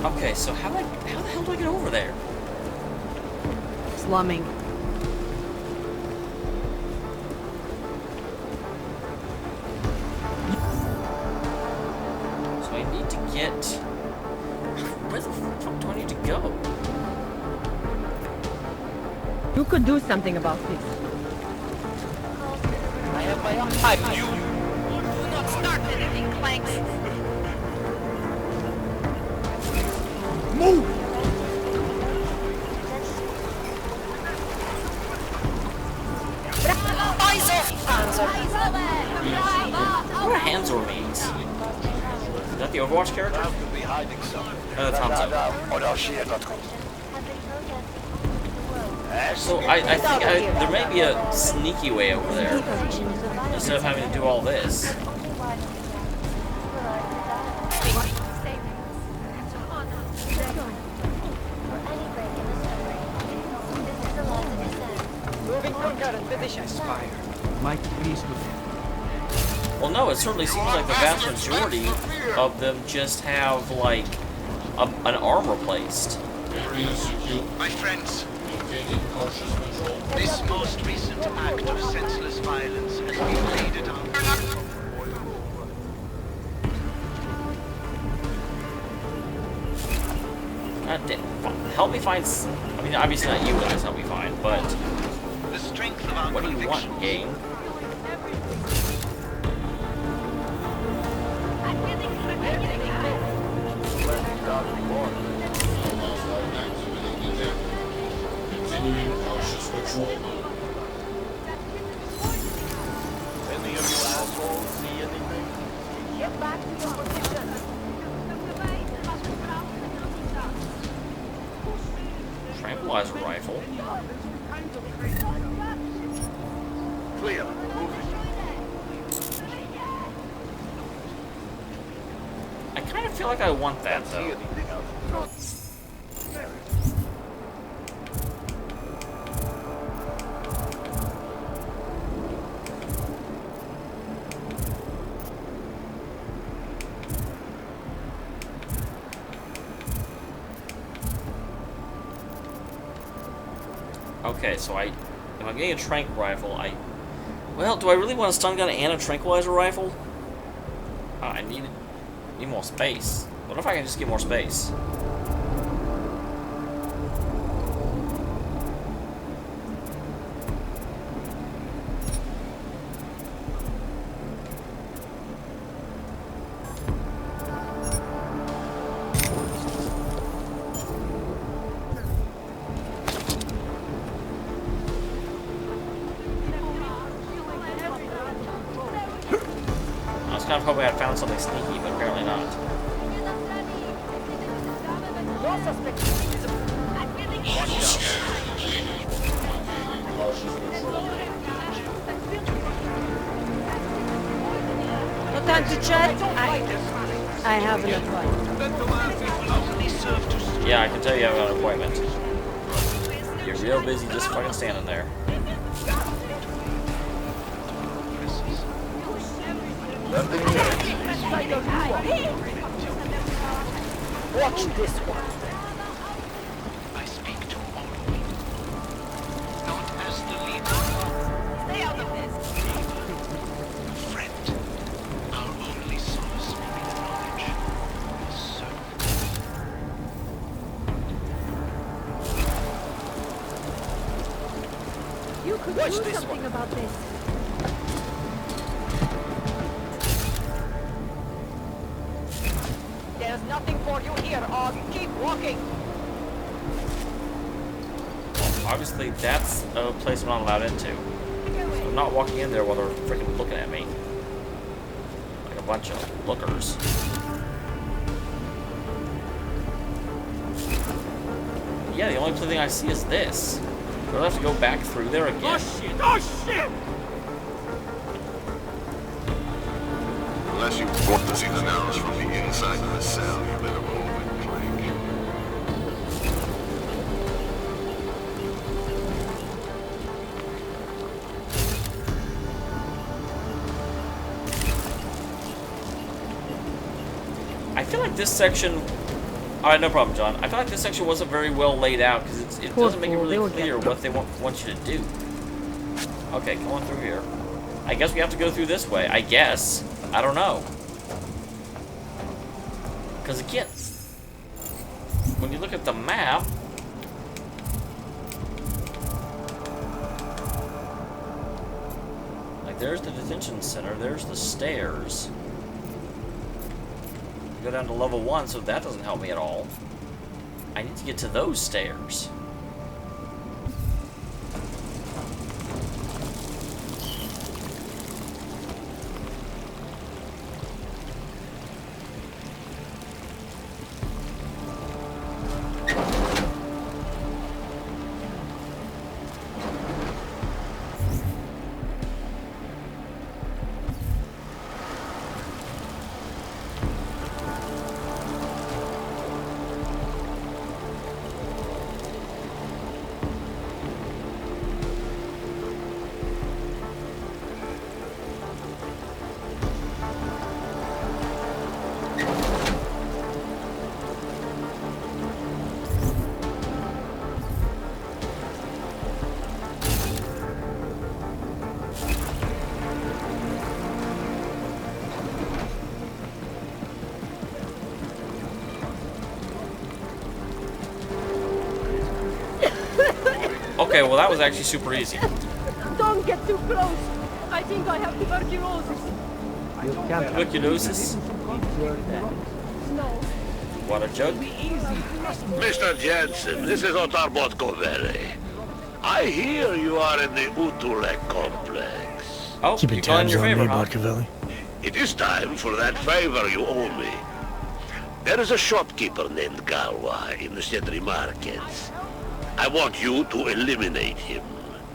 Okay, so how the hell do I get over there? Slumming. So I need to get... Where the fuck do I need to go? You could do something about this. I have my own pipe. You do not start anything, Clanks. Move! What are hands or means? Is that the Overwatch character? Oh, that's Hanzo. So I think there may be a sneaky way over there. Instead of having to do all this. Moving quicker and position. Mike, please look. Well, no, it certainly seems like the vast majority of them just have, like, an arm replaced. My friends, This most recent act of senseless violence has been raided on. God damn. Help me find... I mean, obviously not you guys help me find, but... The strength of our what do you want, game? Continuing cautious patrol. Any of you assholes see anything? Get back to your position. Tranquilizer rifle. Clear. I kind of feel like I want that, though. Okay, so if I'm getting a tranq rifle, well, do I really want a stun gun and a tranquilizer rifle? I need more space. What if I can just get more space? I was kind of hoping I'd found something sneaky, but apparently not. No time to chat. I have an appointment. Yeah, I can tell you have an appointment. You're real busy just fucking standing there. Watch this one. I speak to only. Not as the leader. Stay out of this. Friend. Our only solace will be the knowledge. You could do something about this. There's nothing for you here, Aug. Keep walking. Obviously, that's a place I'm not allowed into. So I'm not walking in there while they're freaking looking at me. Like a bunch of lookers. Yeah, the only thing I see is this. Do I have to go back through there again? Oh shit! Oh shit! Unless you want to see the nose from the inside of the cell, you better move it, Clank. I feel like this section... Alright, no problem, John. I feel like this section wasn't very well laid out because it doesn't make it really clear what they want you to do. Okay, going through here. I guess we have to go through this way. I guess. I don't know. Because again, when you look at the map, like there's the detention center, there's the stairs. Go down to level 1, so that doesn't help me at all. I need to get to those stairs. Okay, well that was actually super easy. Don't get too close. I think I have tuberculosis. Tuberculosis? No. What a joke. Mr. Jensen, this is Otar Botkovere. I hear you are in the Utulek complex. Oh, keeping tabs on me, Aug-heavy. It is time for that favor you owe me. There is a shopkeeper named Galwa in the Cedri markets. I want you to eliminate him.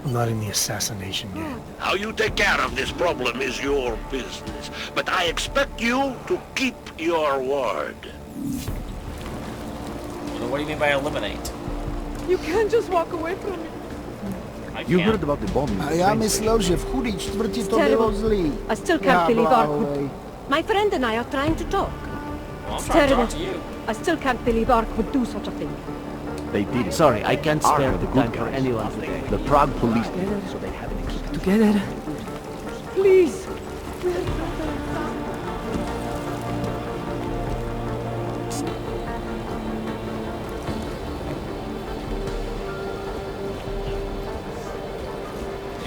I'm not in the assassination game. How you take care of this problem is your business, but I expect you to keep your word. What do you mean by eliminate? You can't just walk away from me. You heard about the bombing. A ja myślał, że w chudej cztvrti to było zli. I still can't believe Ark. My friend and I are trying to talk. Well, I'm It's trying to terrible. talk to you. I still can't believe Ark would do such a thing. They did it. Sorry, I can't Ark spare are the the good time for guys. anyone today. The Prague police did it, so they have an excuse. Together. Please.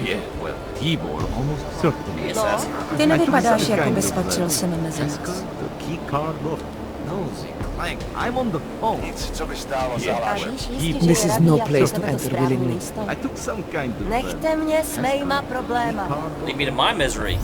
Yeah, well, Tibor almost certainly. Ty nevypadáš, jako bys patřil sem mezi nás. The key card look. Nosy, Clank, I'm on the phone. This is no place to enter willingly. I took some kind of... Nechte mě s mýma probléma. Leave me to my misery.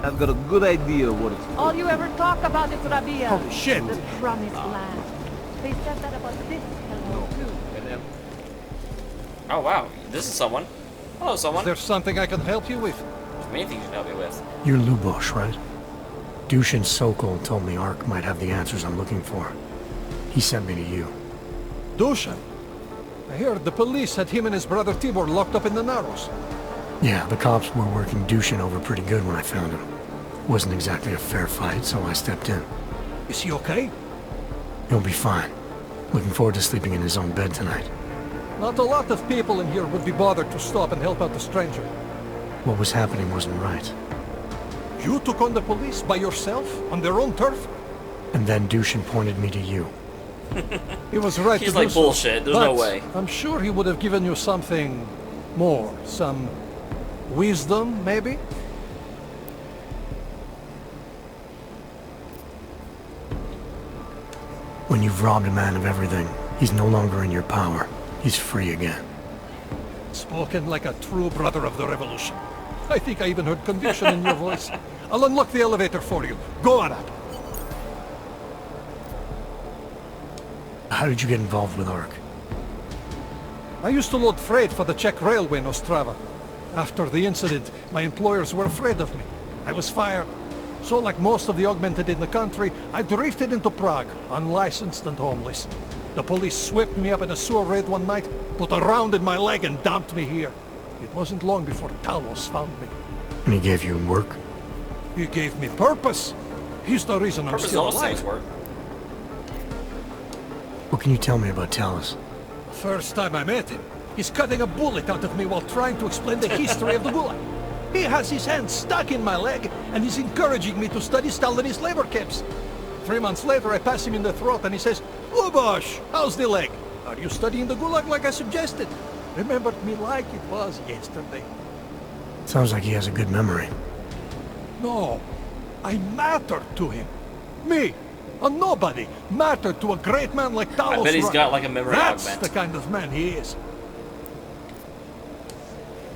I've got a good idea of what it's for. All you ever talk about is Rabia. Holy shit! The promised land. They said that about this hello too. Oh wow, this is someone. Hello, someone. Is there something I can help you with? Many things you can help me with. You're Lubosh, right? Dushin Sokol told me Ark might have the answers I'm looking for. He sent me to you. Dushan? I heard the police had him and his brother Tibor locked up in the Narrows. Yeah, the cops were working Dushin over pretty good when I found him. Wasn't exactly a fair fight, so I stepped in. Is he okay? He'll be fine. Looking forward to sleeping in his own bed tonight. Not a lot of people in here would be bothered to stop and help out the stranger. What was happening wasn't right. You took on the police by yourself, on their own turf? And then Dushin pointed me to you. He was right He's to like do so, bullshit, there's no but way. I'm sure he would have given you something more. Some wisdom, maybe? When you've robbed a man of everything, he's no longer in your power. He's free again. Spoken like a true brother of the revolution. I think I even heard conviction in your voice. I'll unlock the elevator for you. Go on up. How did you get involved with Ark? I used to load freight for the Czech railway in Ostrava. After the incident, my employers were afraid of me. I was fired. So like most of the augmented in the country, I drifted into Prague, unlicensed and homeless. The police swept me up in a sewer raid one night, put a round in my leg and dumped me here. It wasn't long before Talos found me. And he gave you work? He gave me purpose. He's the reason I'm still alive. What can you tell me about Talos? First time I met him, he's cutting a bullet out of me while trying to explain the history of the Gulag. He has his hand stuck in my leg, and he's encouraging me to study Stalinist labor camps. 3 months later, I pass him in the throat, and he says, "Lubosh, how's the leg? Are you studying the Gulag like I suggested?" Remembered me like it was yesterday. Sounds like he has a good memory. No, I mattered to him. Me, a nobody, mattered to a great man like Talos. I bet he's got like a memory That's augment. the kind of man he is.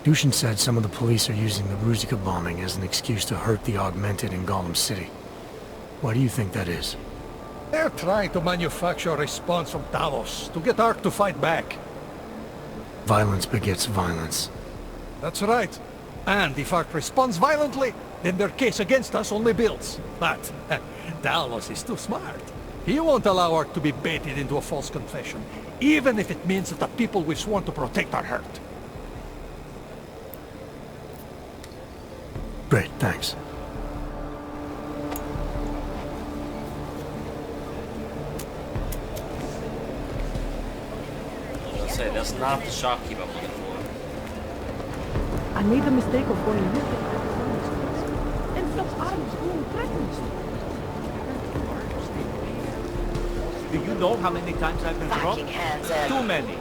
Dushin said some of the police are using the Ruzika bombing as an excuse to hurt the Augmented in Golem City. Why do you think that is? They're trying to manufacture a response from Talos to get Ark to fight back. Violence begets violence. That's right. And if Ark responds violently, then their case against us only builds. But Talos is too smart. He won't allow Ark to be baited into a false confession, even if it means that the people we've sworn to protect are hurt. Great, thanks. I'll say that's not the shopkeep I'm looking for. I made the mistake of going with it. And some arms being threatened. Do you know how many times I've been robbed? Too many.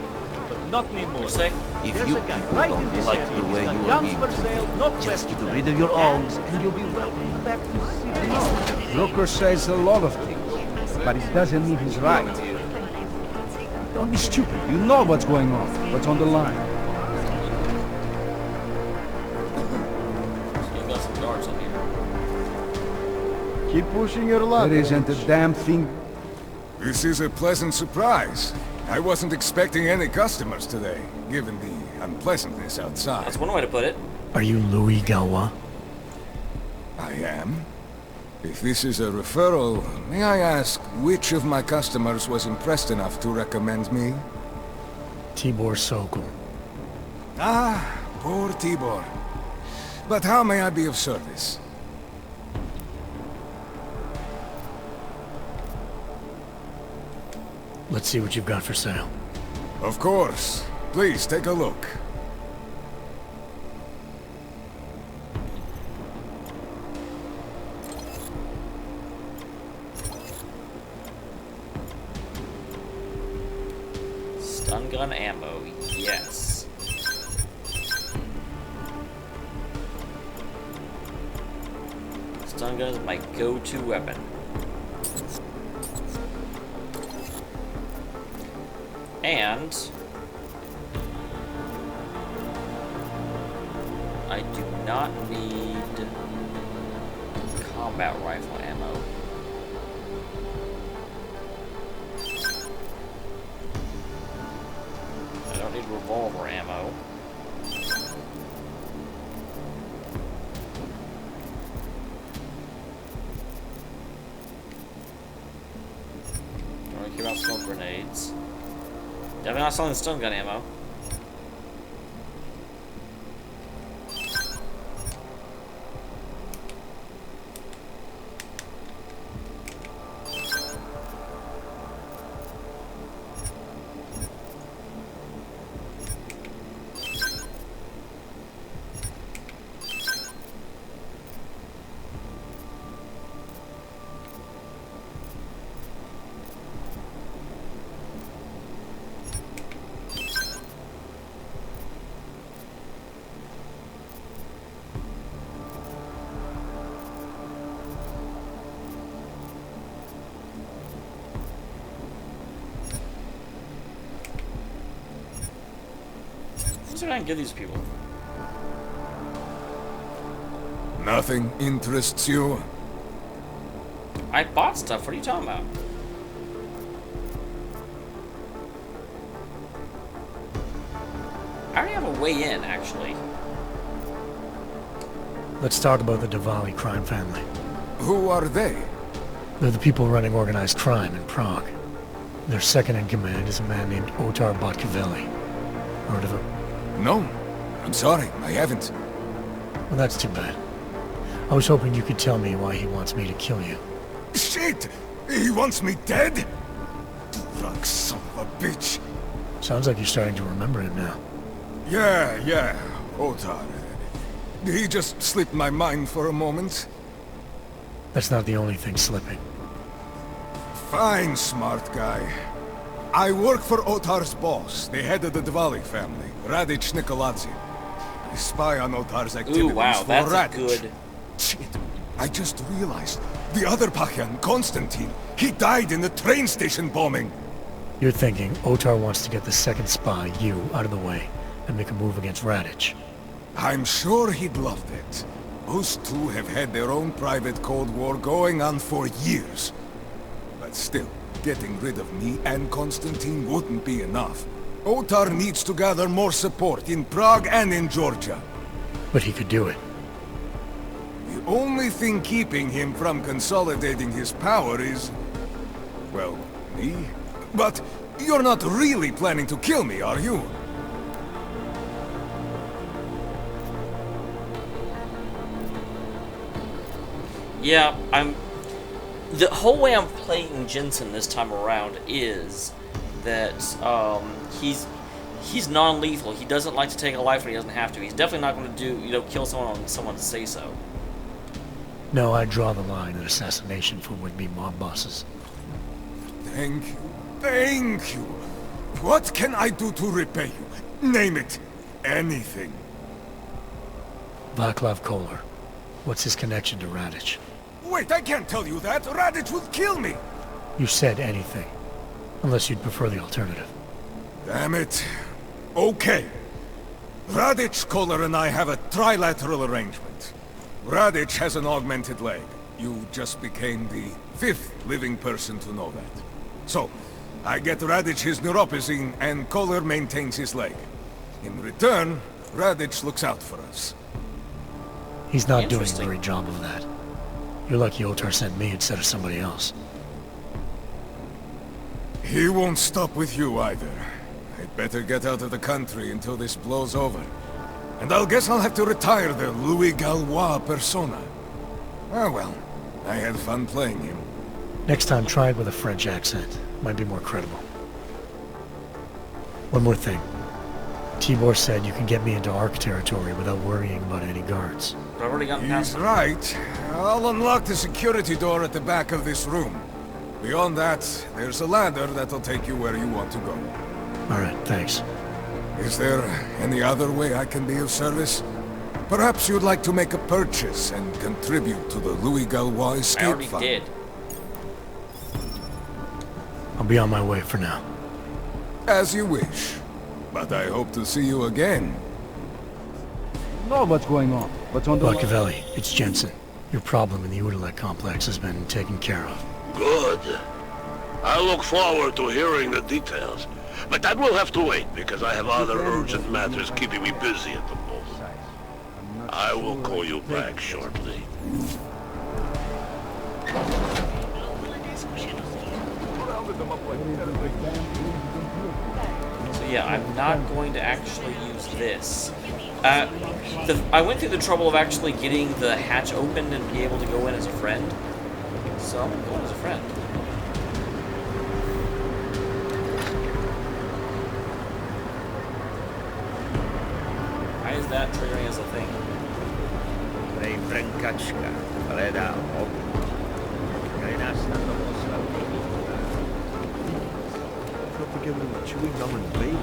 But not anymore. If There's you a guy people right don't in this like area. the way He's got you are guns being for sale, no just question. get rid of your Augs and you'll be welcome back to city. Brooker says a lot of things, but it doesn't mean he's right. Don't be stupid. You know what's going on, what's on the line. He's got some guards in here. Keep pushing your luck. There isn't a damn thing. This is a pleasant surprise. I wasn't expecting any customers today, given the unpleasantness outside. That's one way to put it. Are you Louis Galwa? I am. If this is a referral, may I ask which of my customers was impressed enough to recommend me? Tibor Sokol. Ah, poor Tibor. But how may I be of service? Let's see what you've got for sale. Of course. Please take a look. Stun gun ammo, yes. Stun gun is my go-to weapon. And I do not need combat rifle ammo. I don't need revolver ammo. Don't really care about smoke grenades. Definitely not selling stun gun ammo. What's I can give these people? Nothing interests you? I bought stuff. What are you talking about? I already have a way in, actually. Let's talk about the Diwali crime family. Who are they? They're the people running organized crime in Prague. Their second in command is a man named Otar Aug-heavy. Heard of him? No. I'm sorry, I haven't. Well, that's too bad. I was hoping you could tell me why he wants me to kill you. Shit! He wants me dead? Drunk son of a bitch. Sounds like you're starting to remember him now. Yeah, Otar. He just slipped my mind for a moment. That's not the only thing slipping. Fine, smart guy. I work for Otar's boss, the head of the Diwali family, Radic Nikoladze. I spy on Otar's activities. Ooh, wow, for that's Radic. a good... Shit, I just realized. The other Pachyan, Konstantin, he died in the train station bombing. You're thinking Otar wants to get the second spy, you, out of the way, and make a move against Radic. I'm sure he'd love that. Those two have had their own private Cold War going on for years. But still, getting rid of me and Konstantin wouldn't be enough. Otar needs to gather more support in Prague and in Georgia. But he could do it. The only thing keeping him from consolidating his power is... well, me? But you're not really planning to kill me, are you? Yeah, the whole way I'm playing Jensen this time around is that he's non-lethal. He doesn't like to take a life when he doesn't have to. He's definitely not going to kill someone on someone's say-so. No, I draw the line at assassination for would-be mob bosses. Thank you. Thank you. What can I do to repay you? Name it. Anything. Vaclav Kolar. What's his connection to Radic? Wait, I can't tell you that. Radic would kill me. You said anything. Unless you'd prefer the alternative. Damn it. Okay. Radic, Kolar, and I have a trilateral arrangement. Radic has an augmented leg. You just became the 5th living person to know that. So, I get Radic his neuropazine, and Kohler maintains his leg. In return, Radic looks out for us. He's not doing a great job of that. You're lucky Otar sent me instead of somebody else. He won't stop with you either. I'd better get out of the country until this blows over. And I'll guess I'll have to retire the Louis Gallois persona. Ah well, I had fun playing him. Next time, try it with a French accent. Might be more credible. One more thing. Tibor said you can get me into Ark territory without worrying about any guards. But I've already gotten past He's right. I'll unlock the security door at the back of this room. Beyond that, there's a ladder that'll take you where you want to go. Alright, thanks. Is there any other way I can be of service? Perhaps you'd like to make a purchase and contribute to the Louis Gallois escape I already fund. did. I'll be on my way for now. As you wish. But I hope to see you again. Know what's going on. What's on the Aug-heavy, it's Jensen. Your problem in the Udalek complex has been taken care of. Good. I look forward to hearing the details. But that will have to wait, because I have other urgent matters keeping me busy at the moment. I will call you back shortly. So yeah, I'm not going to actually use this. I went through the trouble of actually getting the hatch opened and be able to go in as a friend. So I'm going to go in as a friend. Why is that triggering as a thing? Chewing gum and baby.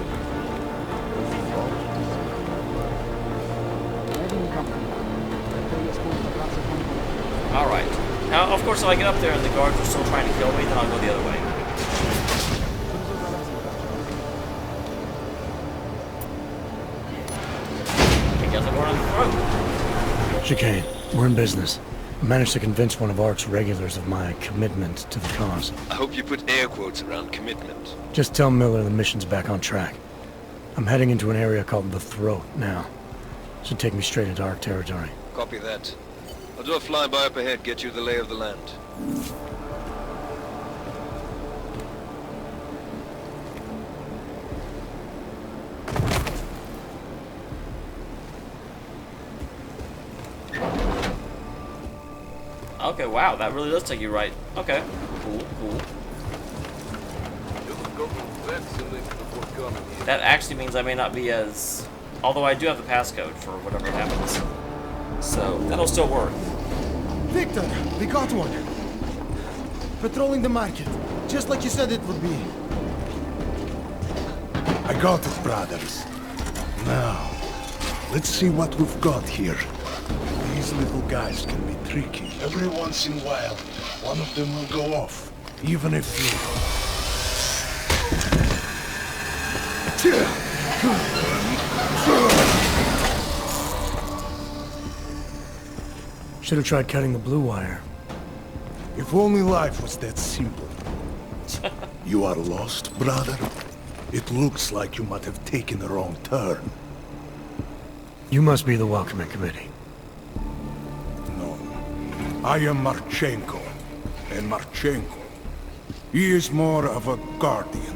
Alright. Now, of course, if I get up there and the guards are still trying to kill me, then I'll go the other way. I guess I'm going on the throat. Chicane, we're in business. I managed to convince one of Ark's regulars of my commitment to the cause. I hope you put air quotes around commitment. Just tell Miller the mission's back on track. I'm heading into an area called the Throat now. Should take me straight into Ark territory. Copy that. I'll do a flyby up ahead, get you the lay of the land. Okay, wow, that really does take you right. Okay, cool, cool. That actually means I may not be as... Although I do have the passcode for whatever happens. So, that'll still work. Victor, we got one. Patrolling the market, just like you said it would be. I got it, brothers. Now, let's see what we've got here. These little guys can be tricky. Every once in a while, one of them will go off, even if you... Should have tried cutting the blue wire. If only life was that simple. You are lost, brother? It looks like you might have taken a wrong turn. You must be the welcoming committee. No. I am Marchenko. And Marchenko, he is more of a guardian.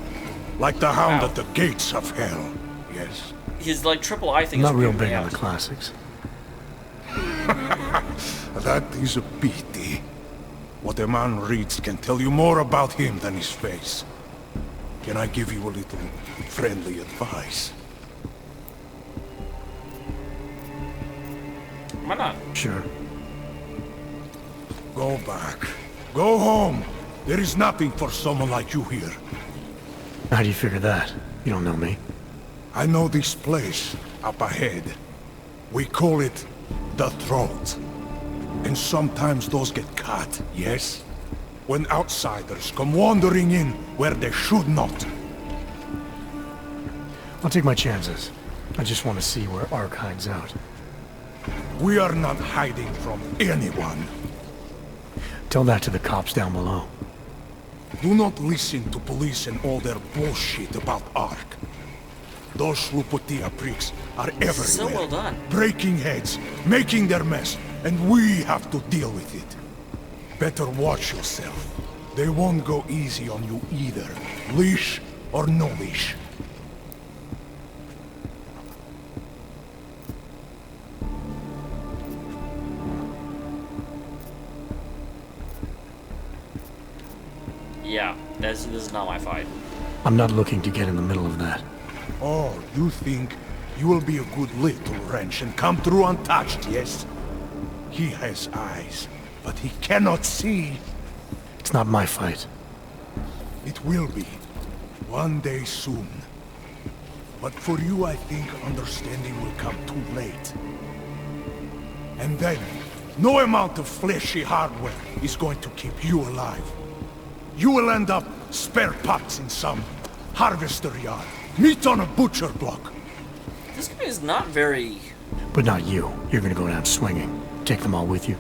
Like the hound at the gates of hell. Yes. His, like, triple I thing I'm is not real weirding big me on out. the classics. That is a pity. What a man reads can tell you more about him than his face. Can I give you a little friendly advice? Why not? Sure. Go back. Go home. There is nothing for someone like you here. How do you figure that? You don't know me. I know this place up ahead. We call it the Throat. And sometimes those get cut, yes? When outsiders come wandering in where they should not. I'll take my chances. I just want to see where Ark hides out. We are not hiding from anyone. Tell that to the cops down below. Do not listen to police and all their bullshit about Ark. Those Slupotia pricks are everywhere. So well done. Breaking heads, making their mess, and we have to deal with it. Better watch yourself. They won't go easy on you either. Leash or no leash. Yeah, this is not my fight. I'm not looking to get in the middle of that. Oh, you think you will be a good little wrench and come through untouched, yes? He has eyes, but he cannot see. It's not my fight. It will be. One day soon. But for you, I think understanding will come too late. And then, no amount of fleshy hardware is going to keep you alive. You will end up spare parts in some harvester yard. Meat on a butcher block. This guy is not very... But not you. You're gonna go down swinging. Take them all with you.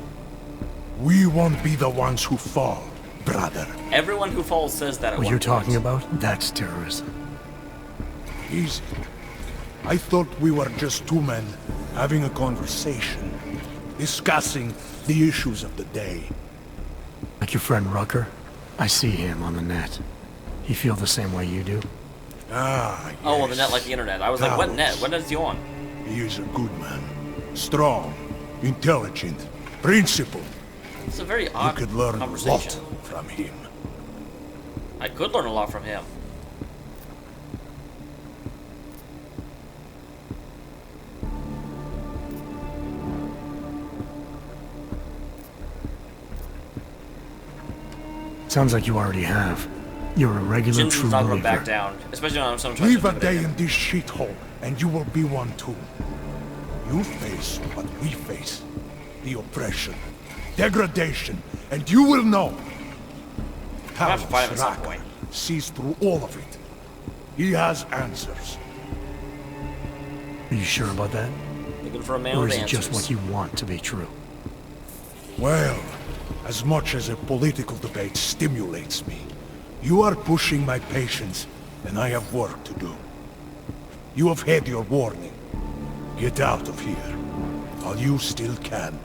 We won't be the ones who fall, brother. Everyone who falls says that at What one you're point. talking about? That's terrorism. Easy. I thought we were just two men having a conversation, discussing the issues of the day. Like your friend Rucker? I see him on the net. He feel the same way you do? Ah, yes. Oh, well, the net like the internet. I was like, what net? What net is he on? He is a good man. Strong, intelligent, principled. It's a very odd You could learn a lot conversation. from him. I could learn a lot from him. Sounds like you already have. You're a regular Jin's true not gonna believer. back down, especially when someone tries Live to a day intimidate him. in this shithole, and you will be one too. You face what we face. The oppression, degradation, and you will know. I'll have to fight him at some Talos point. sees through all of it. He has answers. Are you sure about that? Looking for a man Or with is it answers. just what you want to be true? Well, as much as a political debate stimulates me, you are pushing my patience, and I have work to do. You have had your warning. Get out of here, while you still can.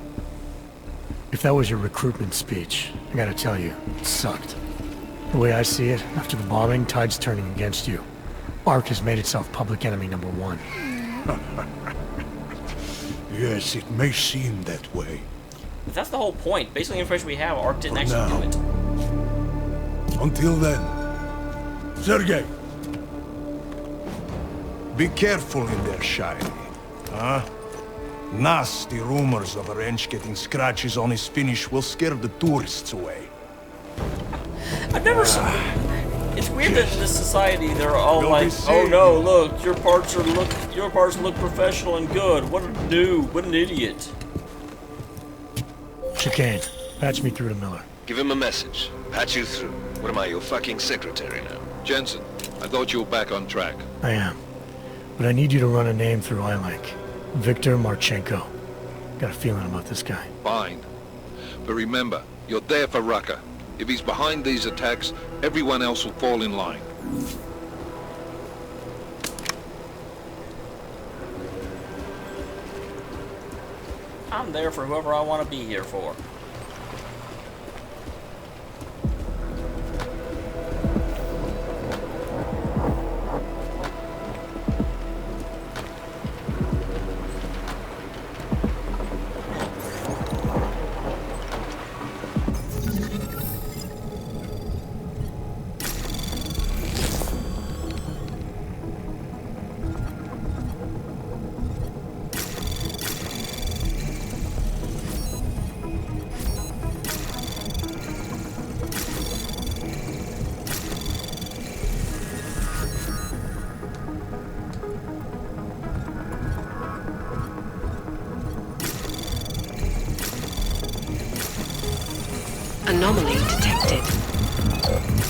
If that was your recruitment speech, I gotta tell you, it sucked. The way I see it, after the bombing, tide's turning against you. Ark has made itself public enemy #1. Yes, it may seem that way. But that's the whole point. Based on the information we have, Ark didn't For actually now. do it. Until then, Sergei, be careful in there, Shiny. Huh? Nasty rumors of a wrench getting scratches on his finish will scare the tourists away. I've never seen... It's weird that in this society they're all You'll like, be oh seeing no, look, your parts look professional and good. What a noob, what an idiot. Chicane, patch me through to Miller. Give him a message. Patch you through. What am I, your fucking secretary now? Jensen, I thought you were back on track. I am. But I need you to run a name through I like. Viktor Marchenko. Got a feeling about this guy. Fine. But remember, you're there for Rucker. If he's behind these attacks, everyone else will fall in line. I'm there for whoever I want to be here for. Anomaly detected.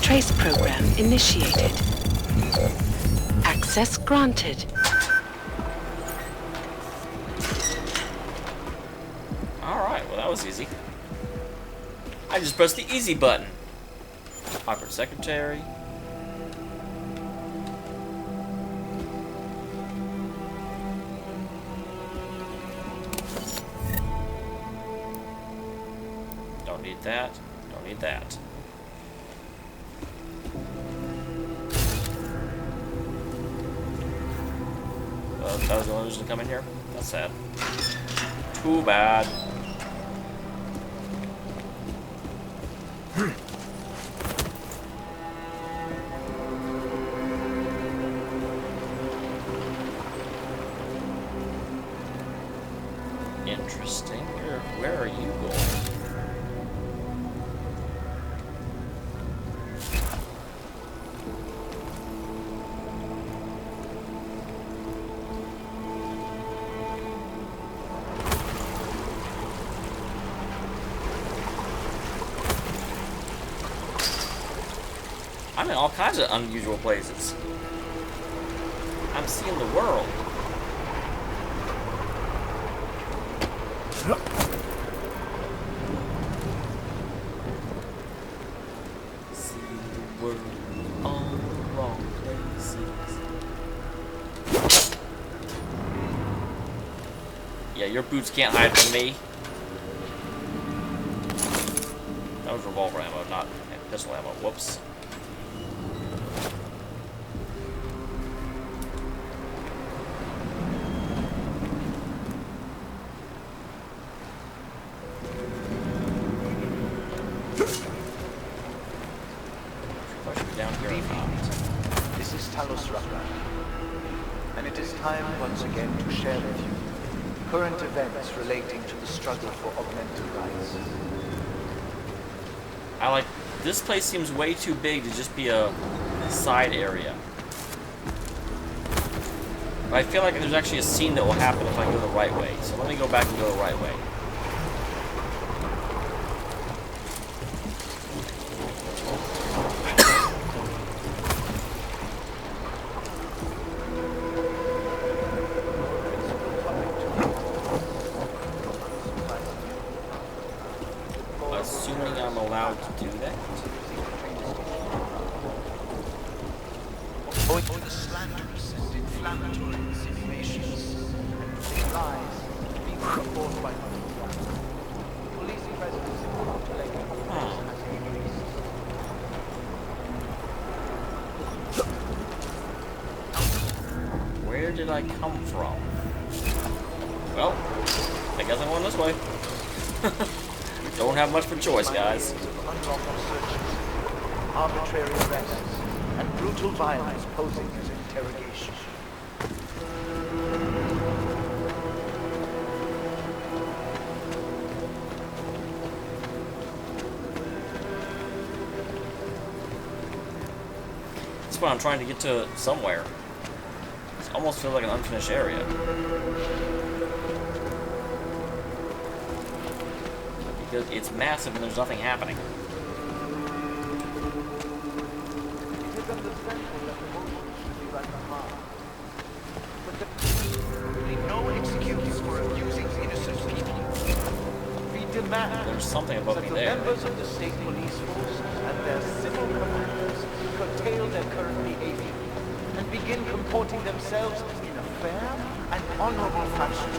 Trace program initiated. Access granted. Alright, well that was easy. I just pressed the easy button. Awkward secretary. Don't need that. Don't need that. That was the only reason to come in here? That's sad. Too bad. Interesting. Where are you going? I'm in all kinds of unusual places. I'm seeing the world. See the world, all the wrong places. Yeah, your boots can't hide from me. That was revolver ammo, not pistol ammo. Whoops. This is Talos Raka, and it is time once again to share with you current events relating to the struggle for augmented rights. This place seems way too big to just be a side area. But I feel like there's actually a scene that will happen if I go the right way. So let me go back and go the right way. Assuming I'm allowed to do that. Avoid the slanderous and inflammatory insinuations and lies being reinforced by police presence in Porto Lake has increased. Where did I come from? Well, I guess I'm going this way. Don't have much of a choice, guys. Unlawful searches, arbitrary arrests, and brutal violence posing as interrogation. That's why I'm trying to get to somewhere. It almost feels like an unfinished area. Because it's massive and there's nothing happening. No excuse for abusing innocent people. We demand there's something above me that the there. members of the state police force and their civil commanders curtail their current behavior and begin comporting themselves in a fair and honorable fashion.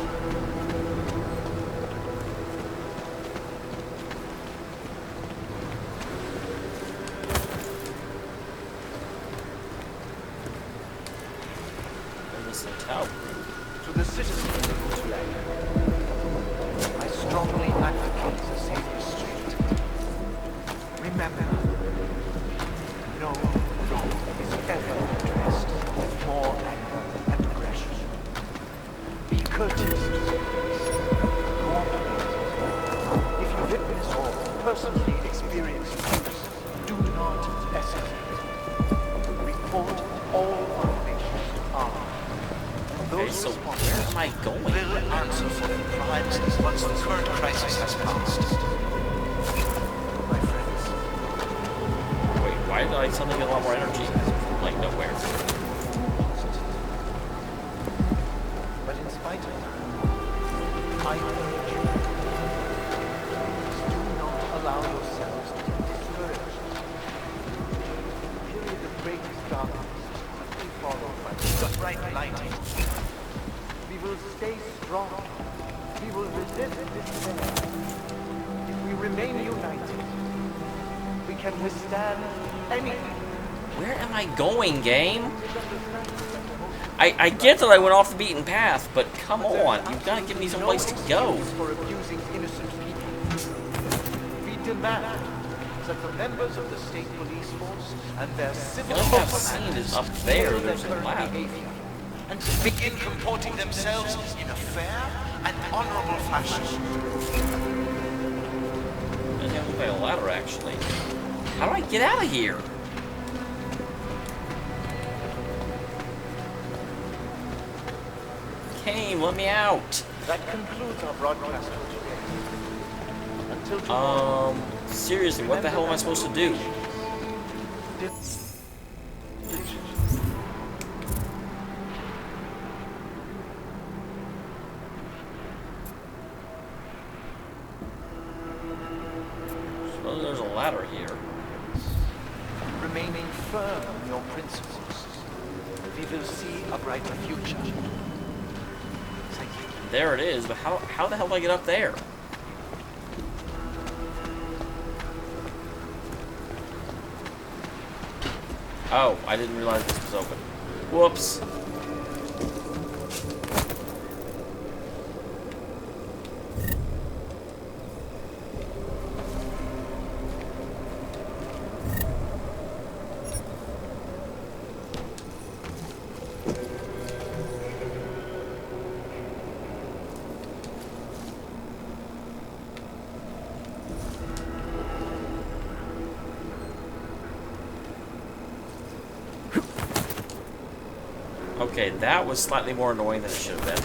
To the citizens of Prague, I strongly advocate a safe restraint. Remember, no wrong is ever addressed with more anger and aggression. Be courteous to the police. If you witness or personally experience abuse, do not escalate. Report all violations to Augs. Okay, so where am I going? Will answer for their crimes once the current crisis has passed. My friends. Wait, why did I suddenly get a lot more energy? Like nowhere. But in spite of that, I urge you, do not allow yourself strong. We will resist despair. If we remain united, we can withstand anything. Where am I going, game? I get that I went off the beaten path, but come on, you've got to give me some place to go. For abusing innocent people. We demand that the members of the state police force and their civil The only thing I've seen is up there. There's a ladder. And begin comporting themselves in a fair and honorable fashion. Doesn't look like a ladder, actually. How do I get out of here? Kane, let me out. That concludes our broadcast for today. Until tomorrow. Seriously, what the hell am I supposed to do? Suppose there's a ladder here. Remaining firm in your principles, we will see a brighter future. Thank you. There it is, but how the hell do I get up there? Oh, I didn't realize this was open. Whoops. Okay, that was slightly more annoying than it should have been.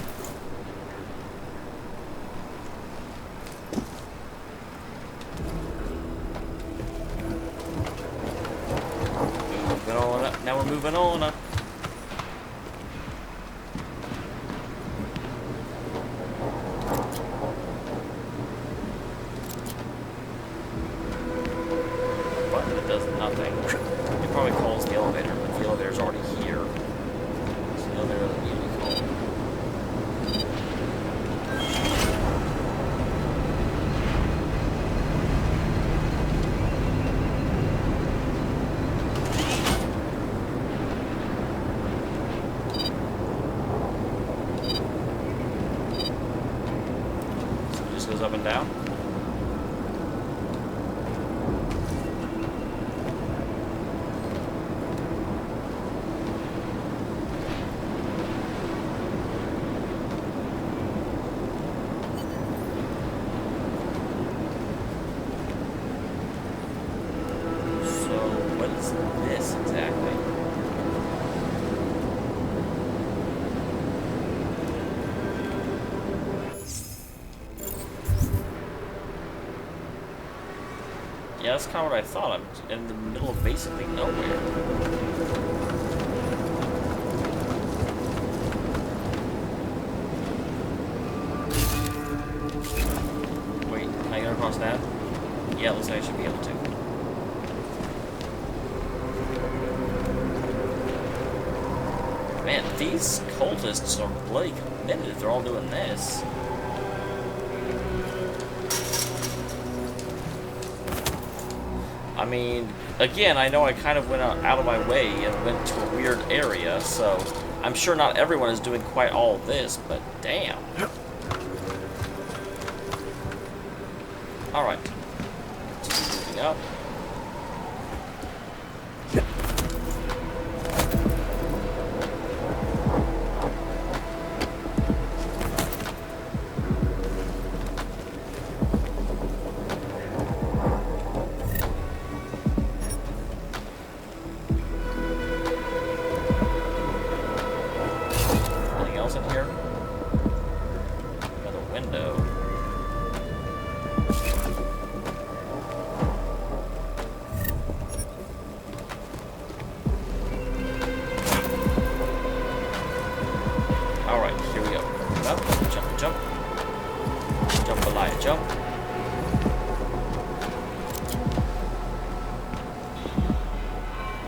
Moving on up. Now we're moving on up. But it does nothing. It probably calls the elevator, but the elevator's already here. Goes up and down. So, what is this exactly? Yeah, that's kind of what I thought. I'm in the middle of basically nowhere. Wait, can I get across that? Yeah, it looks like I should be able to. Man, these cultists are bloody committed if they're all doing this. I mean, again, I know I kind of went out of my way and went to a weird area, so I'm sure not everyone is doing quite all of this, but damn. Alright. Just moving up.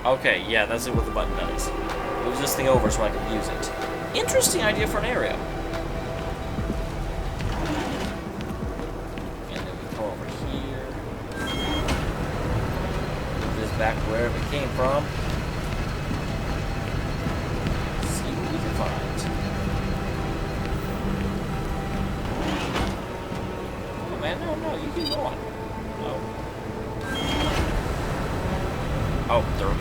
Okay, yeah, that's what the button does. Moves this thing over so I can use it. Interesting idea for an area. back wherever it came from. See what we can find. Oh man, no, you keep going. Oh. Oh, there.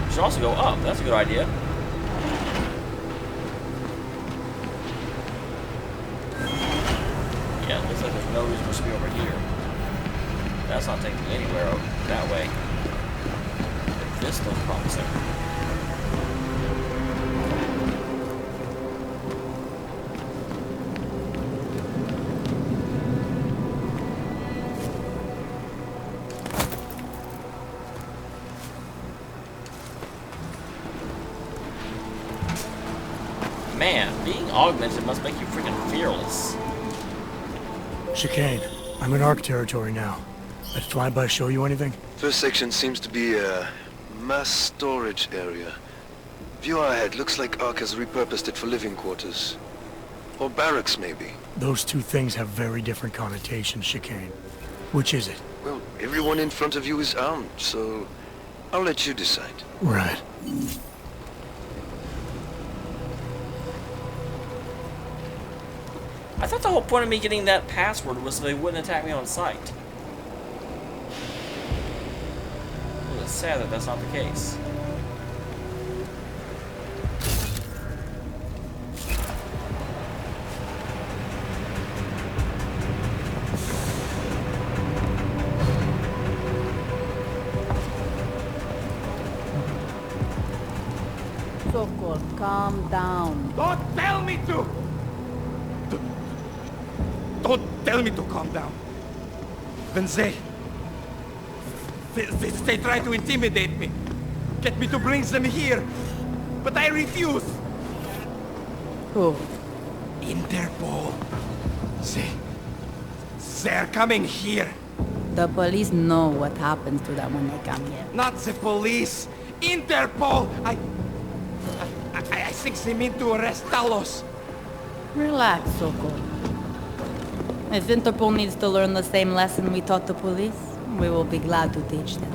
We should also go up. That's a good idea. Yeah, it looks like there's no reason for us to be over here. That's not taking me anywhere over that way. This looks promising. Man, being augmented must make you freaking fearless. Chicane, I'm in Ark territory now. That flyby show you anything? First section seems to be a mass storage area. View ahead. Looks like Ark has repurposed it for living quarters. Or barracks, maybe. Those two things have very different connotations, Chicane. Which is it? Well, everyone in front of you is armed, so I'll let you decide. Right. I thought the whole point of me getting that password was so they wouldn't attack me on sight. Well, it's sad that that's not the case. Sokol, calm down. Don't tell me to! Don't tell me to calm down. When they try to intimidate me, get me to bring them here, but I refuse. Who? Interpol. They're coming here. The police know what happens to them when they come here. Not the police. Interpol. I think they mean to arrest Talos. Relax, Sokol. If Interpol needs to learn the same lesson we taught the police, we will be glad to teach them.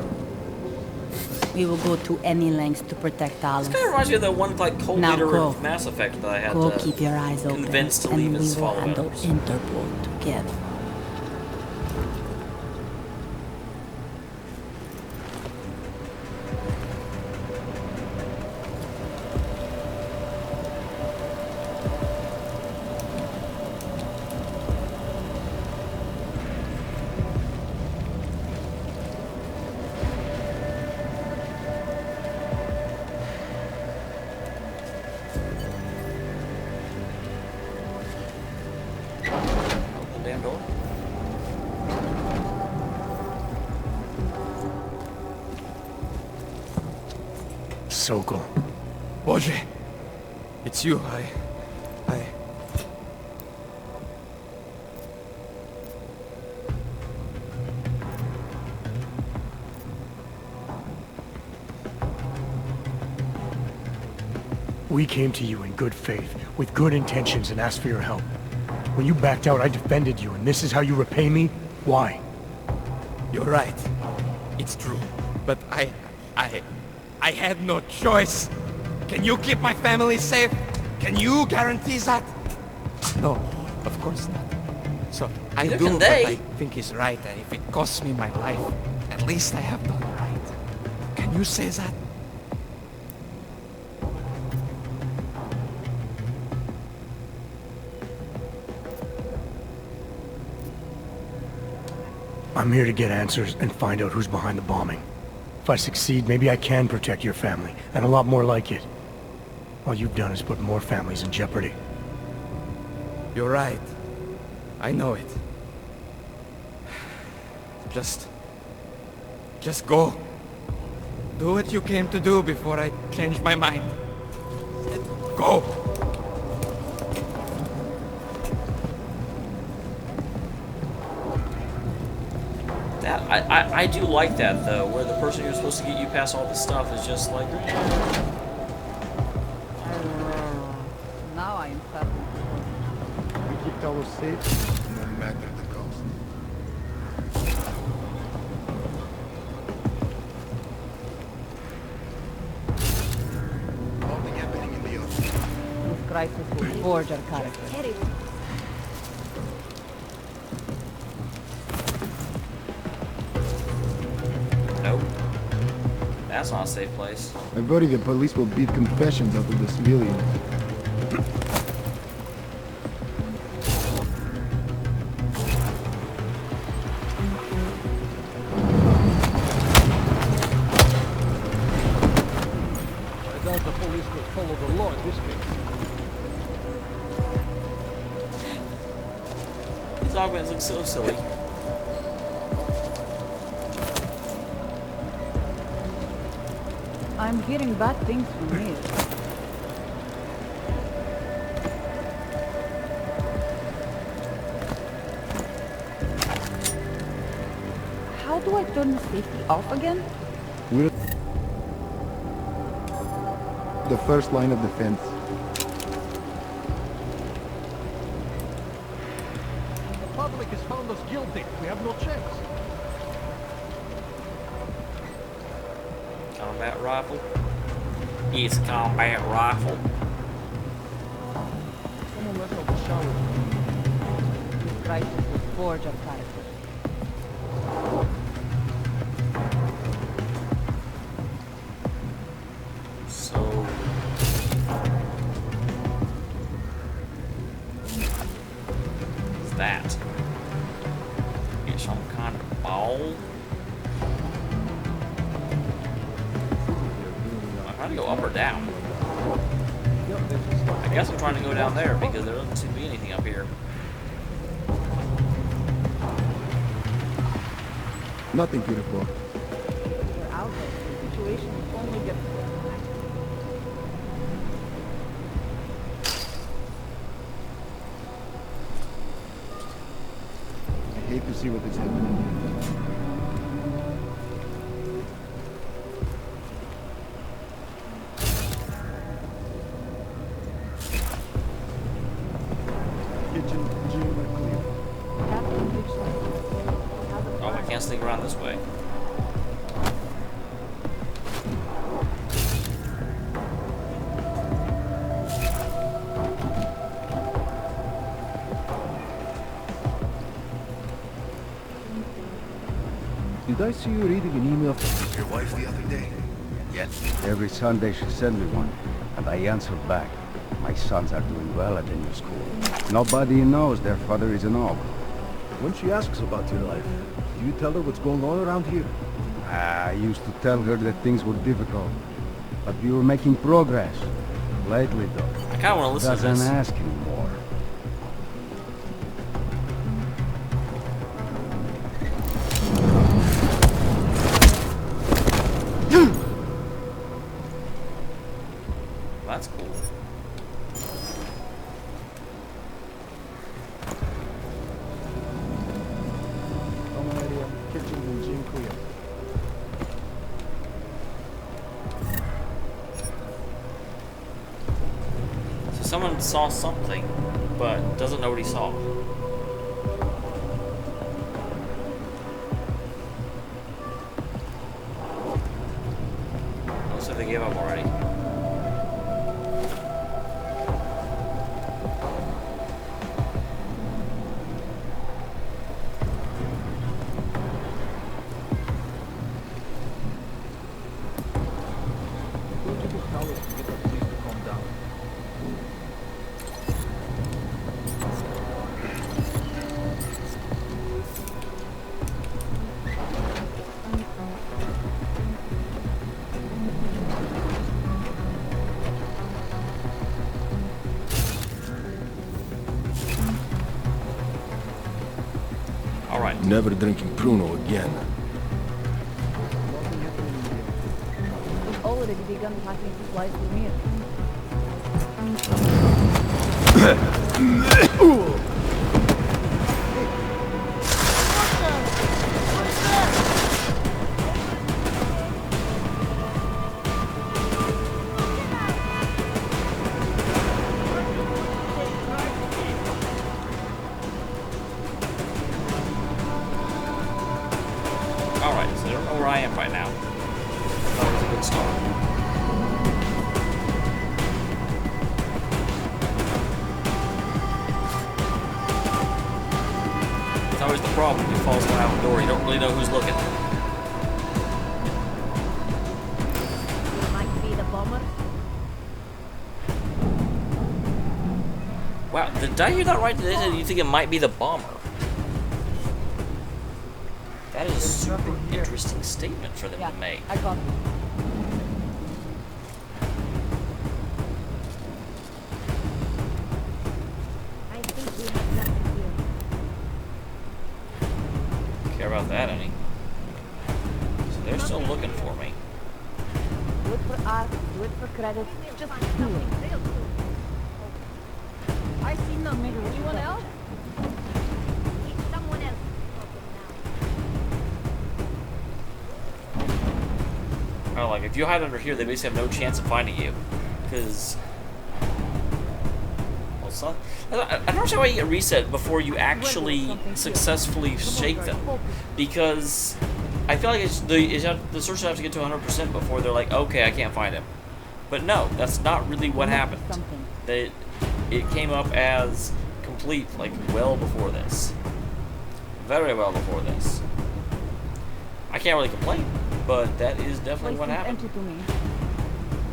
We will go to any lengths to protect Talos. This kind of reminds me of the one like cult leader of Mass Effect that I had Go to keep your eyes open, convince to and leave we his will handle followers. Interpol together. Damn door. Sokol. Boże, it's you. We came to you in good faith, with good intentions, and asked for your help. When you backed out, I defended you, and this is how you repay me? Why? You're right. It's true. But I had no choice. Can you keep my family safe? Can you guarantee that? No, of course not. So I Neither do can what they. I think is right, and if it costs me my life, at least I have done right. Can you say that? I'm here to get answers and find out who's behind the bombing. If I succeed, maybe I can protect your family, and a lot more like it. All you've done is put more families in jeopardy. You're right. I know it. Just go. Do what you came to do before I change my mind. Go! That I do like that though, where the person who's supposed to get you past all this stuff is just like. Now I'm happy. We keep Talos safe, no matter the cost. crisis will forge our character. Nope. That's not a safe place. I worry the police will beat confessions out of the civilians. I doubt the police will follow the law in this case. These augments look so silly. I'm hearing bad things from here. How do I turn the safety off again? We're the first line of defense. The public has found us guilty. We have no chance. Combat rifle. It's a combat rifle. Someone left over the shower. This crisis will forge our character. So what's that? Get some kind of ball. I'm trying to go up or down. I guess I'm trying to go down there because there doesn't seem to be anything up here. Nothing beautiful. We're out there. The situation will only get I hate to see what is happening. Oh, I can't sneak around this way. Did I see you reading an email from Your wife the other day? Yes. Every Sunday she sent me one, and I answered back. My sons are doing well at the new school. Nobody knows their father is an Aug. When she asks about your life, do you tell her what's going on around here? I used to tell her that things were difficult, but we were making progress. Lately, though, I kind of want to listen to this. doesn't ask anymore. That's cool. Common area, kitchen and gym clear. So someone saw something, but doesn't know what he saw. Looks like they gave up already. Go to the palace to get the police to calm down. All right. Never drinking Pruno again. We've already begun packing supplies for me. Alright, so they don't know where I am right now. That was a good start. always the problem. You fall down out the door, you don't really know who's looking. Might be the bomber. Wow, did I hear that right? You think it might be the bomber? That is a super interesting statement for them to make. I got it. I think we have nothing here. Care about that any? So they're still looking for me. Do it for art, do it for credit. Just do it. I see nothing. Anyone else? Someone else. Oh, like if you hide under here, they basically have no chance of finding you, because. Well, son, I'm not sure why you get reset before you actually successfully shake them, because I feel like the searchers have to get to 100% before they're like, okay, I can't find him. But no, that's not really what happened. It came up as complete, like, well before this. Very well before this. I can't really complain, but that is definitely what happened.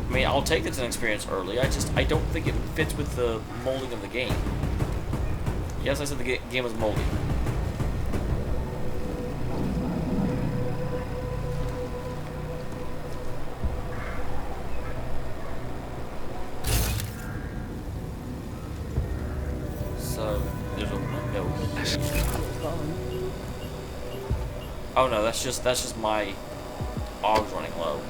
I mean, I'll take it as an experience early, I don't think it fits with the molding of the game. Yes, I said the game was moldy. There's a window here. Oh no, that's just my Augs running low.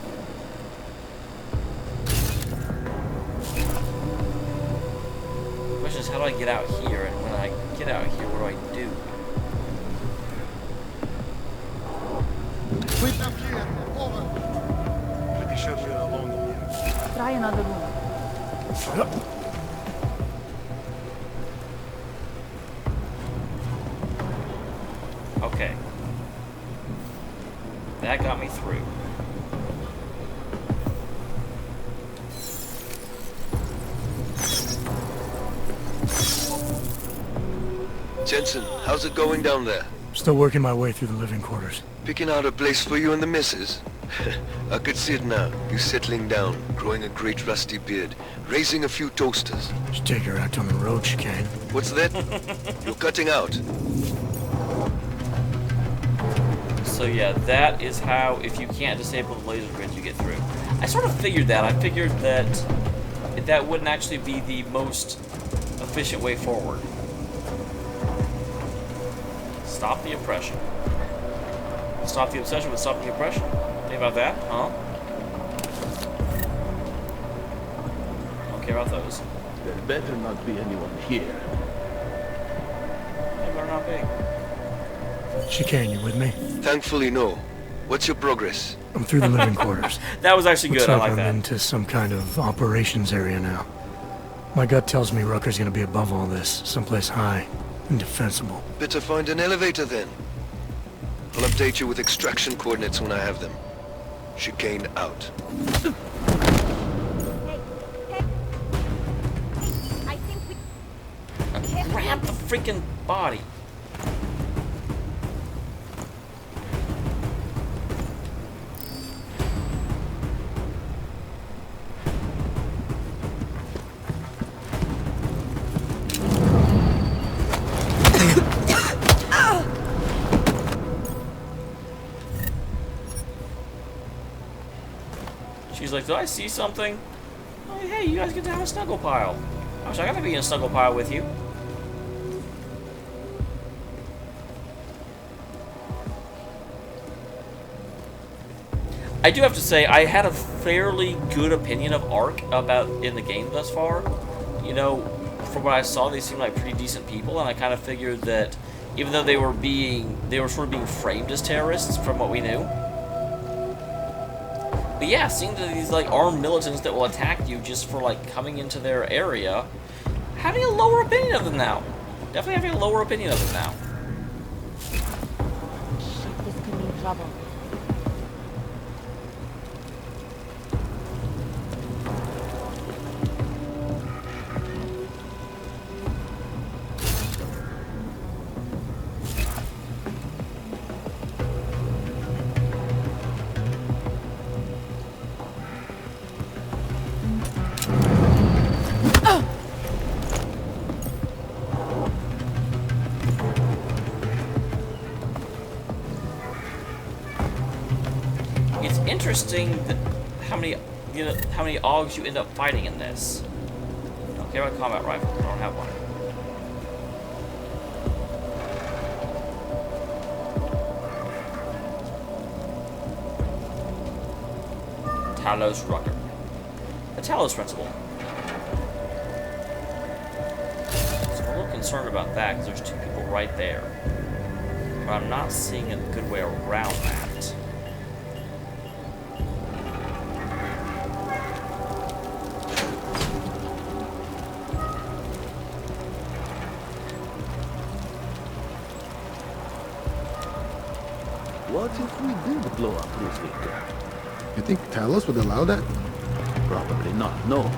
The question is, how do I get out here? And when I get out here, what do I do? Wait up here. Over. Pretty sure you're alone here. Try another room. Okay. That got me through. Jensen, how's it going down there? Still working my way through the living quarters. Picking out a place for you and the missus? I could see it now. You settling down, growing a great rusty beard, raising a few toasters. Should take her out on the road, Chicane. What's that? You're cutting out. So yeah, that is how, if you can't disable the laser grid, you get through. I sort of figured that. I figured that that wouldn't actually be the most efficient way forward. Stop the oppression. Stop the obsession with stopping the oppression. Think about that, huh? Don't care about those. There better not be anyone here. They better not be. Chicane, you with me? Thankfully, no. What's your progress? I'm through the living quarters. That was actually good. Looks like I like that. I'm into some kind of operations area now. My gut tells me Rucker's gonna be above all this, someplace high and defensible. Better find an elevator then. I'll update you with extraction coordinates when I have them. Chicane out. I think we... Grab the freaking body. She's like, did I see something? Oh, hey, you guys get to have a snuggle pile. I wish I got to be in a snuggle pile with you. I do have to say, I had a fairly good opinion of Ark in the game thus far. You know, from what I saw, they seemed like pretty decent people, and I kind of figured that even though they were sort of being framed as terrorists from what we knew. But yeah, seeing these like armed militants that will attack you just for like coming into their area, having a lower opinion of them now. Definitely having a lower opinion of them now. Shit, this could mean trouble. interesting that how many Augs you end up fighting in this. I don't care about combat rifle. I don't have one. Talos Rucker. The Talos Principle. So I'm a little concerned about that because there's two people right there. But I'm not seeing a good way around that. What if we did blow up this Victor? You think Talos would allow that? Probably not, no.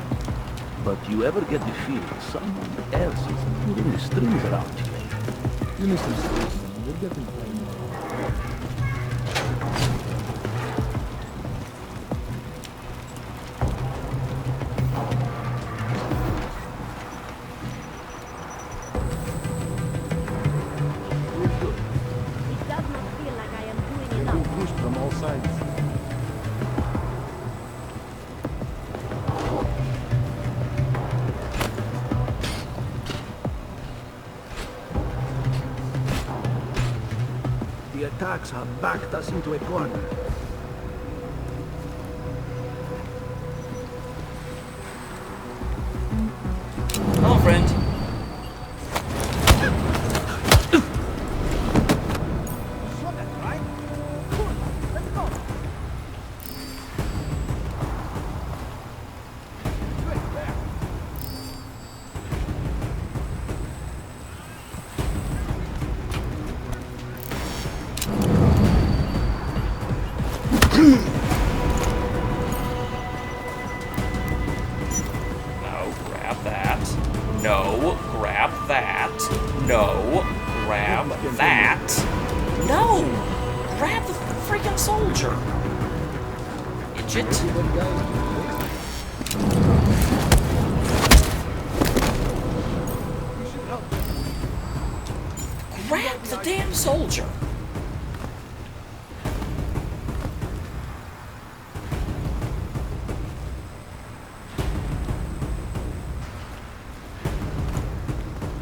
But you ever get the feeling someone else is pulling the strings around you? You need some space, man. We'll get them. It does not feel like I am doing enough. Being pushed from all sides. The attacks have backed us into a corner. Hello, friend. No, grab that. No, grab that. No, grab that. No! Grab the freaking soldier! Idiot. Grab the damn soldier!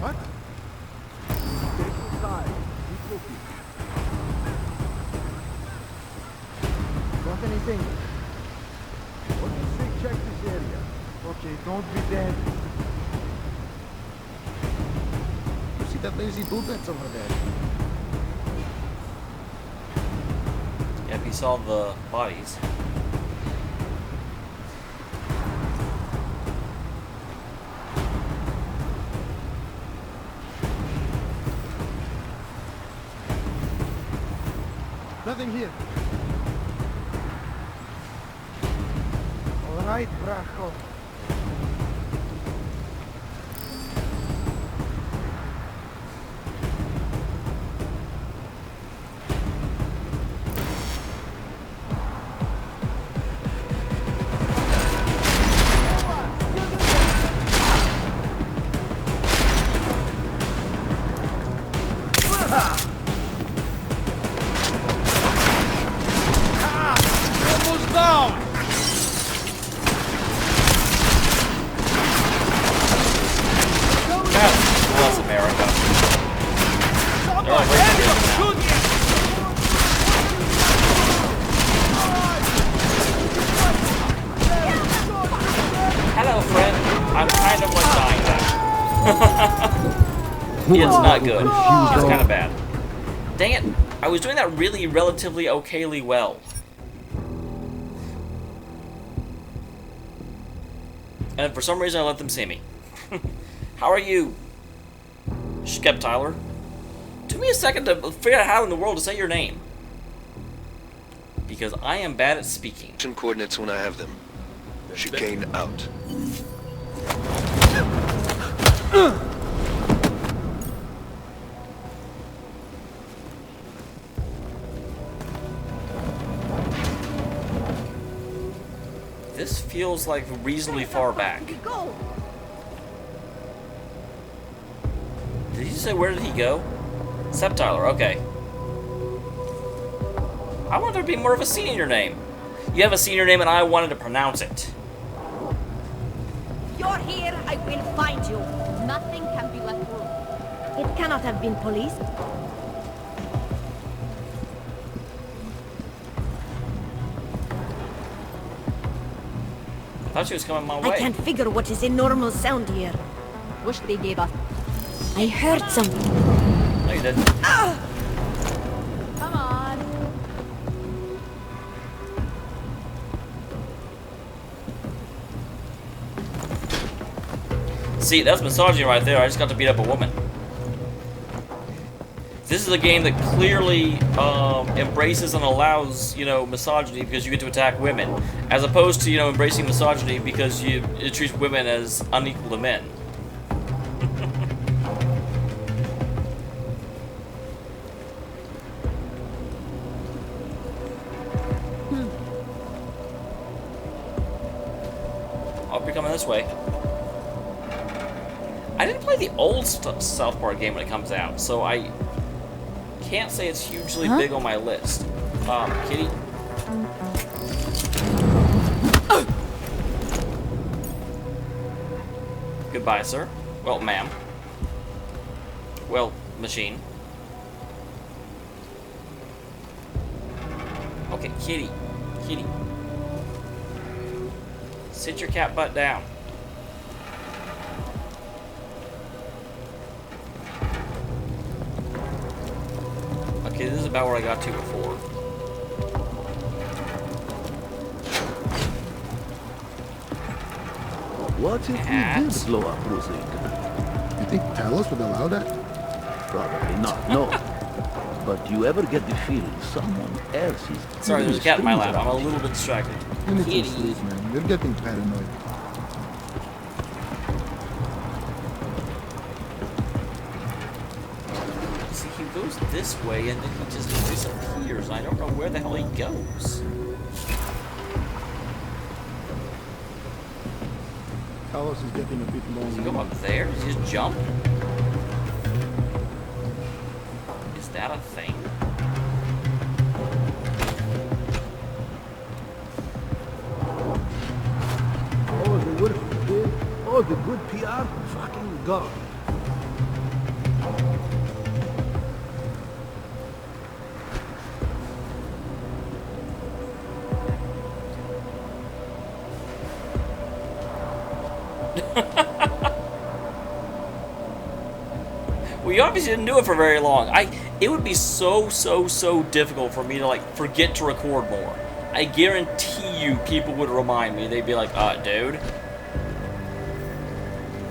What? Take inside. Keep looking. Got anything? What do you say? Check this area. Okay, don't be dead. You see that lazy bullets over there? Yep, he saw the bodies. Nothing here. All right, Bracho. Almost down! God bless America. They're all right here now. Hello, friend. I'm kind of like dying now. It's not good. It's kind of bad. Dang it. I was doing that relatively okayly well. And for some reason I let them see me. How are you, Skep Tyler? Took me a second to figure out how in the world to say your name. Because I am bad at speaking. Coordinates when I have them. Chicane out. This feels like reasonably far back. Did you say where did he go? Septyler, okay. I want there to be more of a scene in your name. You have a senior name and I wanted to pronounce it. You're here, I will find you. Nothing can be left through. It cannot have been police. I thought she was coming my way. I can't figure what is a normal sound here. Wish they gave us. I heard something. No, you didn't. Come on. See, that's misogyny right there. I just got to beat up a woman. This is a game that clearly embraces and allows, you know, misogyny because you get to attack women, as opposed to, you know, embracing misogyny because it treats women as unequal to men. I'll be coming this way. I didn't play the old South Park game when it comes out, so I can't say it's hugely big on my list. Kitty. Goodbye, sir. Well, ma'am. Well, machine. Okay, kitty. Kitty. Sit your cat butt down. Okay, this is about where I got to before. What if we did blow up Rosika? You think Talos would allow that? Probably not, no. But you ever get the feeling someone else is... Sorry, there's a cat in my lap. I'm a little bit distracted. You need to sleep, man. You're getting paranoid. See, he goes this way and then he just disappears. I don't know where the hell he goes. Talos is getting a bit long. Does he go up there? Does he just jump? Is that a thing? Oh, the work we did. Oh, the good PR. Fucking God. Well, you obviously didn't do it for very long. It would be so difficult for me to, like, forget to record more. I guarantee you people would remind me. They'd be like, dude,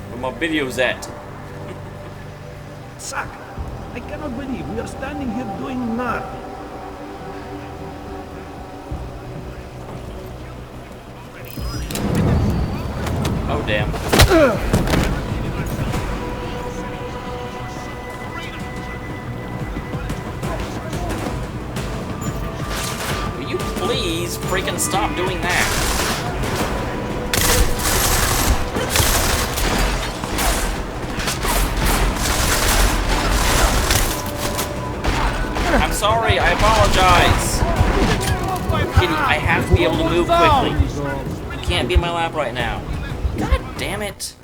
where my video's at? Suck. I cannot believe we are standing here doing nothing. Oh, damn. Will you please freaking stop doing that? I'm sorry, I apologize. Kitty, I have to be able to move quickly. You can't be in my lap right now. God damn it.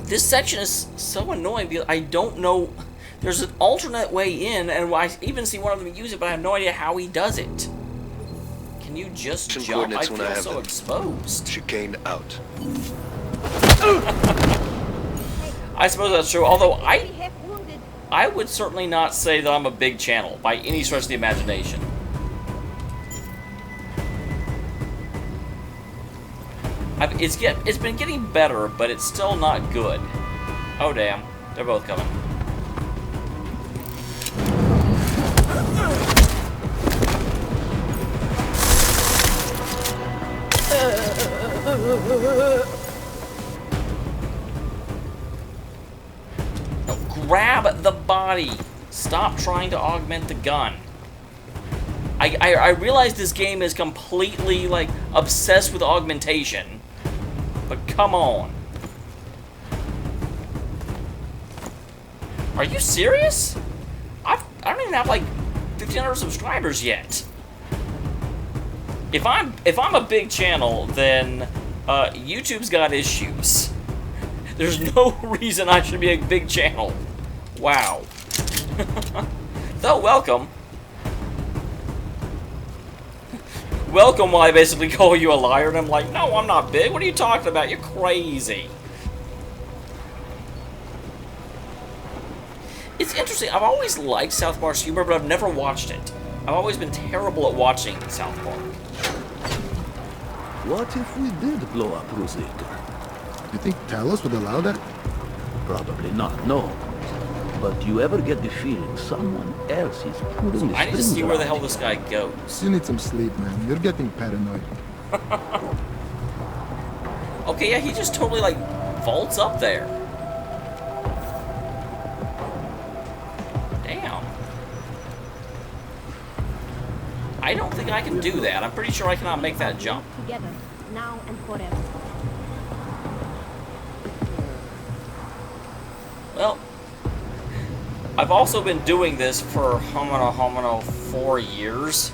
This section is so annoying because I don't know. There's an alternate way in, and I even see one of them use it, but I have no idea how he does it. Can you just jump? I feel so exposed. Chicane out. I suppose that's true, although I would certainly not say that I'm a big channel by any stretch of the imagination. It's been getting better, but it's still not good. Oh damn, they're both coming. No, grab the body. Stop trying to augment the gun. I realize this game is completely, like, obsessed with augmentation. But come on. Are you serious? I don't even have like 1,500 subscribers yet. If I'm a big channel, then YouTube's got issues. There's no reason I should be a big channel. Wow. Though, welcome. Welcome while I basically call you a liar, and I'm like, no, I'm not big. What are you talking about? You're crazy. It's interesting. I've always liked South Park's humor, but I've never watched it. I've always been terrible at watching South Park. What if we did blow up Ruzicka? You think Talos would allow that? Probably not, no. But you ever get the feeling someone else is pulling the I need to see where the hell this guy goes. You need some sleep, man. You're getting paranoid. Okay, yeah, he just totally, like, vaults up there. Damn. I don't think I can do that. I'm pretty sure I cannot make that jump. Together, now and forever. Well, I've also been doing this for homino 4 years.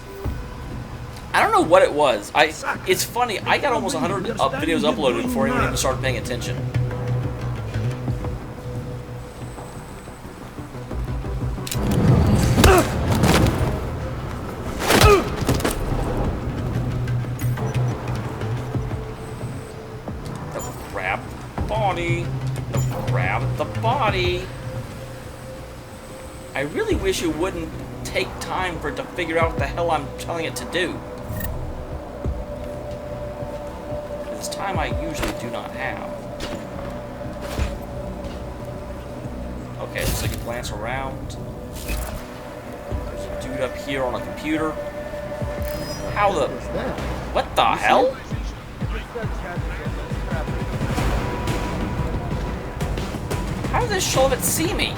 I don't know what it was. It's funny, I got almost 100 videos uploaded before anyone even started paying attention. Grab the body. Grab the body. I really wish it wouldn't take time for it to figure out what the hell I'm telling it to do. This time I usually do not have. Okay, looks like it glance around. There's a dude up here on a computer. How the... What the hell? How did this Shulvit see me?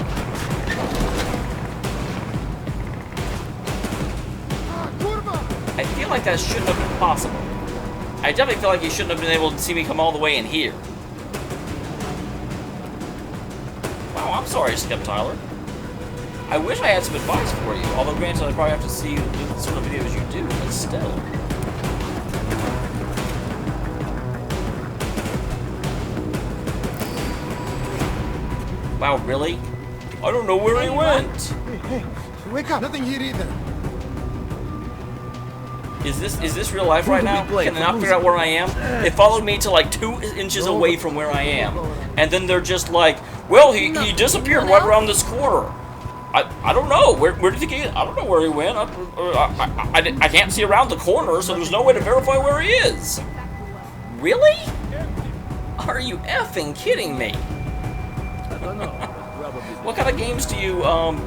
I feel like that shouldn't have been possible. I definitely feel like he shouldn't have been able to see me come all the way in here. Wow, I'm sorry, Skip Tyler. I wish I had some advice for you, although granted I probably have to see the sort of videos you do, but still. Wow, really? I don't know where he went. Hey, wake up! Nothing here either. Is this real life right now? Can I not figure out where I am? They followed me to like 2 inches away from where I am, and then they're just like, "Well, he disappeared right around this corner." I don't know. Where did he get? I don't know where he went. I can't see around the corner, so there's no way to verify where he is. Really? Are you effing kidding me? What kind of games do you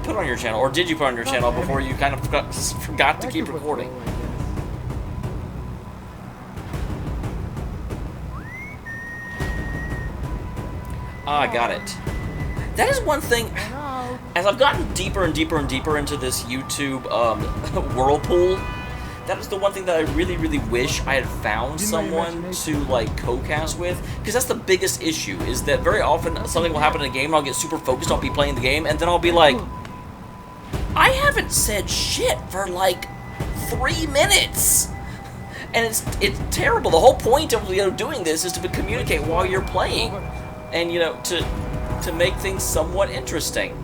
put on your channel, or did you put on your channel before you kind of forgot to keep recording? Ah, got it. That is one thing, as I've gotten deeper and deeper and deeper into this YouTube whirlpool, that is the one thing that I really, really wish I had found someone to, like, co-cast with. Because that's the biggest issue, is that very often something will happen in a game and I'll get super focused, I'll be playing the game, and then I'll be like, I haven't said shit for, like, 3 minutes! And it's terrible. The whole point of, doing this is to communicate while you're playing. And, to make things somewhat interesting.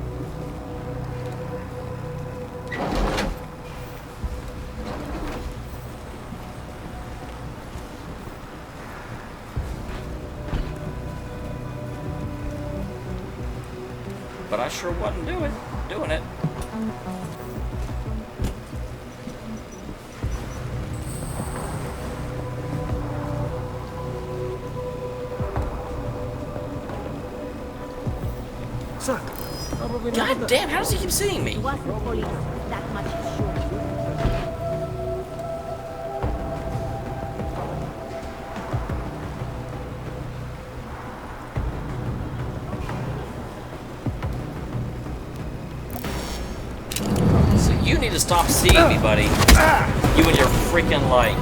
But I sure wasn't doing it. God damn, how does he keep seeing me? So you need to stop seeing me, buddy. You and your freaking like...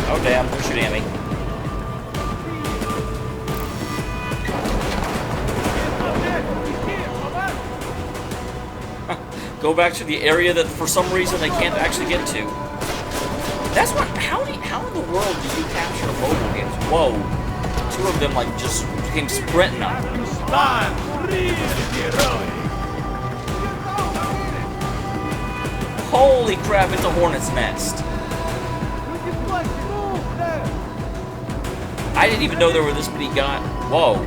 Oh damn, they're shooting at me. go back to the area that for some reason they can't actually get to. That's what. How in the world do you capture mobile games? Whoa, two of them like just came sprinting up. Holy crap! It's a hornet's nest. I didn't even know there were this many guys. Whoa.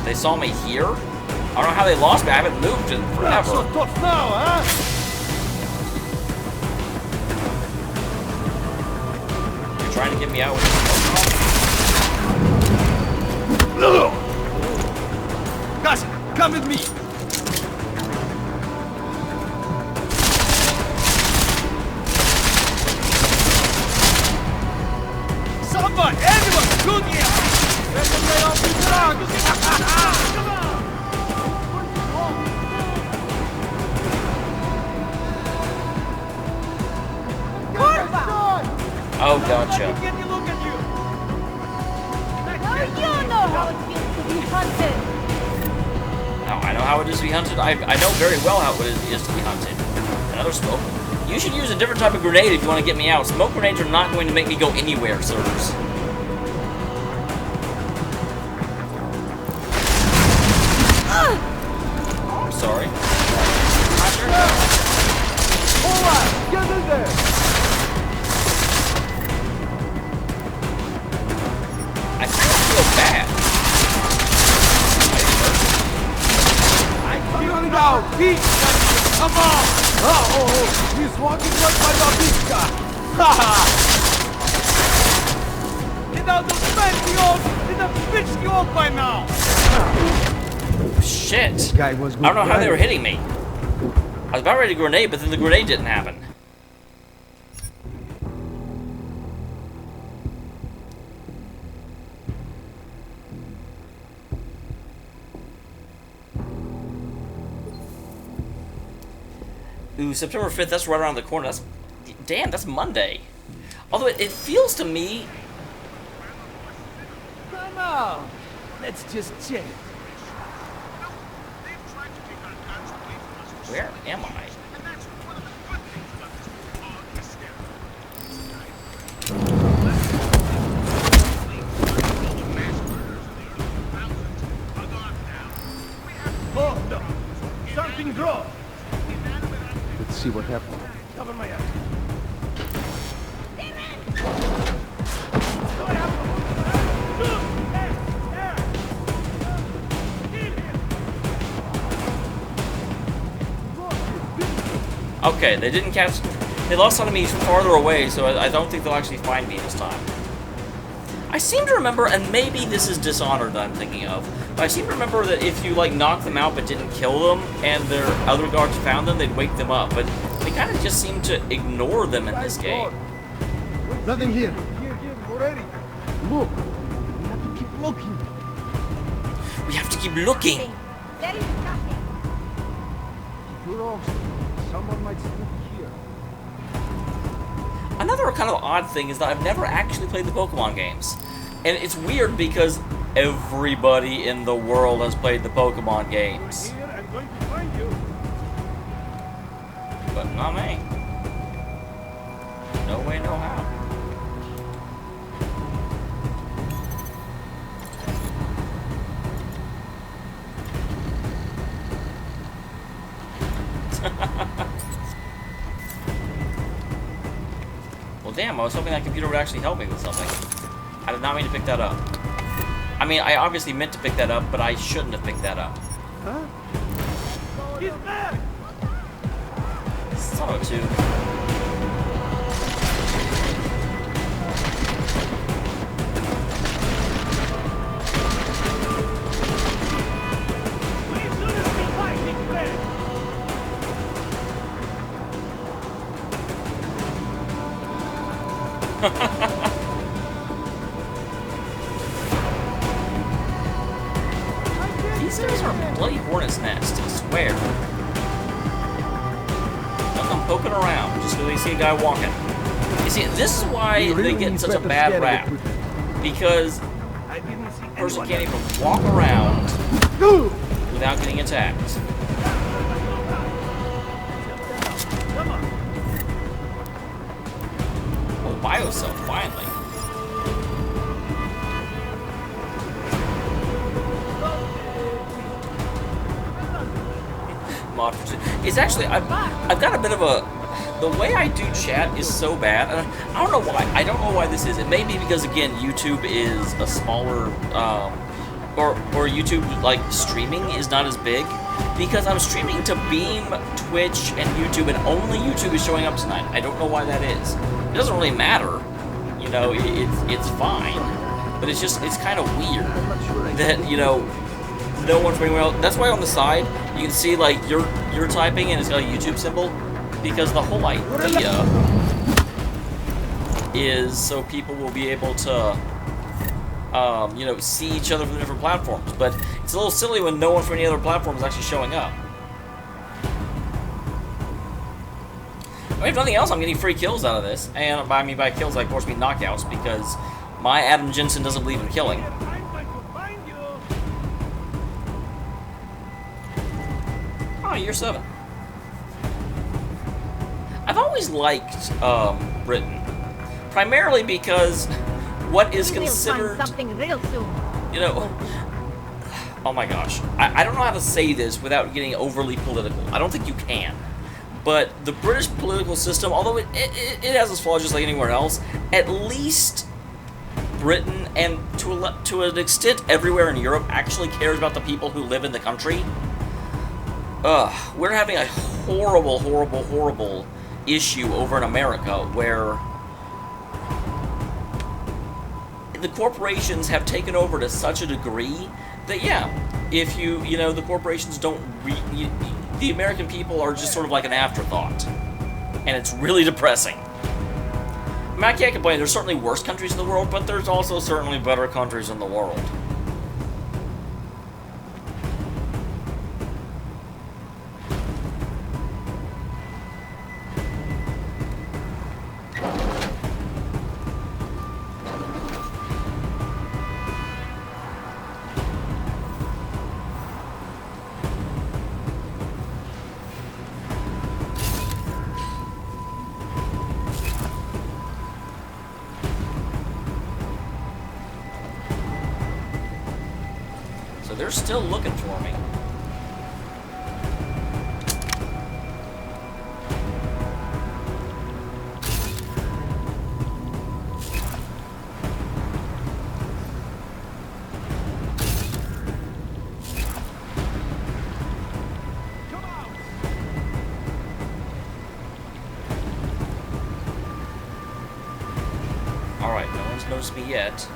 They saw me here? I don't know how they lost me. I haven't moved in forever. So tough now, huh? You're trying to get me out with Guys, come with me. Someone, anyone, shoot me! Let them lay off these drugs! Oh, gotcha. Now you know how it feels to be hunted. Now, I know how it is to be hunted. I know very well how it is to be hunted. Another smoke. You should use a different type of grenade if you want to get me out. Smoke grenades are not going to make me go anywhere, sirs. I'm sorry. Hold on, get in there. I kind of feel bad. Here we go! Pete! Come on! Oh, he's walking like my Babishka! Haha! Get out of fancy old! Get up bitch you old by now! Shit! Guy was I don't know how they were hitting me. I was about ready to grenade, but then the grenade didn't happen. Ooh, September 5th, that's right around the corner. That's... Damn, that's Monday. Although it feels to me... Come on! Let's just check. Where am I? Oh, no! Something dropped! Let's see what happened. Cover my eyes. Okay, they didn't catch... They lost sight of me farther away, so I don't think they'll actually find me this time. I seem to remember, and maybe this is Dishonored that I'm thinking of, but I seem to remember that if you, like, knocked them out but didn't kill them, and their other guards found them, they'd wake them up, but they kind of just seem to ignore them in this game. Nothing here. Here, already. Look! We have to keep looking. We have to keep looking! There is nothing. You're off. Someone might still be here. Another kind of odd thing is that I've never actually played the Pokemon games. And it's weird because everybody in the world has played the Pokemon games. Here, I'm going to find you. But not me. No way, no how. Well, damn, I was hoping that computer would actually help me with something. I did not mean to pick that up. I mean, I obviously meant to pick that up, but I shouldn't have picked that up. Huh? He's back! Son of a two. These guys are a bloody hornet's nest, I swear. Look, I'm poking around just because they see a guy walking. You see, this is why they get such a bad rap. Because a person can't even walk around without getting attacked. biocell, finally. Mod for it's actually, I've got a bit of a, the way I do chat is so bad, and I don't know why. I don't know why this is. It may be because, again, YouTube is a smaller, or YouTube, like, streaming is not as big, because I'm streaming to Beam, Twitch, and YouTube, and only YouTube is showing up tonight. I don't know why that is. It doesn't really matter, you know, it's fine, but it's just, it's kind of weird that, you know, no one from anywhere else. That's why on the side, you can see, like, you're typing and it's got a YouTube symbol, because the whole idea is so people will be able to, you know, see each other from different platforms. But it's a little silly when no one from any other platform is actually showing up. I mean, if nothing else, I'm getting free kills out of this. And by kills, I of course mean knockouts, because my Adam Jensen doesn't believe in killing. Oh, year 7. I've always liked Britain, primarily because what is considered, something real soon. you know, oh my gosh, I don't know how to say this without getting overly political. I don't think you can, but the British political system, although it has its flaws just like anywhere else, at least Britain, and to an extent everywhere in Europe, actually cares about the people who live in the country. We're having a horrible, horrible, horrible issue over in America where the corporations have taken over to such a degree that, yeah, if you know, the corporations don't the American people are just sort of like an afterthought, and it's really depressing. I mean, I can't complain. There's certainly worse countries in the world, but there's also certainly better countries in the world. They're still looking for me. Alright, no one's noticed me yet.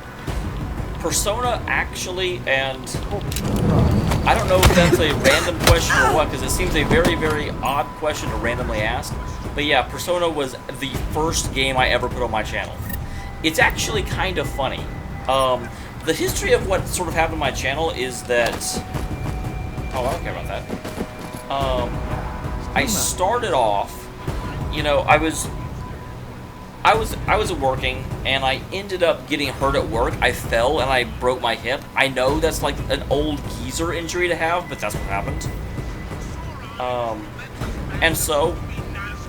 Persona actually, and I don't know if that's a random question or what, because it seems a very, very odd question to randomly ask. But yeah, Persona was the first game I ever put on my channel. It's actually kind of funny. The history of what sort of happened on my channel is that... Oh, I don't care about that. I started off, you know, I was working, and I ended up getting hurt at work. I fell, and I broke my hip. I know that's like an old geezer injury to have, but that's what happened. And so,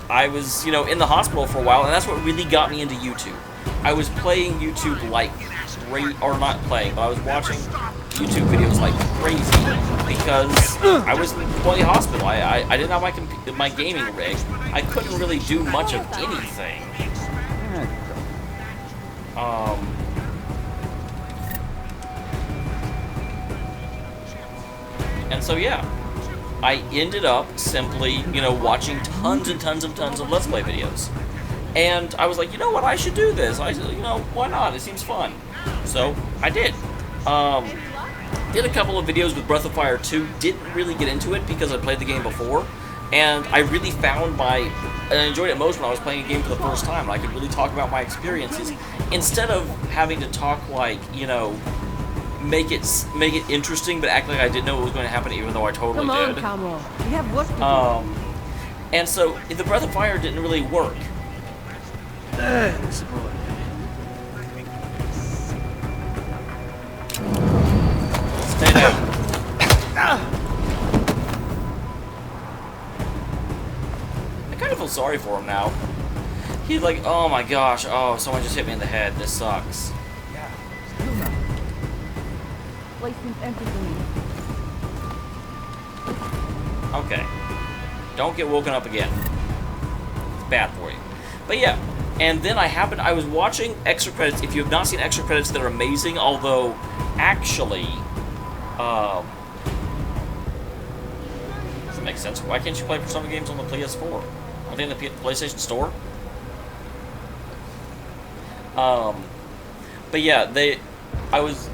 I was, you know, in the hospital for a while, and that's what really got me into YouTube. I was playing YouTube like crazy, or not playing, but I was watching YouTube videos like crazy, because I was in the hospital. I didn't have my gaming rig. I couldn't really do much of anything. And so, yeah, I ended up simply, you know, watching tons and tons of Let's Play videos. And I was like, you know what, I should do this. I said, you know, why not? It seems fun. So, I did. Did a couple of videos with Breath of Fire 2. Didn't really get into it because I played the game before. And I really found I enjoyed it most when I was playing a game for the first time. I could really talk about my experiences instead of having to talk like, you know, make it interesting, but act like I didn't know what was going to happen, even though I totally did. Come on, we have work to do. And so the Breath of Fire didn't really work. Thanks, boy. Stay down. I kind of feel sorry for him now. He's like, oh my gosh, oh, someone just hit me in the head. This sucks. Yeah, still not. Place seems empty to me. Okay. Don't get woken up again. It's bad for you. But yeah, and then I was watching extra credits. If you have not seen extra credits, they're amazing, although, actually, doesn't make sense. Why can't you play Persona games on the PS4? Are they in the PlayStation Store? But yeah, I was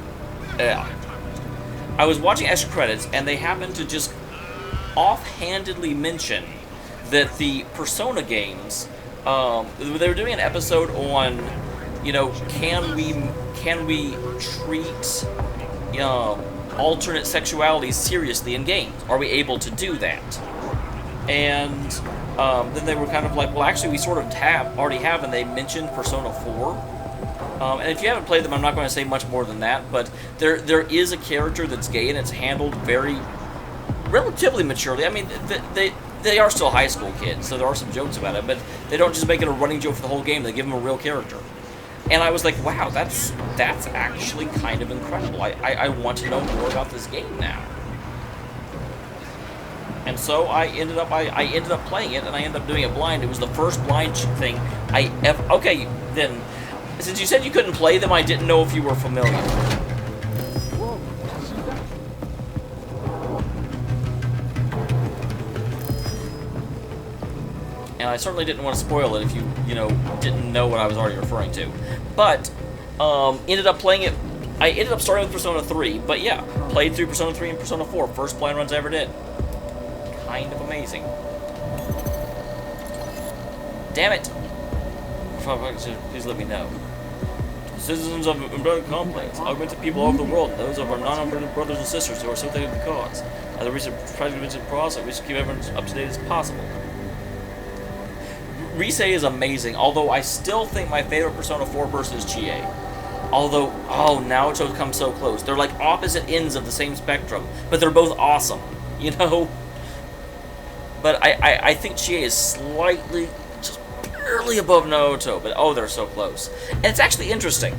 watching extra credits, and they happened to just offhandedly mention that the Persona games, they were doing an episode on, you know, can we treat alternate sexualities seriously in games? Are we able to do that? And then they were kind of like, well, actually, we sort of already have, and they mentioned Persona 4. And if you haven't played them, I'm not going to say much more than that, but there is a character that's gay, and it's handled relatively maturely. I mean, they are still high school kids, so there are some jokes about it, but they don't just make it a running joke for the whole game. They give them a real character. And I was like, wow, that's actually kind of incredible. I want to know more about this game now. And so I ended up playing it, and I ended up doing it blind. It was the first blind thing I ever... Okay, then, since you said you couldn't play them, I didn't know if you were familiar. And I certainly didn't want to spoil it if you didn't know what I was already referring to. But, ended up playing it... I ended up starting with Persona 3, but yeah, played through Persona 3 and Persona 4. First blind runs I ever did. Kind of amazing. Damn it! Please let me know. Citizens of Umbrella Complex, augmented people all over the world, and those of our non-umbrella brothers and sisters who are sympathetic to the cause. As a recent president process, we should keep everyone as up to date as possible. Rise is amazing, although I still think my favorite Persona 4 person is Chie. Although, Naoto comes so close. They're like opposite ends of the same spectrum, but they're both awesome, you know? But I think Chie is slightly, just barely above Naoto, but they're so close. And it's actually interesting.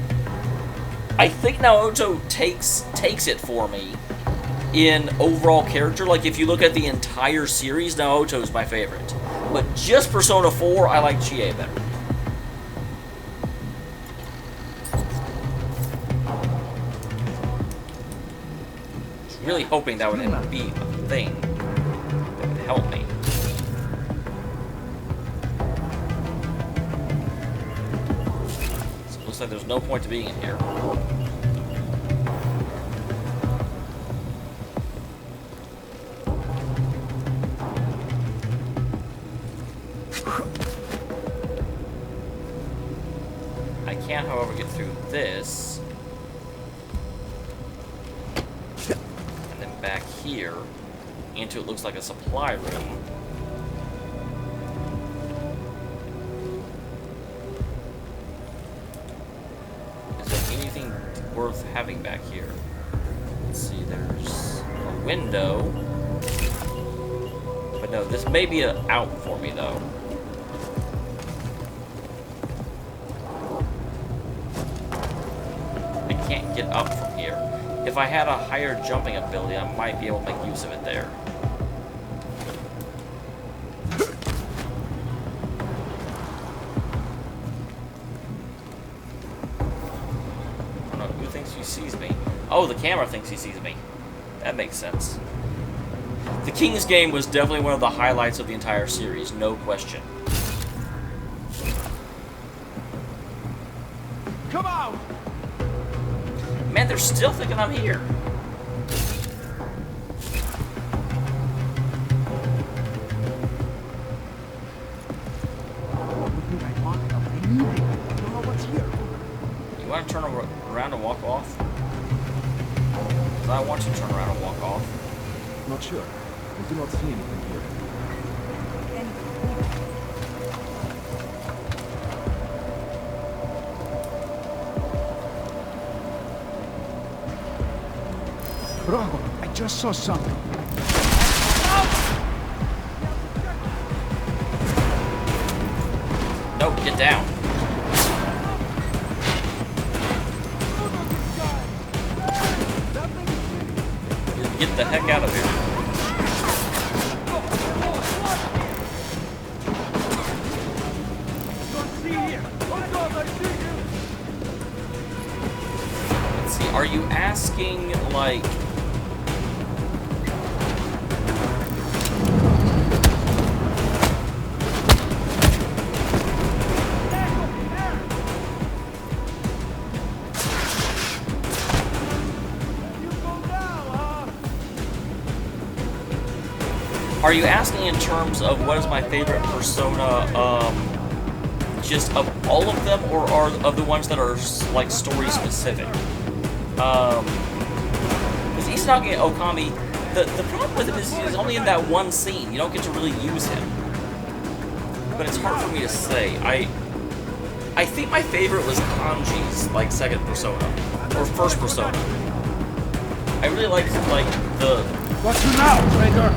I think Naoto takes it for me in overall character. Like, if you look at the entire series, Naoto's my favorite. But just Persona 4, I like Chie better. Really hoping that would be a thing that would help me. So it looks like there's no point to being in here. I can't, however, get through this. And then back here into it looks like a supply room. Is there anything worth having back here? Let's see, there's a window. But no, this may be an out for me though. I can't get up from here. If I had a higher jumping ability, I might be able to make use of it there. I don't know, who thinks he sees me? Oh, the camera thinks he sees me. That makes sense. The King's game was definitely one of the highlights of the entire series, no question. Come out! Man, they're still thinking I'm here. You want to turn around and walk off? Because I want you to turn around and walk off. Not sure. I do not see anything here. Bravo, I just saw something. Nope. Get down. Get the heck out of here. Let's see, are you asking, like... Are you asking in terms of what is my favorite Persona, just of all of them, or are of the ones that are, like, story-specific? Because Izanagi Okami, the problem with him is he's only in that one scene. You don't get to really use him. But it's hard for me to say. I think my favorite was Kanji's, like, second Persona, or first Persona. I really liked, like, the... What's you now, traitor?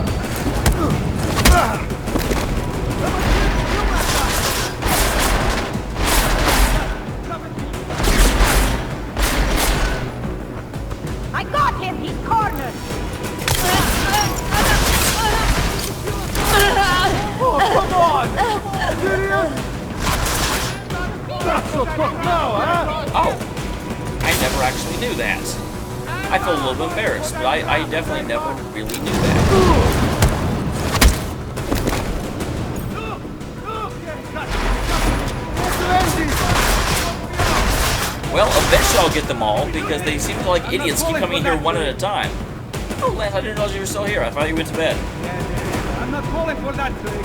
I got him! He's cornered! Oh, come on! Serious? Not so tough now, huh? Oh! I never actually knew that. I feel a little bit embarrassed, but I definitely never really knew that. Well, eventually I'll get them all, because they seem to like idiots keep coming here one at a time. Oh, Lance, I didn't know you were still here. I thought you went to bed. I'm not calling for that trick.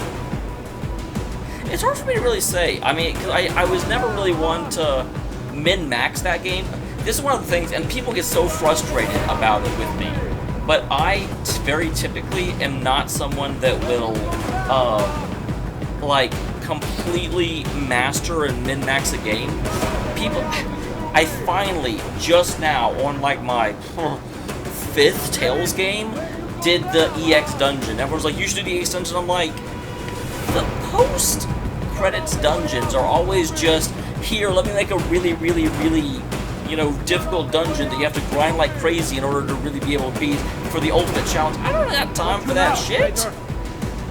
It's hard for me to really say. I mean, because I was never really one to min-max that game. This is one of the things, and people get so frustrated about it with me. But I very typically am not someone that will, like, completely master and min-max a game. People... I finally, just now, on like my 5th Tales game, did the EX dungeon. Everyone's like, you should do the EX dungeon. I'm like, the post-credits dungeons are always just, here, let me make a really, really, really, you know, difficult dungeon that you have to grind like crazy in order to really be able to beat for the ultimate challenge. I don't have time for that shit.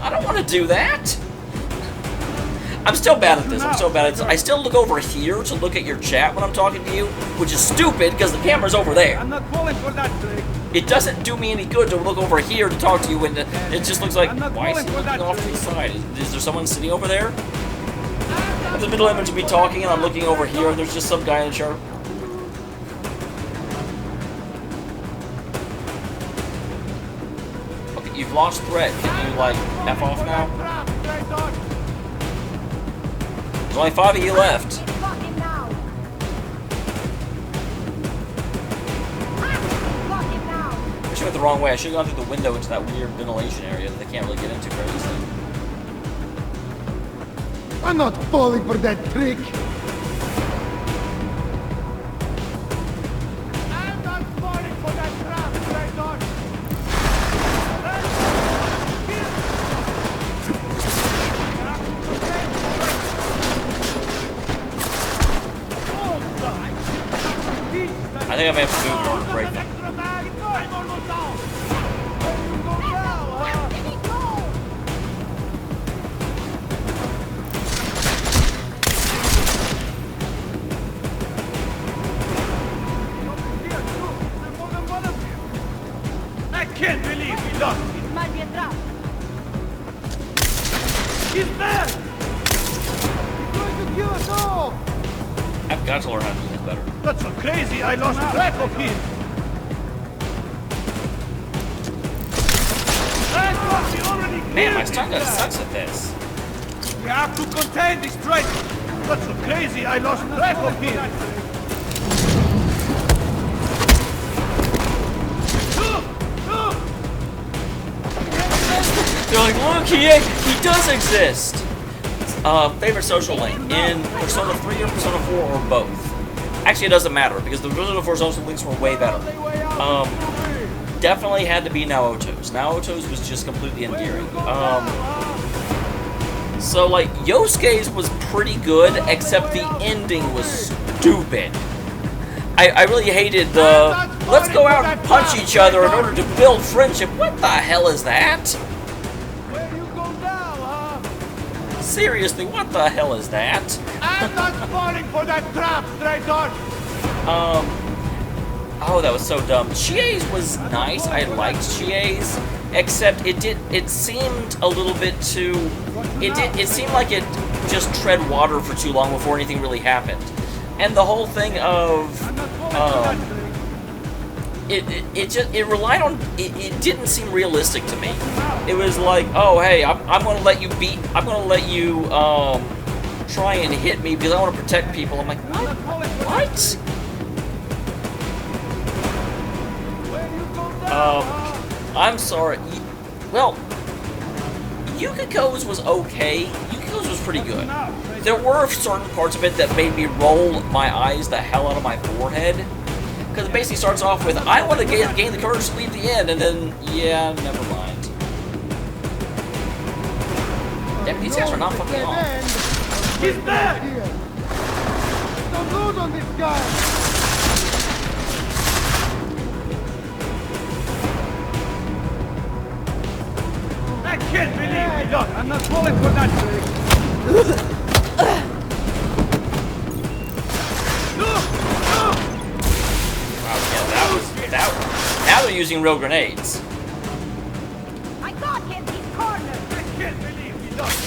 I don't want to do that. I'm still bad at this. I'm still bad at this. I still look over here to look at your chat when I'm talking to you, which is stupid because the camera's over there. I'm not calling for that trick. It doesn't do me any good to look over here to talk to you when it just looks like, why is he looking off to the side? Is there someone sitting over there? In the middle image of me talking and I'm looking over here and there's just some guy in a chair. Okay, you've lost thread. Can you, like, F off now? There's only 5 of you left. I should went the wrong way. I should have gone through the window into that weird ventilation area that they can't really get into very easily. I'm not falling for that trick. I'm not falling for that trap, traitor. I think I may have to move in order to break them. I can't believe we lost. It might be a trap. He's there! He's going to kill us all! I've got to learn how to do this better. That's so crazy, I lost track of him! Man, my stomach sucks at this. We have to contain this traitor! That's so crazy, I lost track of him! They're like, look, he does exist! Favorite social link in Persona 3 or Persona 4 or both? Actually, it doesn't matter because the Persona 4 social links were way better. Definitely had to be Naoto's. Naoto's was just completely endearing. So, like, Yosuke's was pretty good, except the ending was stupid. I really hated the, let's go out and punch each other in order to build friendship. What the hell is that? Seriously, what the hell is that? I'm not falling for that trap, traitor! Oh, that was so dumb. Chie's was nice. I liked Chie's, except it seemed a little bit too, it seemed like it just tread water for too long before anything really happened. And the whole thing of, it relied on, it didn't seem realistic to me. It was like, oh, hey, I'm gonna let you try and hit me because I want to protect people. I'm like, what? I'm sorry. Well, Yukiko's was okay. Yukiko's was pretty good. There were certain parts of it that made me roll my eyes the hell out of my forehead. Because it basically starts off with, I want to gain the courage to leave the end, and then, yeah, never mind. Damn, these guys are not fucking off. He's back! Don't lose on this guy! I can't believe we lost! I'm not falling for that trick! Now they're using real grenades. I got him. He's cornered. I can't believe we lost.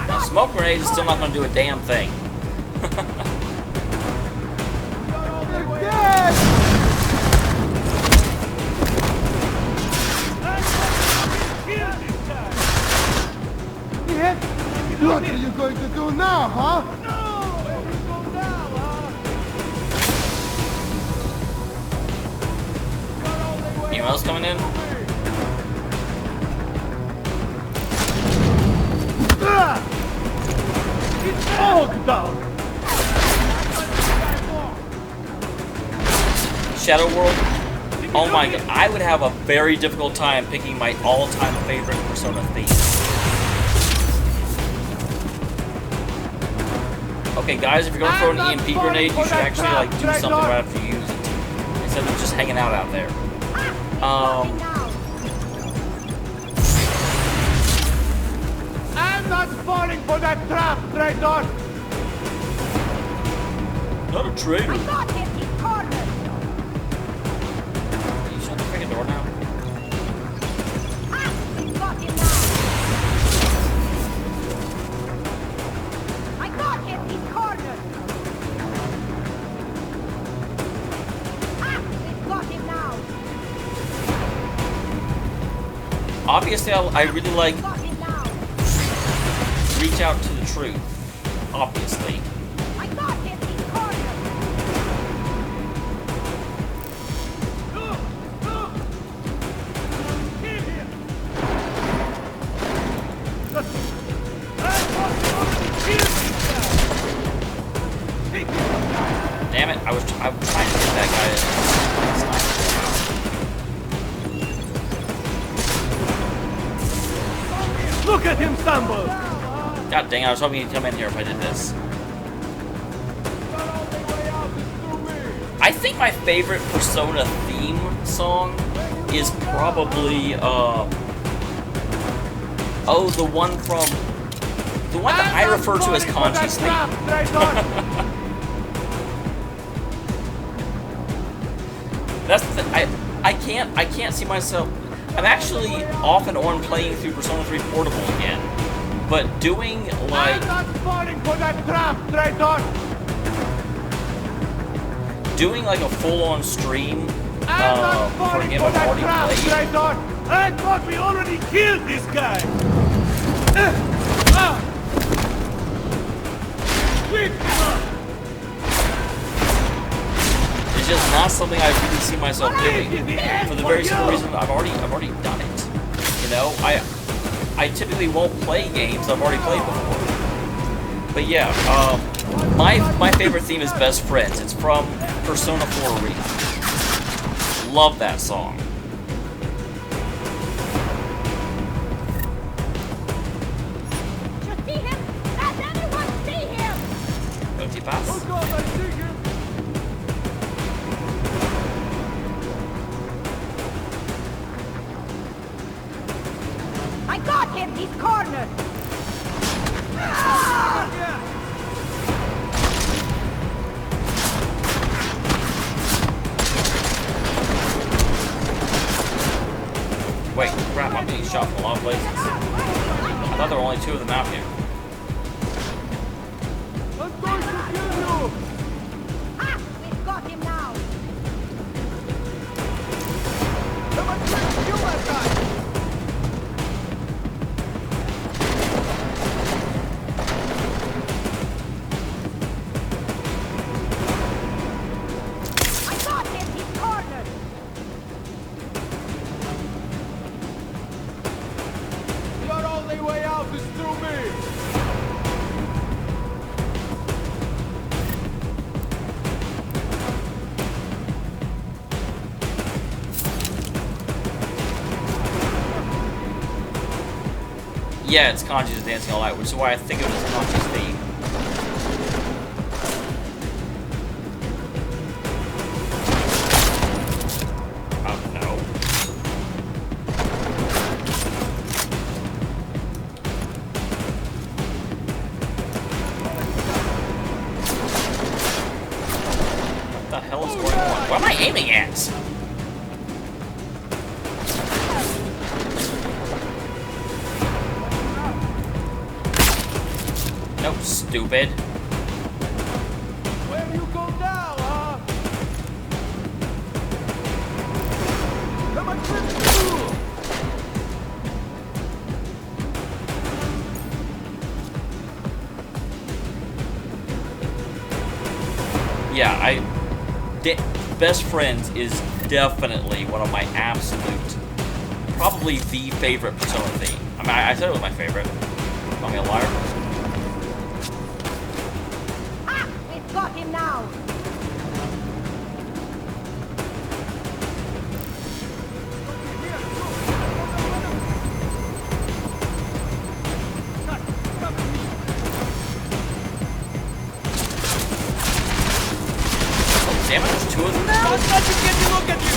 A smoke grenade is still not going to do a damn thing. They're dead. What are you going to do now, huh? Anyone else coming in? It's Augs down. Shadow World? Oh my god, I would have a very difficult time picking my all-time favorite Persona theme. Okay guys, if you're going to throw an EMP grenade, you should actually like do something right after you use it. Instead of just hanging out there. I'm not falling for that trap, traitor! Not a traitor. I got him. He's cornered. You shut the freaking door now. Got him now. I got him. He's cornered. Got him now. Obviously, I really like reach out to the truth. Obviously. I got him. He's cornered. Damn it! I was trying to get that guy. Look at him stumble! God dang! I was hoping he'd come in here if I did this. I think my favorite Persona theme song is probably the one that I refer to as Kanji's theme. That's the I can't see myself. I'm actually off and on playing through Persona 3 Portable again, but doing like I'm not falling for that trap, traitor. Doing like a full-on stream for a game for I've that already trap, played. traitor. I thought we already killed this guy. It's just not something I really see myself doing. For the very simple reason I've already done it. You know, I typically won't play games I've already played before. But yeah, my favorite theme is Best Friends. It's from Persona 4 Arena. Love that song. Wait, crap, I'm being shot from a lot of places. I thought there were only 2 of them out here. I'm going to kill you! Ah! We've got him now! Come on, kill that guy! I got him! He's cornered! Your only way out is through me! Yeah, it's Kanji's Dancing All Out, which is why I think it was Kanji's theme. Oh no. What the hell is going on? What am I aiming at? No, stupid. Where you go now, huh? Come on, through! Yeah, Best Friends is definitely one of my absolute, probably the favorite Persona theme. I mean, I said it was my favorite. Call me a liar. Ah! We've got him now! Damn it, there's 2 of them now? Don't let you get to look at you!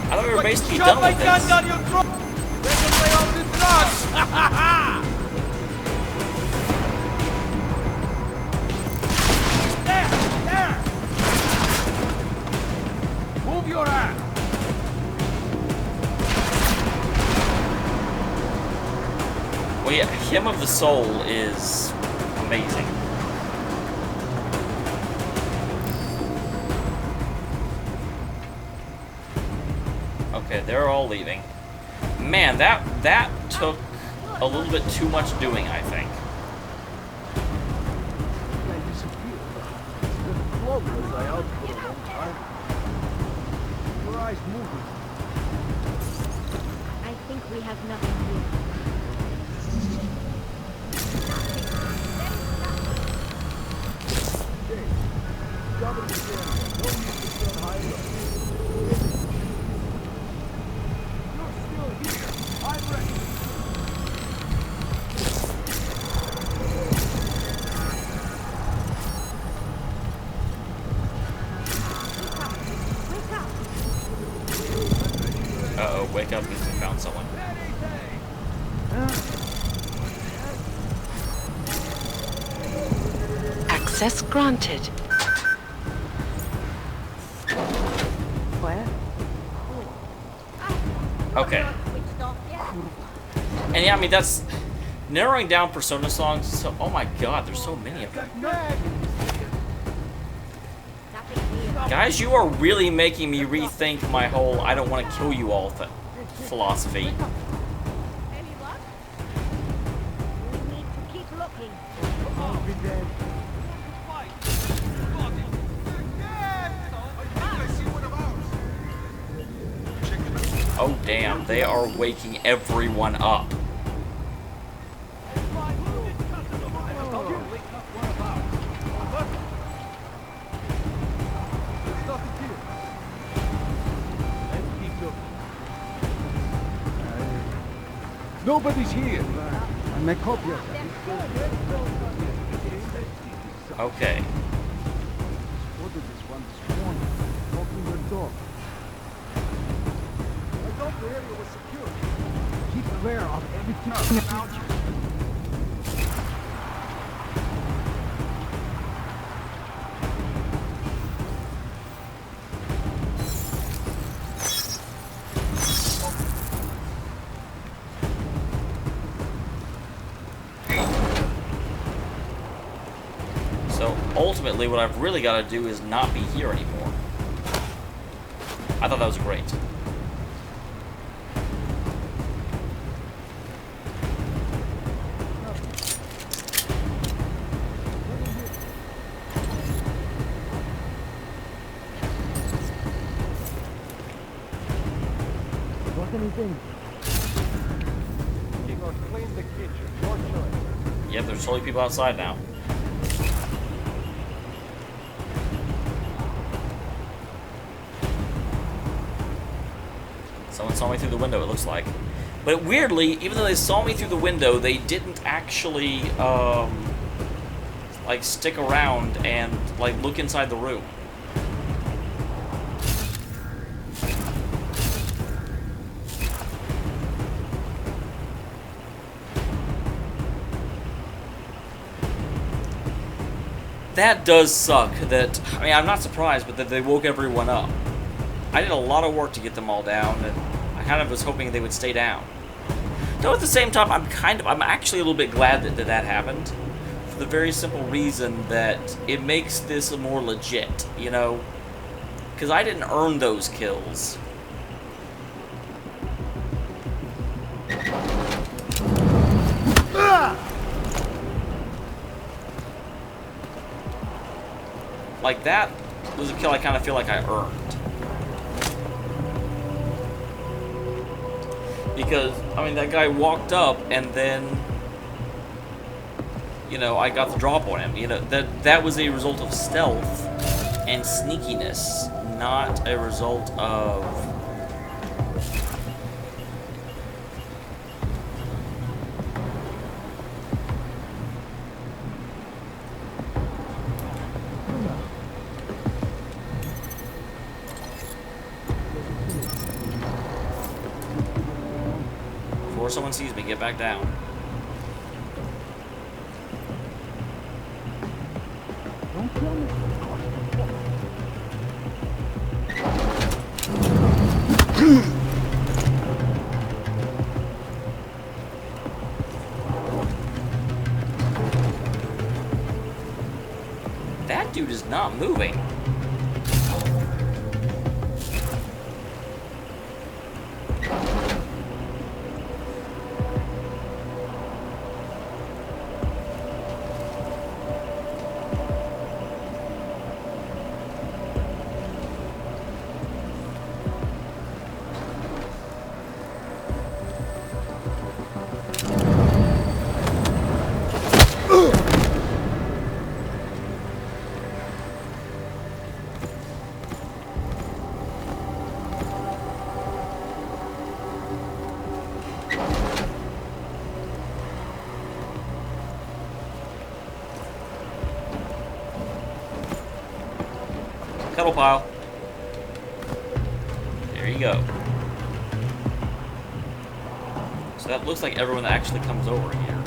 I thought we were basically done with this. Shove my gun down your throat! Let them lay all the drugs! Ha ha ha! There! There! Move your ass! Well, yeah, Hymn of the Soul is amazing. Okay, they're all leaving. Man, that took a little bit too much doing, I think. I think we have nothing here. Uh-oh, wake up, we found someone. Access granted. Where? Okay. And yeah, I mean, that's narrowing down Persona songs. So, oh my god, there's so many of them. Guys, you are really making me rethink my whole I don't want to kill you all philosophy. Any luck? We need to keep looking. I'll be dead. Oh damn, they are waking everyone up. Nobody's here. I make copies. Okay. Ordered this one this morning. Open your door. I thought the area was secure. Keep aware of So ultimately, what I've really got to do is not be here anymore. I thought that was great. What anything? King or clean the kitchen, your choice. Yep, there's totally people outside now. Someone saw me through the window, it looks like. But weirdly, even though they saw me through the window, they didn't actually, like, stick around and, like, look inside the room. That does suck. That, I mean, I'm not surprised, but that they woke everyone up. I did a lot of work to get them all down, and I kind of was hoping they would stay down. Though at the same time, I'm actually a little bit glad that that happened, for the very simple reason that it makes this more legit, you know? Because I didn't earn those kills. Like, that was a kill I kind of feel like I earned. Because, I mean, that guy walked up and then, you know, I got the drop on him. You know, that was a result of stealth and sneakiness, not a result of... Before someone sees me, get back down. Don't kill me. That dude is not moving. Cuddle pile. There you go. So that looks like everyone that actually comes over here.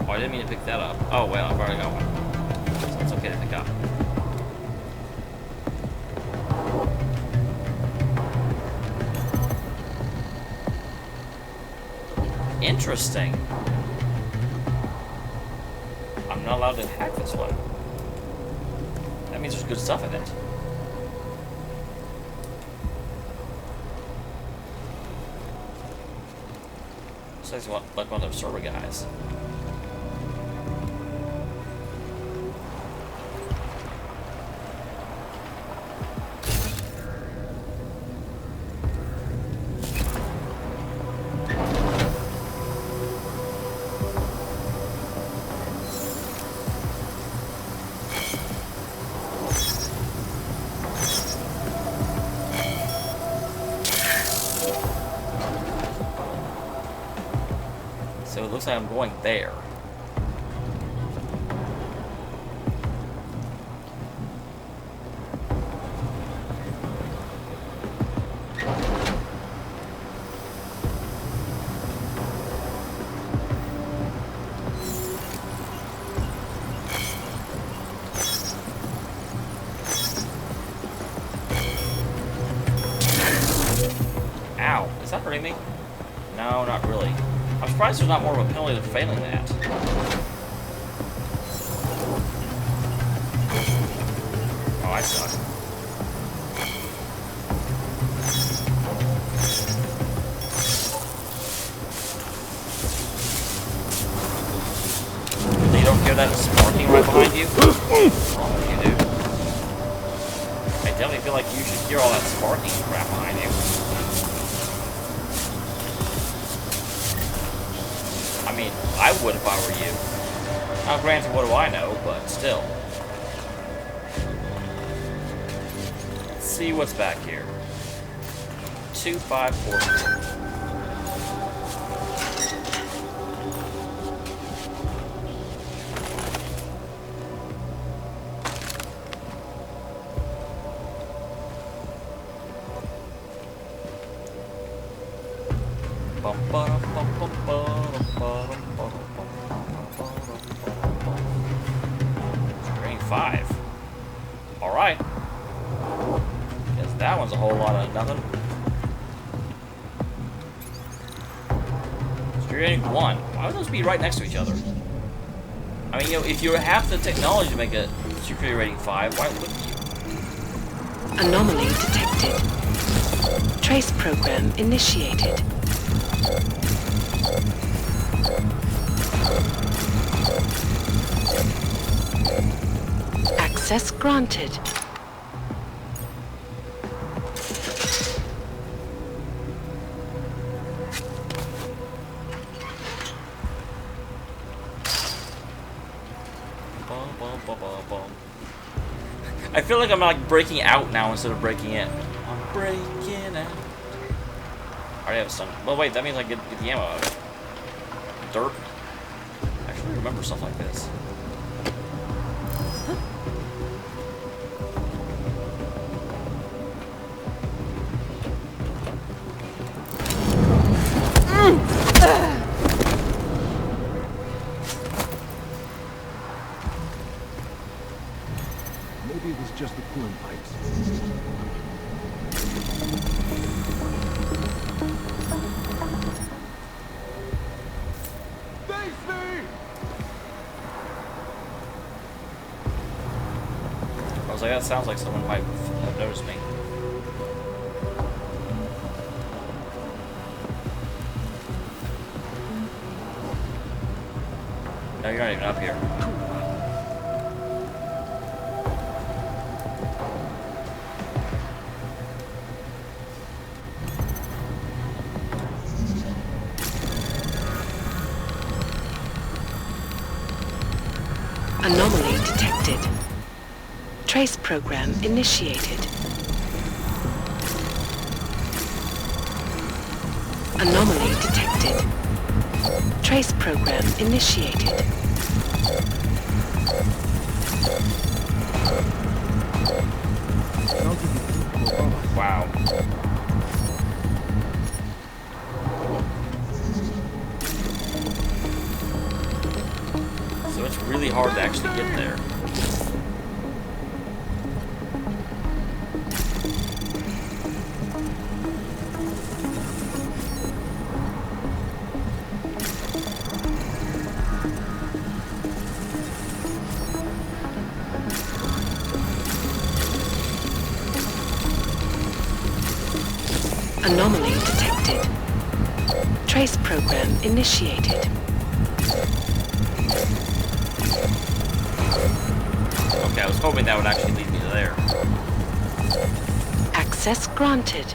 Oh, I didn't mean to pick that up. Oh, well, I've already got one. So it's okay to pick up. Interesting. I'm not allowed to hack this one. That means there's good stuff in it. So it's like one of those server guys. looks like I'm going there. Ow, is that hurting me? No, not really. I'm surprised there's not more of a penalty for failing that. Oh, I suck. You don't hear that sparking right behind you? Oh, you do. I definitely feel like you should hear all that sparking crap behind you. I mean, I would if I were you. Now, granted, what do I know, but still. Let's see what's back here. 2544. Green 5. Alright. Guess that one's a whole lot of nothing. Security rating 1. Why would those be right next to each other? I mean, you know, if you have the technology to make a security rating 5, why wouldn't you? Anomaly detected. Trace program initiated. Access granted. I feel like I'm like breaking out now instead of breaking in. I'm breaking out. I already have a stun. Well, wait, that means I get the ammo out of it. Dirt. I actually remember stuff like this. Maybe it was just the coolant pipes. I was like, that sounds like someone might have noticed me. No, you're not even up here. Anomaly detected. Trace program initiated. Anomaly detected. Trace program initiated. Wow. So it's really hard to actually get there. Anomaly detected. Trace program initiated. Okay, I was hoping that would actually lead me to there. Access granted.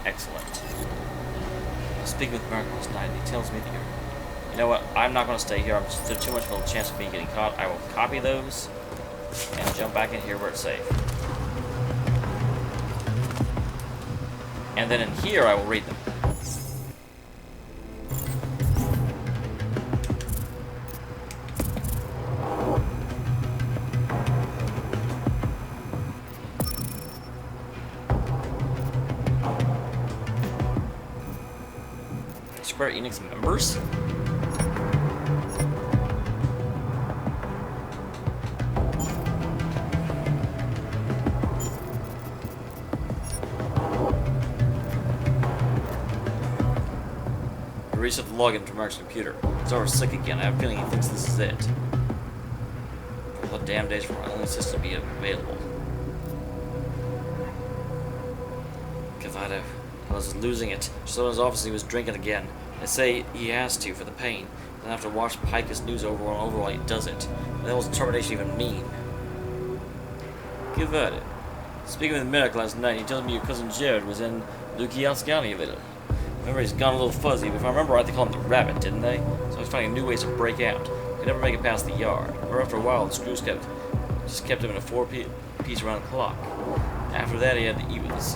Excellent. Speaking with Mark last night, he tells me that you're... You know what? I'm not going to stay here. There's too much of a chance of me getting caught. I will copy those and jump back in here where it's safe. And then in here, I will read them. Square Enix members? Reset the login to Mark's computer. He's already sick again. I have a feeling he thinks this is it. All the damn days for my only system to be available. Cavado. I was losing it. So in his office he was drinking again. They say he has to for the pain. Then have to watch Picus news over and over while he does it. What the hell does determination even mean? Cavado. Speaking with Merrick last night, he told me your cousin Jared was in Lukianskaniville. Remember, he's gone a little fuzzy, but if I remember right, they called him the Rabbit, didn't they? So he's finding new ways to break out. He could never make it past the yard. Or after a while, the screws just kept him in a four-piece around the clock. After that, he had to eat with his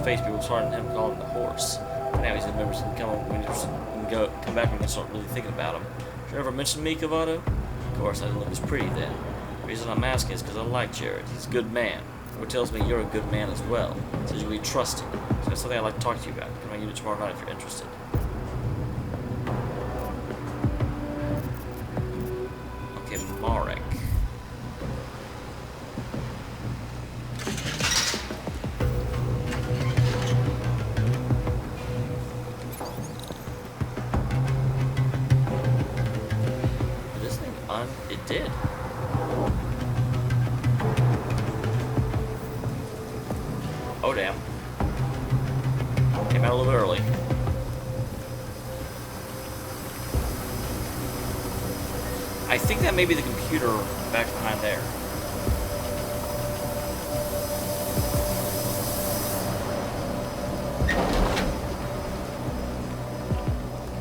face. People started him calling him the horse. But now he remembers him come back when he can start really thinking about him. Did you ever mention me, Cavado? Of course, I didn't look as pretty then. The reason I'm asking is because I like Jared. He's a good man. What tells me you're a good man as well. Says you'll be trusted. So that's something I'd like to talk to you about. Come on, unit tomorrow night if you're interested. Okay, Marek. Did this thing it did. Oh damn. Came out a little bit early. I think that may be the computer back behind there.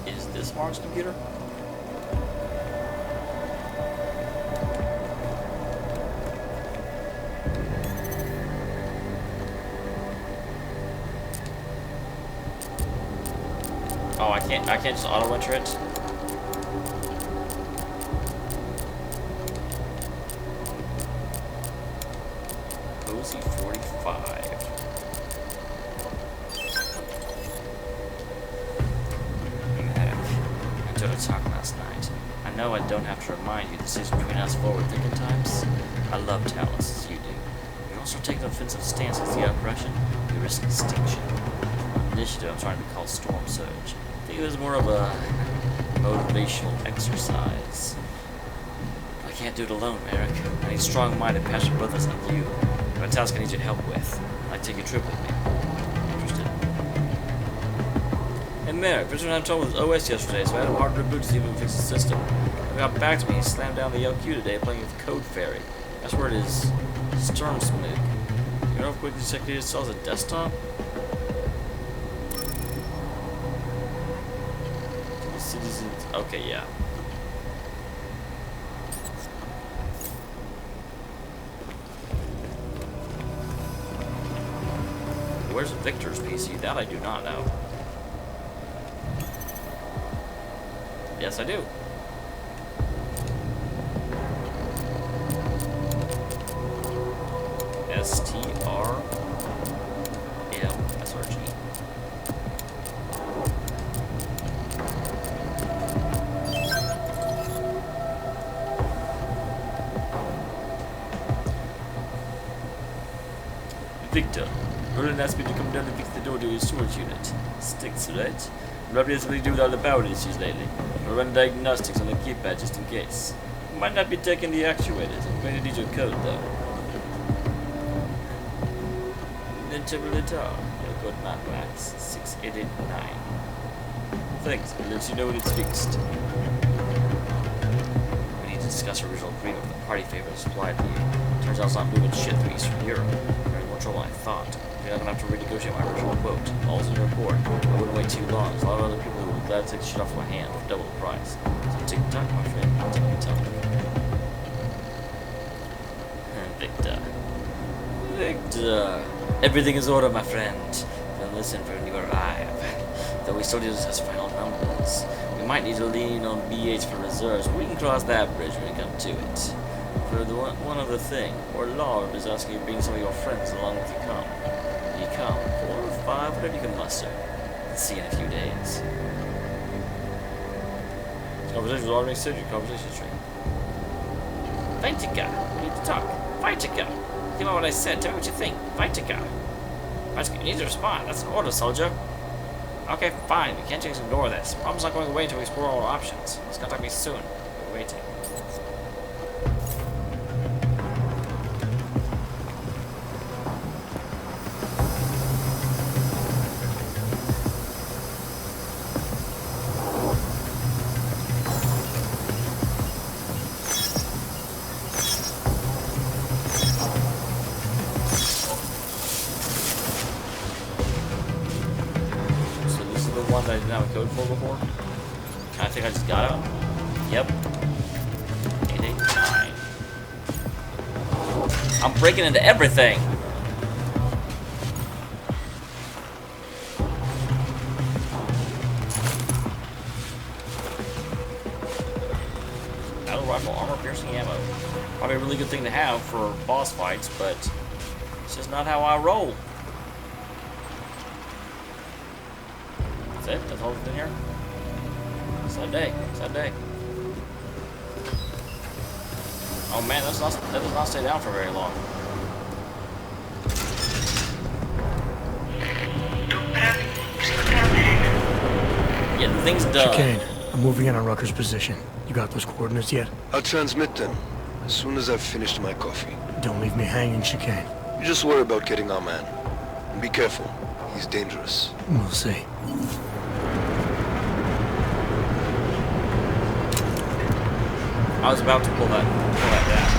Is this Mark's computer? Oh, I can't just auto-enter it? Cozy 45. I enjoyed our talk last night. I know I don't have to remind you this is between us forward-thinking types. I love Talos as you do. You also take an offensive stance against the oppression, you risk extinction. Initiative I'm trying to be called Storm Surge. I think it was more of a motivational exercise. I can't do it alone, Merrick. I need strong-minded, passionate brothers like you. I have a task I need your help with. I'd take a trip with me. Interested? Hey, Merrick, Richard and I talked with OS yesterday, so I had a hard reboot to see if we can fix the system. He got back to me and slammed down the LQ today playing with Code Fairy. That's where it is. Storm Smug. You know how quickly Secretary installs a desktop? Citizens. Okay, yeah. Where's Victor's PC? That I do not know. Yes, I do. STRMSRG. Victor, Roland asked me to come down and fix the door to his storage unit. Sticks, right? Probably has something to do with all the power issues lately. I'll run diagnostics on the keypad just in case. Might not be taking the actuators. I'm going to need your code though. Interpreter. Your code max 6889. Thanks, I'll let you know when it's fixed. We need to discuss our original agreement with the party favor supplied to you. Turns out it's not moving shit through Eastern Europe. We're in more trouble than I thought. You're not gonna have to renegotiate my original quote. All's in your report. I wouldn't wait too long. There's a lot of other people who would be glad to take the shit off my hand for double the price. So take your time, my friend. Take your time. Victor. Victor. Everything is order, my friend. Then listen for when you arrive. Though we still use as final numbers, we might need to lean on BH for reserves. We can cross that bridge when we come to it. For the one other thing, our Lord is asking you to bring some of your friends along with you come. You come, 4 or 5, whatever you can muster. see in a few days. Conversation was already scheduled. Conversation stream. Vitica, we need to talk. Vitica, think about what I said. Tell me what you think. Vitica. Vitica, you need to respond. That's an order, soldier. Okay, fine. We can't just ignore this. Problem's not going away until we explore all our options. It's gonna me soon. We're waiting. That I didn't have a code for before. I think I just got it. Yep. 889. I'm breaking into everything. Battle rifle, armor piercing ammo. Probably a really good thing to have for boss fights, but it's just not how I roll. That's it? That's all that's in here? Sad day. Sad day. Oh man, that does not stay down for very long. Yeah, the thing's done. Chicane, I'm moving in on Rucker's position. You got those coordinates yet? I'll transmit them as soon as I've finished my coffee. Don't leave me hanging, Chicane. You just worry about getting our man. And be careful. He's dangerous. We'll see. I was about to pull that down.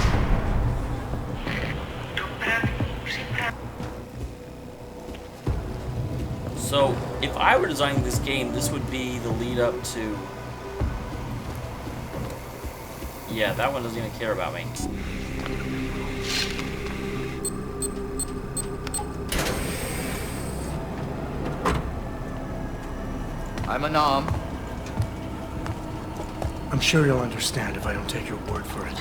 So, if I were designing this game, this would be the lead up to... Yeah, that one doesn't even care about me. I'm unarmed. I'm sure you'll understand if I don't take your word for it.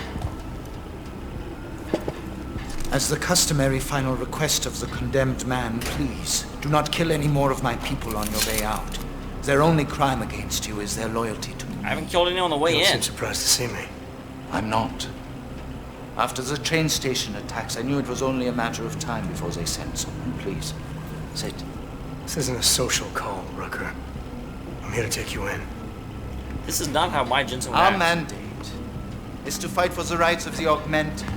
As the customary final request of the condemned man, please, do not kill any more of my people on your way out. Their only crime against you is their loyalty to me. I haven't killed anyone on the way in. You don't seem surprised to see me. I'm not. After the train station attacks, I knew it was only a matter of time before they sent someone. Please, sit. This isn't a social call, Rucker. I'm here to take you in. This is not how my Jensen would Our act. mandate is to fight for the rights of the augmented.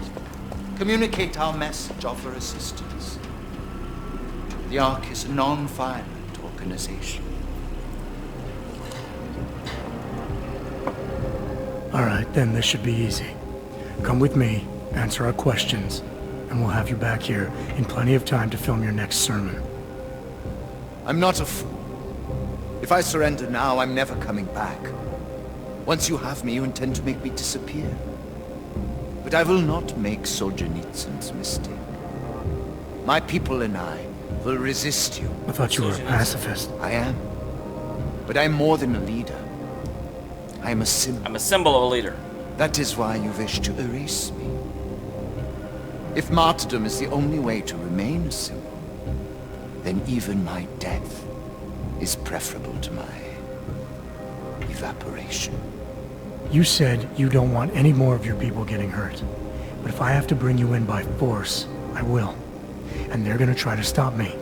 Communicate our message, offer assistance. The Ark is a non-violent organization. Alright, then this should be easy. Come with me, answer our questions, and we'll have you back here in plenty of time to film your next sermon. I'm not a fool. If I surrender now, I'm never coming back. Once you have me, you intend to make me disappear. But I will not make Solzhenitsyn's mistake. My people and I will resist you. I thought you were a pacifist. I am. But I'm more than a leader. I am a symbol. I'm a symbol of a leader. That is why you wish to erase me. If martyrdom is the only way to remain a symbol, then even my death is preferable to my evaporation. You said you don't want any more of your people getting hurt. But if I have to bring you in by force, I will. And they're gonna try to stop me.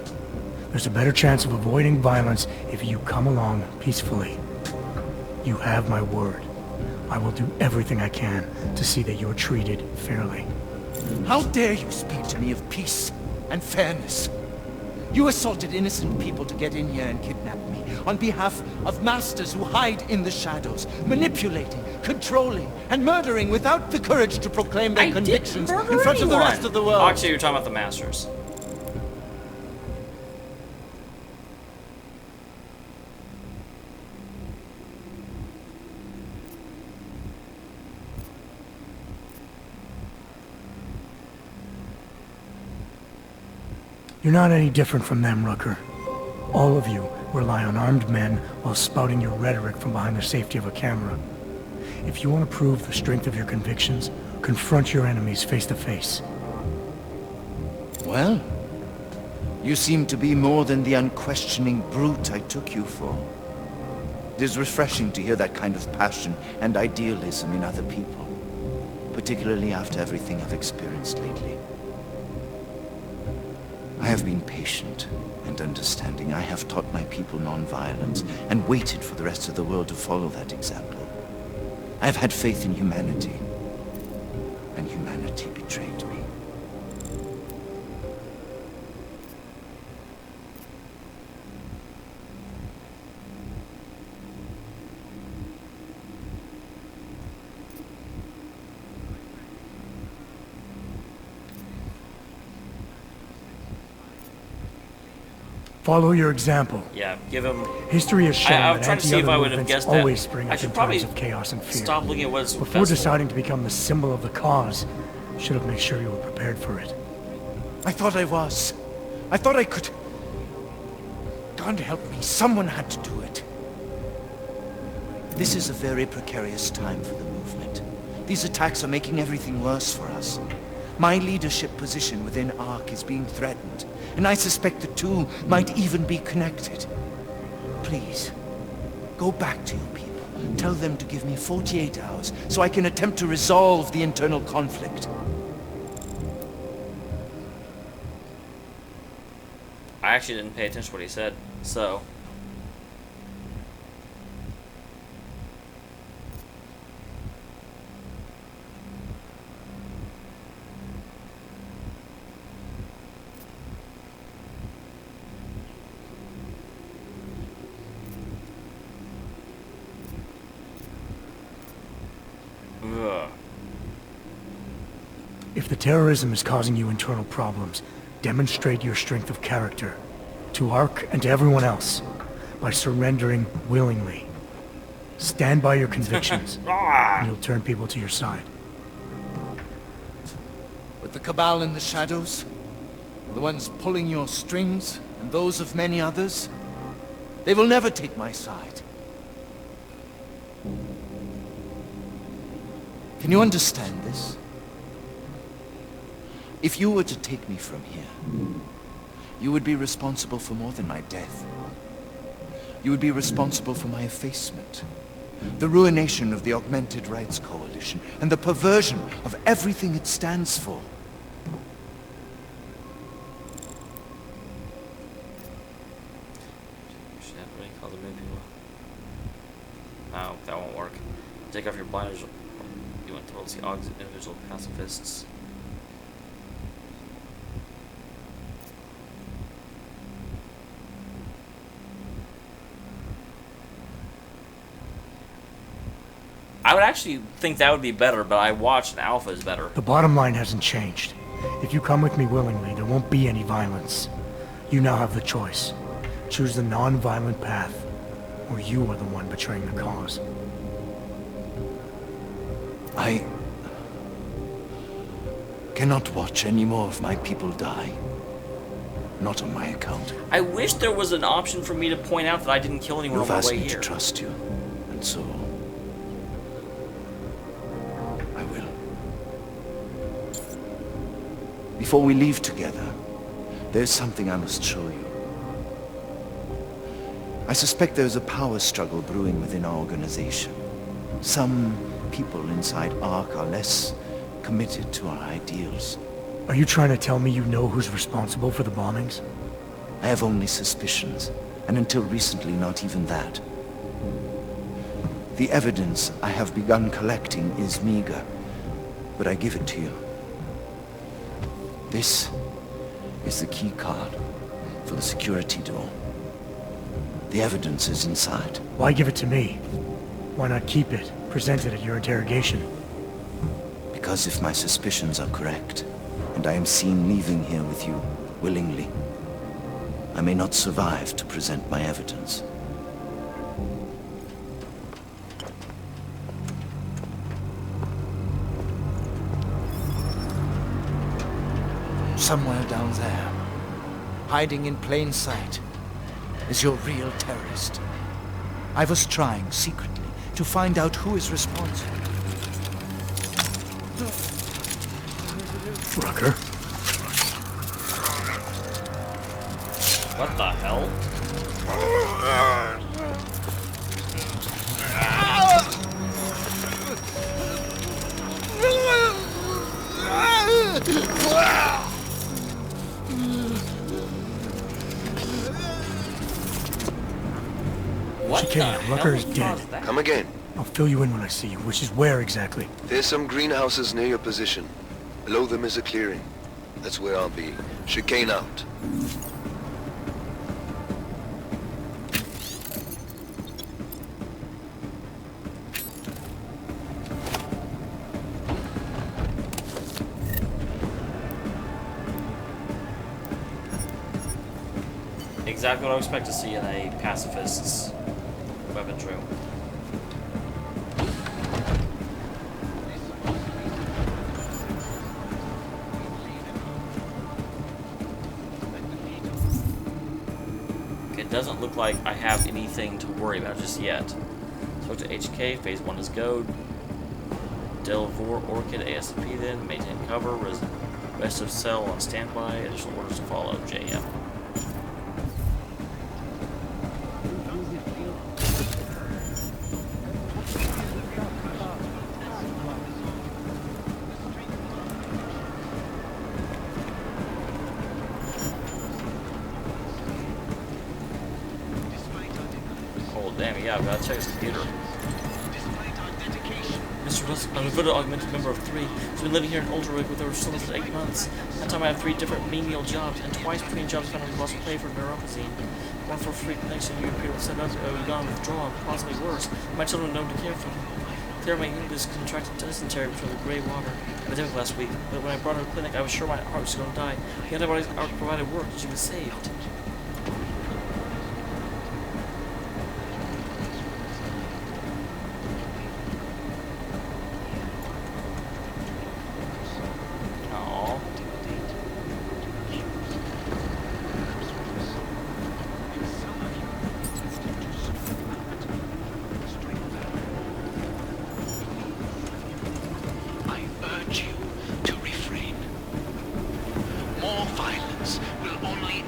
There's a better chance of avoiding violence if you come along peacefully. You have my word. I will do everything I can to see that you are treated fairly. How dare you speak to me of peace and fairness? You assaulted innocent people to get in here and kidnap me on behalf of masters who hide in the shadows, manipulating, controlling, and murdering without the courage to proclaim their convictions in front of the rest of the world. Actually, you're talking about the masters. You're not any different from them, Rucker. All of you rely on armed men while spouting your rhetoric from behind the safety of a camera. If you want to prove the strength of your convictions, confront your enemies face to face. Well, You seem to be more than the unquestioning brute I took you for. It is refreshing to hear that kind of passion and idealism in other people, particularly after everything I've experienced lately. I have been patient and understanding. I have taught my people non-violence and waited for the rest of the world to follow that example. I have had faith in humanity, and humanity betrayed me. Follow your example. Yeah, give him... History has shown I'm that trying to see if I would have anti-other guessed movements always that. spring I up should in probably times of chaos and fear. stop looking at what's Before best deciding to become the symbol of the cause, should have made sure you were prepared for it. I thought I was. I thought I could... God help me, someone had to do it. This is a very precarious time for the movement. These attacks are making everything worse for us. My leadership position within Ark is being threatened, and I suspect the two might even be connected. Please, go back to your people. Tell them to give me 48 hours so I can attempt to resolve the internal conflict. I actually didn't pay attention to what he said, so... If the terrorism is causing you internal problems, demonstrate your strength of character to Ark and to everyone else by surrendering willingly. Stand by your convictions, and you'll turn people to your side. With the Cabal in the shadows, the ones pulling your strings, and those of many others, they will never take my side. Can you understand this? If you were to take me from here, you would be responsible for more than my death. You would be responsible for my effacement, the ruination of the Augmented Rights Coalition, and the perversion of everything it stands for. No, that won't work. Take off your blinders. You went towards the Augs individual pacifists. I would actually think that would be better, but I watched and Alpha is better. The bottom line hasn't changed. If you come with me willingly, there won't be any violence. You now have the choice. Choose the non-violent path, or you are the one betraying the cause. I cannot watch any more of my people die. Not on my account. I wish there was an option for me to point out that I didn't kill anyone on my way here. You've asked me to trust you, and so I will. Before we leave together, there's something I must show you. I suspect there's a power struggle brewing within our organization. Some people inside Ark are less committed to our ideals. Are you trying to tell me you know who's responsible for the bombings? I have only suspicions, and until recently not even that. The evidence I have begun collecting is meager, but I give it to you. This is the key card for the security door. The evidence is inside. Why give it to me? Why not keep it, present it at your interrogation? Because if my suspicions are correct, and I am seen leaving here with you willingly, I may not survive to present my evidence. Somewhere down there, hiding in plain sight, is your real terrorist. I was trying secretly to find out who is responsible. Rucker? What the hell? Chicane, Rucker's dead. Come again. I'll fill you in when I see you, which is where exactly? There's some greenhouses near your position. Below them is a clearing. That's where I'll be. Chicane out. Exactly what I expect to see in a pacifist's weapons room. It doesn't look like I have anything to worry about just yet. Spoke to HK, phase 1 is go. Delvor Orchid ASP then, maintain cover, rest of cell on standby, additional orders to follow, JM. Damn, yeah, I've got to check his computer. Mr. Rusk, I'm a voted augmented member of 3. He's been living here in Ultra-Rig with over someone for 8 months. That time I have 3 different menial jobs, and twice between jobs found him lost pay for neuropozyne. One for free connection you appear to set up, gone withdrawn, possibly worse. My children known to care for him. Clear my English contracted dysentery from the grey water epidemic last week, but when I brought her to the clinic, I was sure my heart was going to die. The antibiotics our provided worked, and she was saved.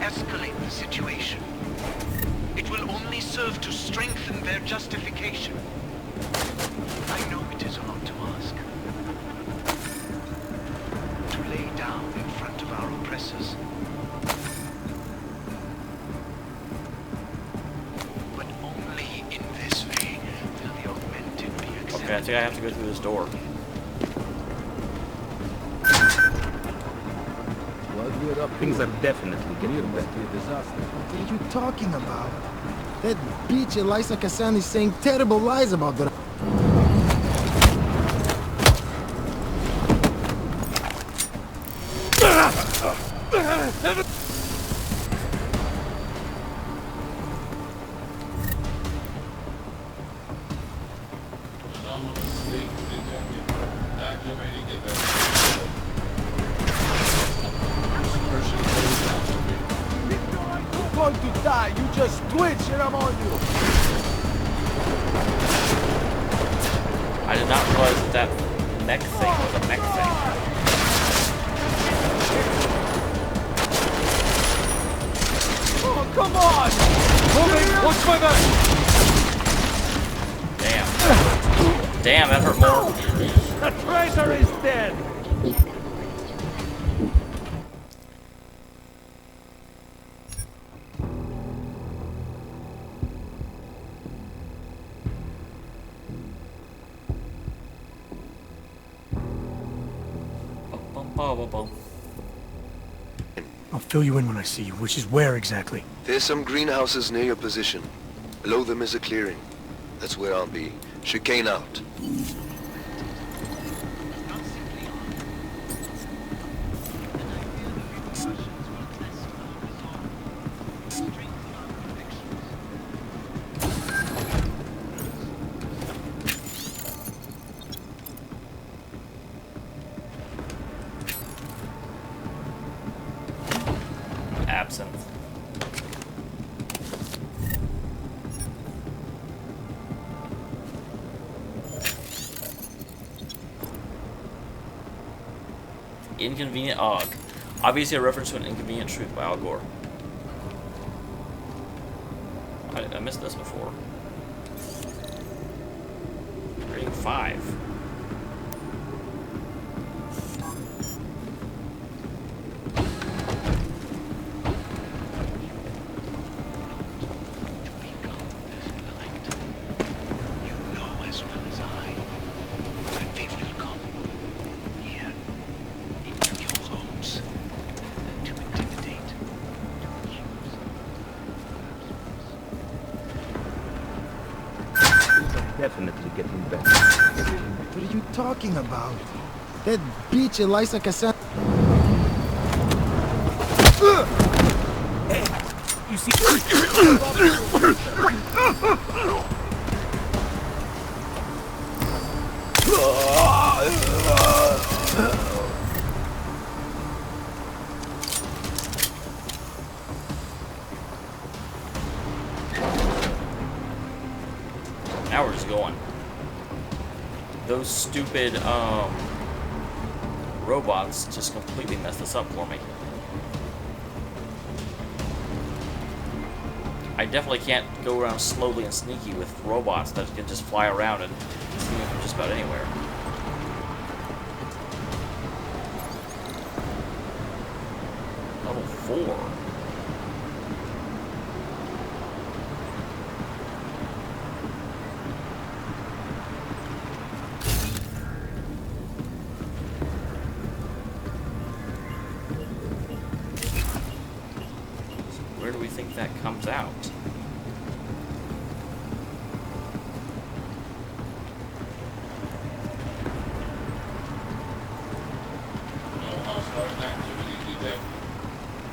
Escalate the situation. It will only serve to strengthen their justification. I know it is a lot to ask. To lay down in front of our oppressors. But only in this way will the augmented be accepted. Okay, I think I have to go through this door. Things are definitely getting back to a disaster. What are you talking about? That bitch Elisa Kassan is saying terrible lies about the... Going to die, you just twitch and I'm on you. I did not realize that mech thing was a mech thing. Oh, come on! Moving, watch my back! Damn. Damn, that hurt more. The traitor is dead! I'll fill you in when I see you, which is where exactly? There's some greenhouses near your position. Below them is a clearing. That's where I'll be. Chicane out. Absinthe. Inconvenient Aug. Obviously a reference to an inconvenient truth by Al Gore. I missed this before. Rating 5. Definitely getting better. What are you talking about? That bitch Elisa Cassette. You see? Now we're just going. Those stupid robots just completely messed this up for me. I definitely can't go around slowly and sneaky with robots that can just fly around and see me from just about anywhere. Level 4. Where do we think that comes out?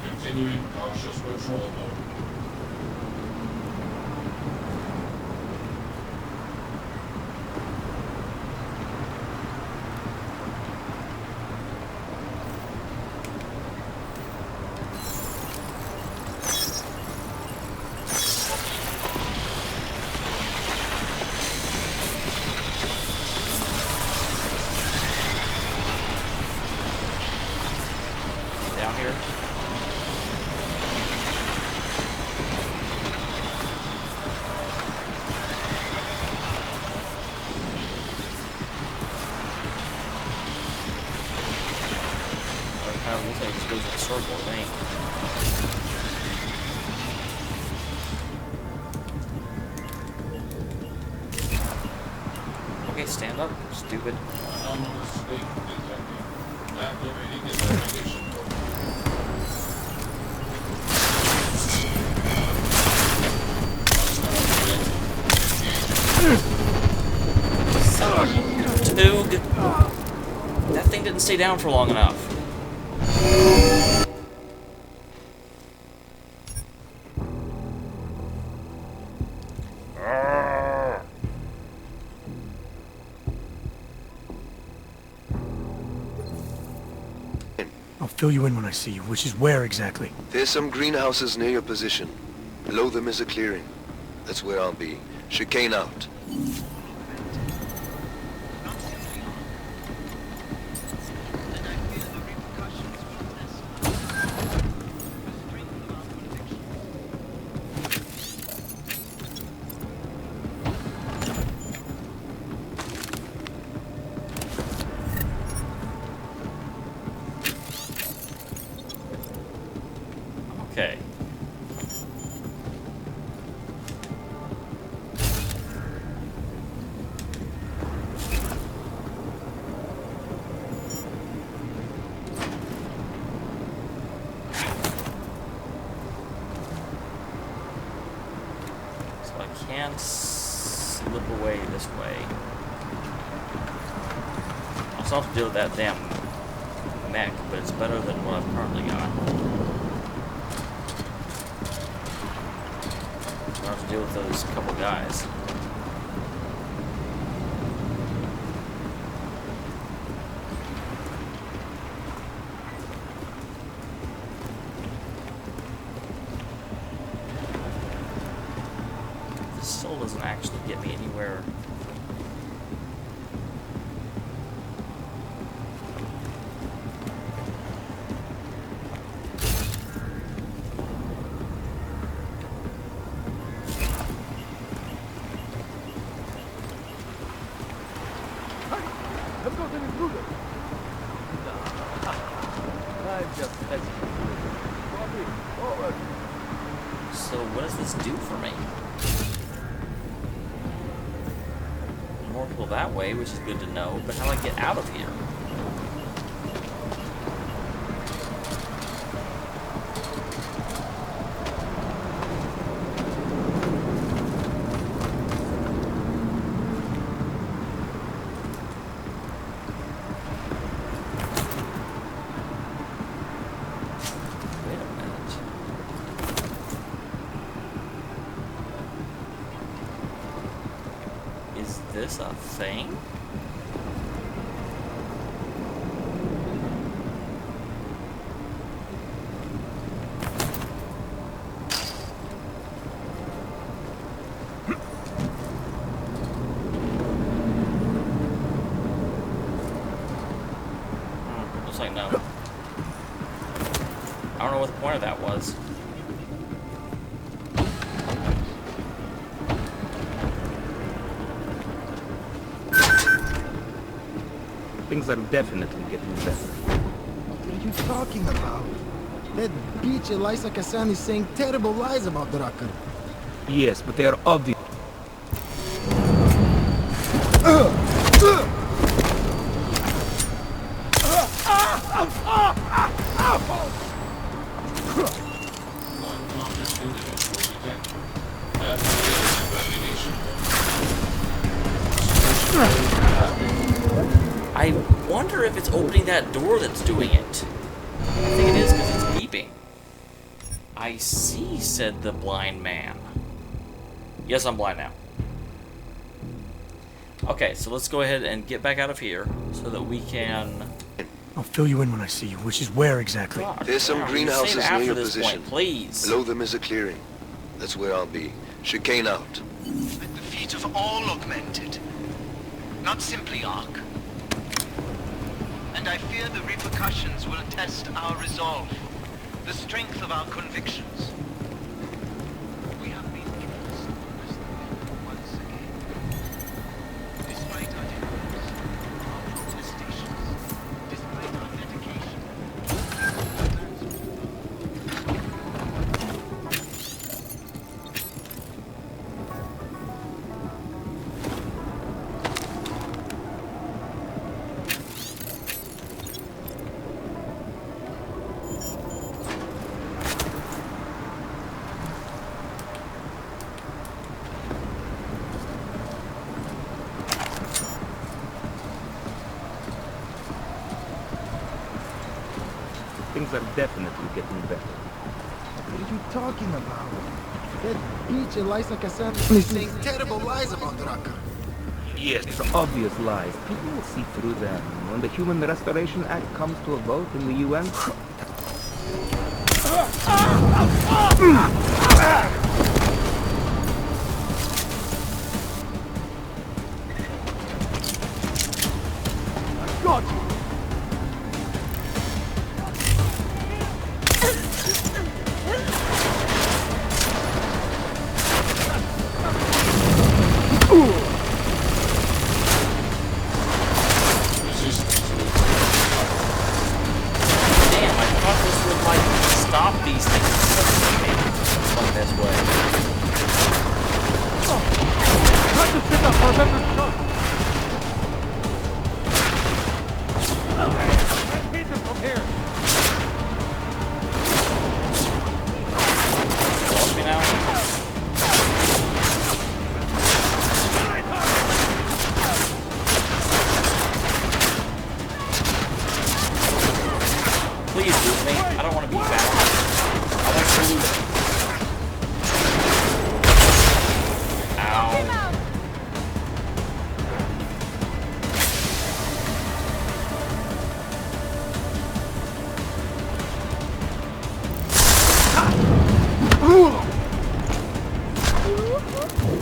Continuing cautious patrol mode. Down here? Looks like it just goes in a circle, I think. Okay, stand up, stupid. Toog. That thing didn't stay down for long enough. I'll fill you in when I see you, which is where exactly? There's some greenhouses near your position. Below them is a clearing. That's where I'll be. Chicane out. Okay. So I can slip away this way. I'll still have to deal with that damn mech, but it's better than what I've currently got. I'll have to deal with those couple guys. This still doesn't actually get me anywhere. So what does this do for me? More people that way, which is good to know, but how do I get out of here? Is this a thing? Looks like no. I don't know what the point of that was. Things are definitely getting better. What are you talking about? That bitch Elisa Kassan is saying terrible lies about Drucker. Yes, but they are obvious. I wonder if it's opening that door that's doing it. I think it is because it's beeping. I see, said the blind man. Yes, I'm blind now. Okay, so let's go ahead and get back out of here so that we can... I'll fill you in when I see you, which is where exactly? God, There's some greenhouses near your position. Point, please. Below them is a clearing. That's where I'll be. Chicane out. At the feet of all augmented. Not simply Ark. And I fear the repercussions will test our resolve, the strength of our convictions. We have been cast as the wind once again. Despite our demands, our protestations, despite our dedication, Things are definitely getting better. What are you talking about? That bitch Elisa Kassan is saying terrible lies about Drucker. Yes, it's obvious lies. People will see through them. When the Human Restoration Act comes to a vote in the UN... Got you! Damn, I thought this would, like, stop these things. Like this way. Try to sit up for a better shot. Let's hit him from here. Lost me now? Please move me. I don't want to be back. I want to move it. Ow.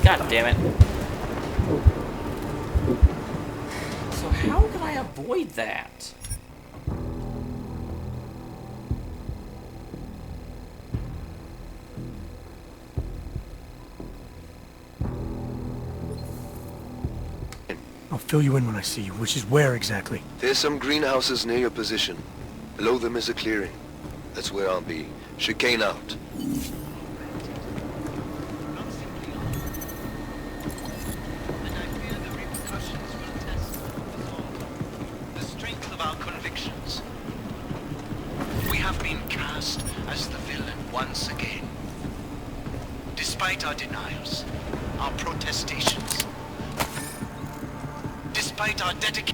God damn it. So how can I avoid that? I'll fill you in when I see you, which is where exactly? There's some greenhouses near your position. Below them is a clearing. That's where I'll be. Chicane out. The strength of our convictions. We have been cast as the villain once again. Despite our denials, our protestations, despite our dedication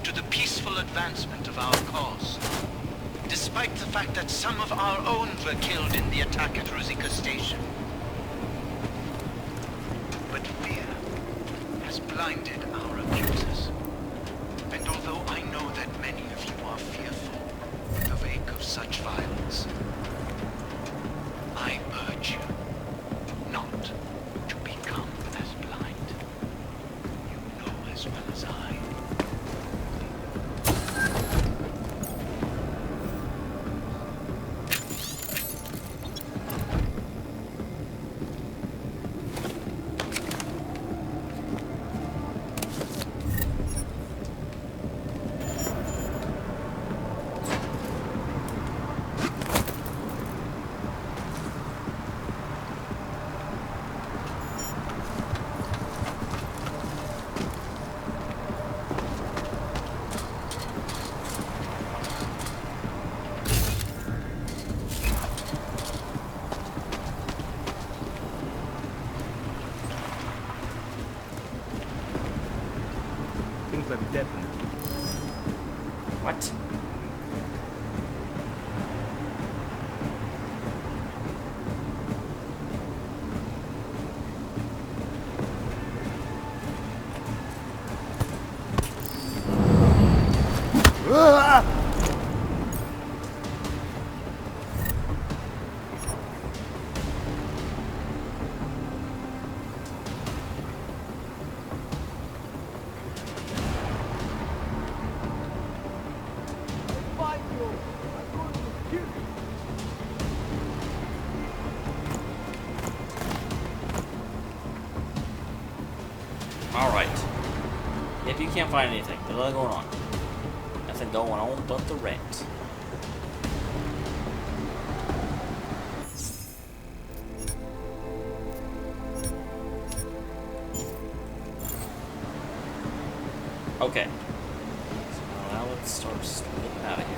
to the peaceful advancement of our cause, despite the fact that some of our own were killed in the attack at Ruzicka Station. But fear has blinded our accusers. And although I know that many of you are fearful in the wake of such violence, I urge you not to become as blind. You know as well as I. Things are definite. What? Alright. If you can't find anything, there's nothing going on. Nothing going on but the rent. Okay. So now let's start getting out of here.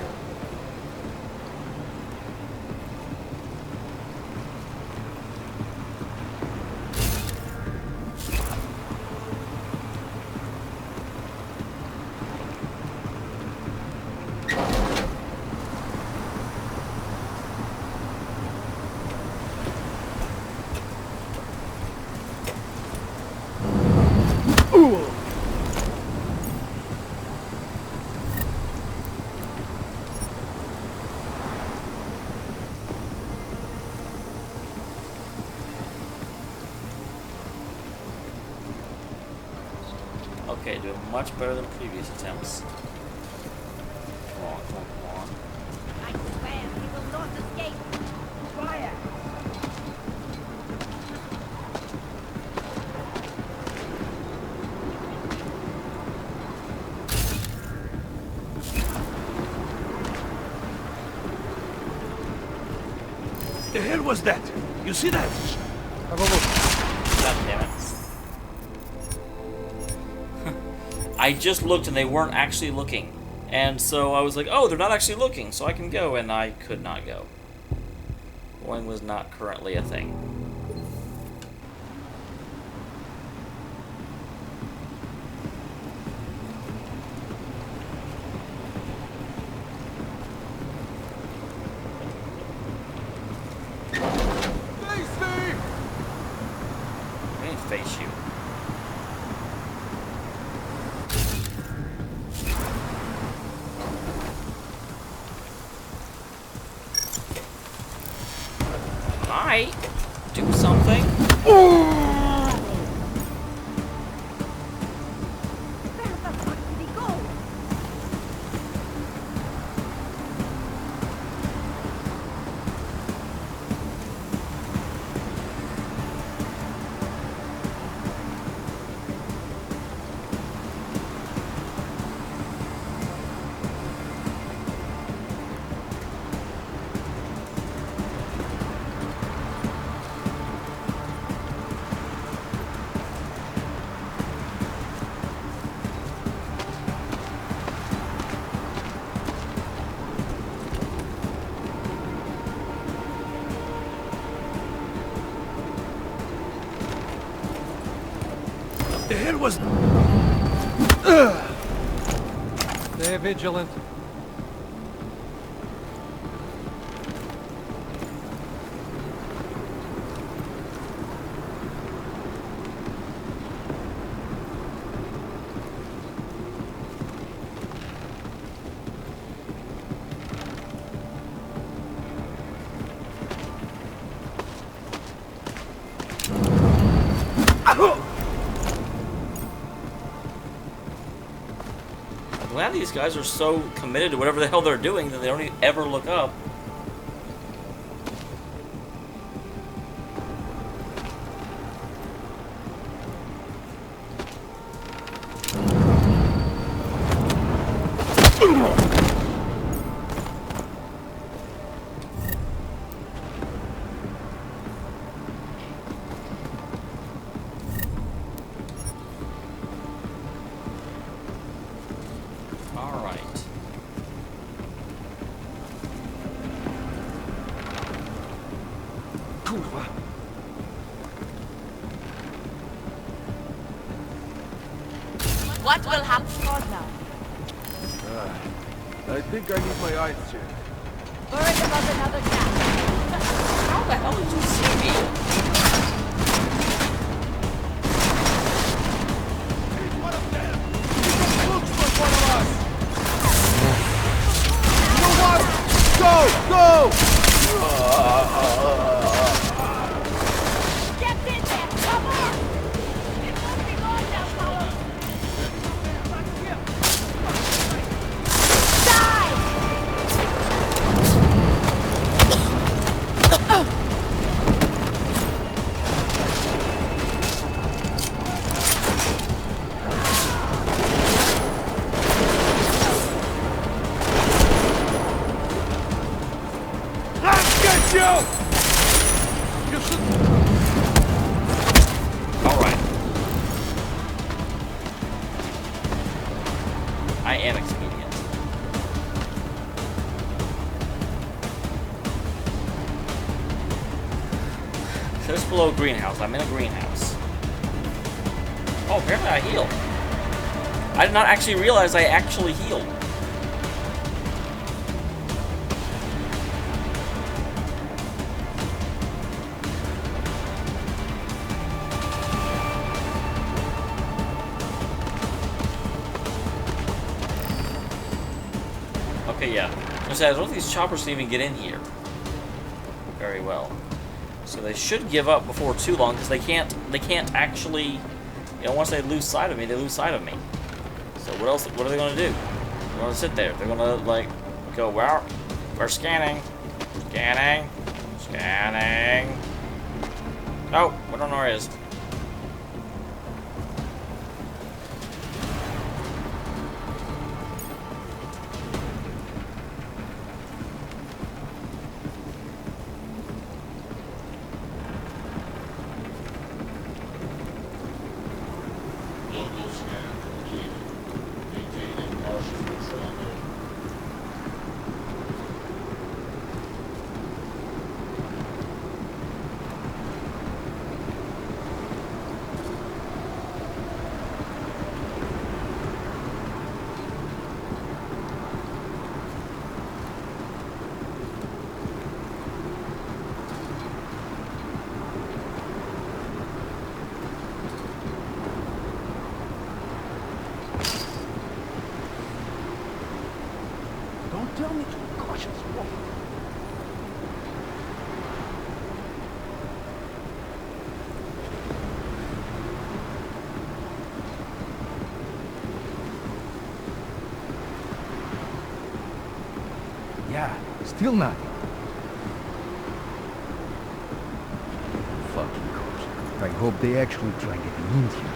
Okay, doing much better than previous attempts. Come on, come on, come on. I swear he will not escape. Fire! The hell was that? You see that? Have a look. God damn it. I just looked and they weren't actually looking. And so I was like, oh, they're not actually looking, so I can go, and I could not go. Going was not currently a thing. I need to face you. Might do something. hell was... Stay vigilant. I'm glad these guys are so committed to whatever the hell they're doing that they don't even ever look up. What will happen? I think I need my eyes checked. Worried about another cat. How the hell did you see me? One of them! He looks like one of us! You know what? Go! Get in there! Come on! It won't be long now, fellas! Alright. I am expedient. Just below a greenhouse. I'm in a greenhouse. Oh, apparently I healed. I did not actually realize I actually healed. Okay, yeah. I don't know if these choppers can even get in here very well. So they should give up before too long, because they can't actually, you know, once they lose sight of me, they lose sight of me. So what else, what are they going to do? They're going to sit there. They're going to, like, go, well, we're scanning. Scanning. Scanning. Oh, we don't know where it is. Tell me to be cautious. Yeah, still nothing. Fucking cops. I hope they actually try getting in here.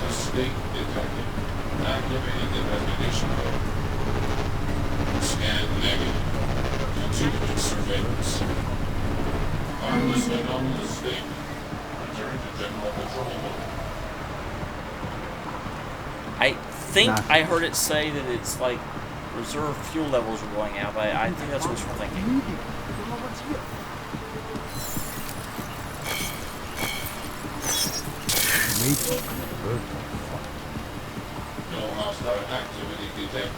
Mistake detected. Activating the investigation code. Scan negative. Continuing surveillance. Harmless anomalous state. Return to general control mode. I think I heard it say that it's like reserve fuel levels are going out, but I think that's wishful thinking. No hostile activity detected.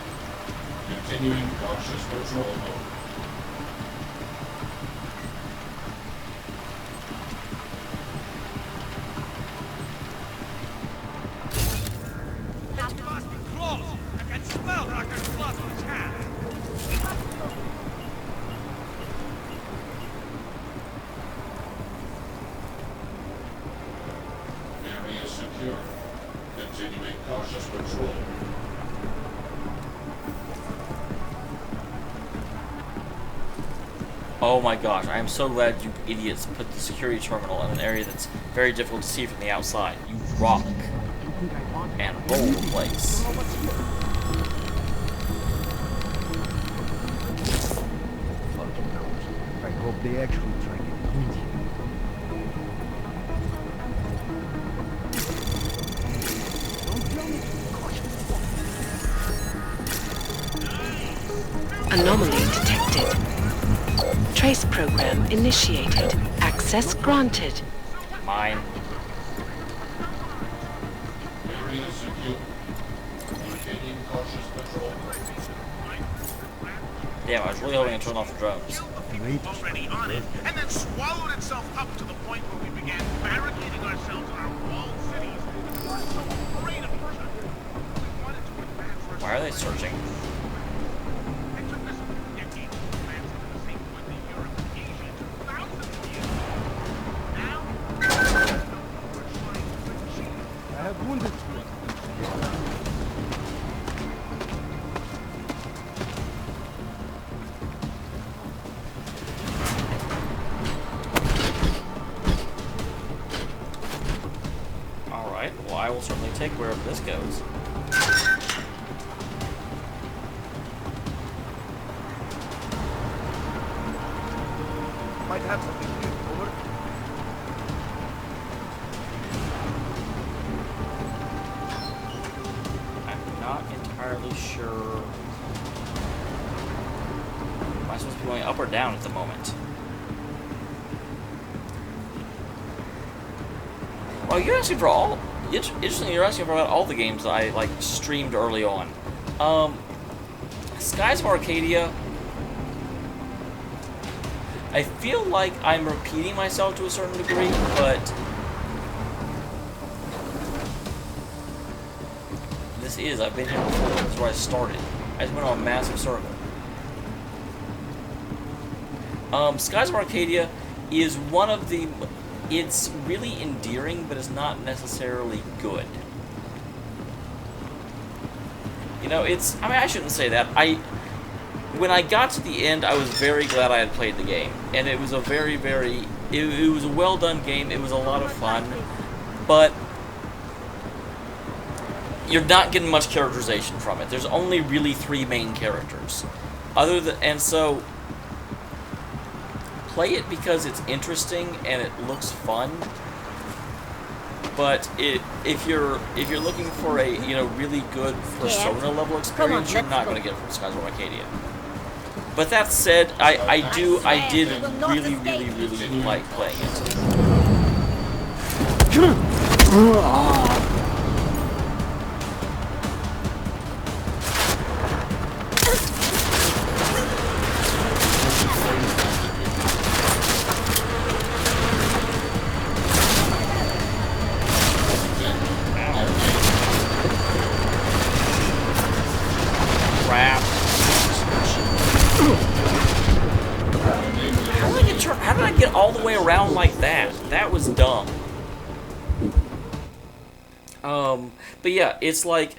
Continuing cautious patrol mode. Area secure. Continuing cautious patrol. Oh my gosh, I am so glad you idiots put the security terminal in an area that's very difficult to see from the outside. You rock and roll the place. I hope they actually try to get in. Anomaly detected. Trace program initiated. Access granted. Mine. Area secure. Maintaining cautious patrol. Damn, I was really hoping to turn off the drones. Already on it, and then swallowed itself up to the point where we began barricading ourselves in our walled cities. We were so afraid of Russia. We wanted to advance our Why are they searching? It took us decades to advance to the same point that Europe and Asia took thousands of years. Now, we're trying to achieve. I have wounded you. Alright, well I will certainly take wherever this goes. Might have something here. Over. I'm not entirely sure. Am I supposed to be going up or down at the moment? Well, you're asking for all. Interestingly, you're asking for about all the games that I like streamed early on. Skies of Arcadia. I feel like I'm repeating myself to a certain degree, but this is. I've been here before. This is where I started. I just went on a massive circle. Skies of Arcadia is one of the. It's really endearing, but it's not necessarily good. You know, it's... I mean, I shouldn't say that. When I got to the end, I was very glad I had played the game. And it was a very, very... It was a well-done game. It was a lot of fun. But you're not getting much characterization from it. There's only really 3 main characters. And so... Play it because it's interesting and it looks fun, but if you're looking for a really good Persona level experience, you're not going to get it from Skies of Arcadia. But that said, I did really like playing it. How did I get all the way around like that? That was dumb. But yeah, it's like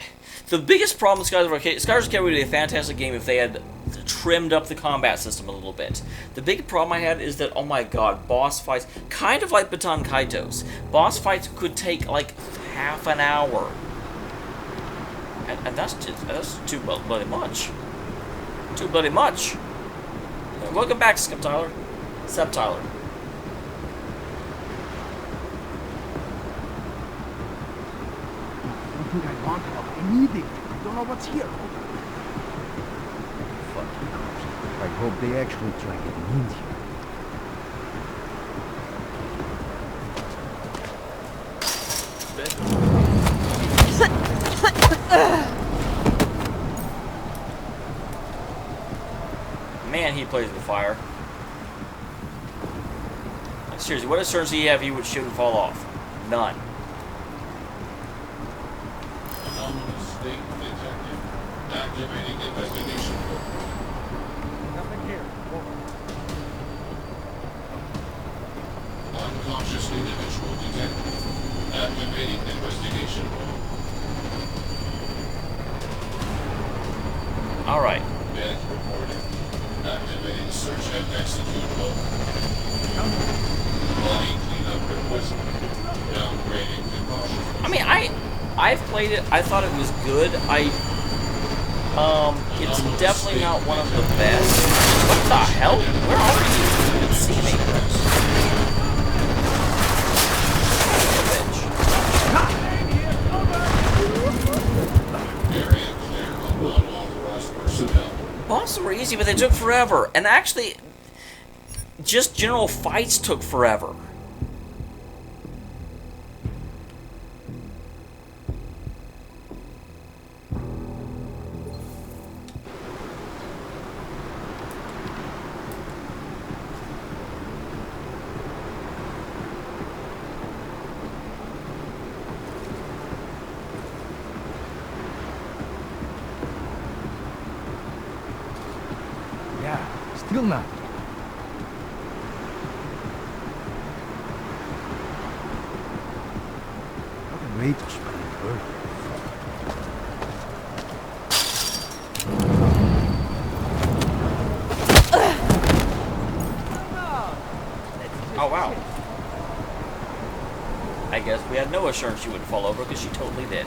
the biggest problem with Skies of Arcadia would be a fantastic game if they had trimmed up the combat system a little bit. The big problem I had is that, oh my god, boss fights, kind of like Baton Kaitos, boss fights could take like half an hour. And that's too bloody much. Too bloody much. Welcome back, Skip Tyler. Sep Tyler. I don't think I want help. I need it. I don't know what's here. Fucking cops. I hope they actually try getting in here. Man, he plays with fire. Like, seriously, what assurance do you have he would shoot and fall off? None. Anomalous state detected. Activating investigation mode. Nothing here. Unconscious individual detected. Activating investigation mode. Alright. Death reported. Activating search and execute mode. Body cleanup request. Downgrading to caution. I mean, I've played it. I thought it was good. It's definitely not one of the best. What the hell? Where are you? You didn't see me. Bosses were easy, but they took forever. And actually, just general fights took forever. Still not. What a way to spend her. Oh, wow. I guess we had no assurance she wouldn't fall over because she totally did.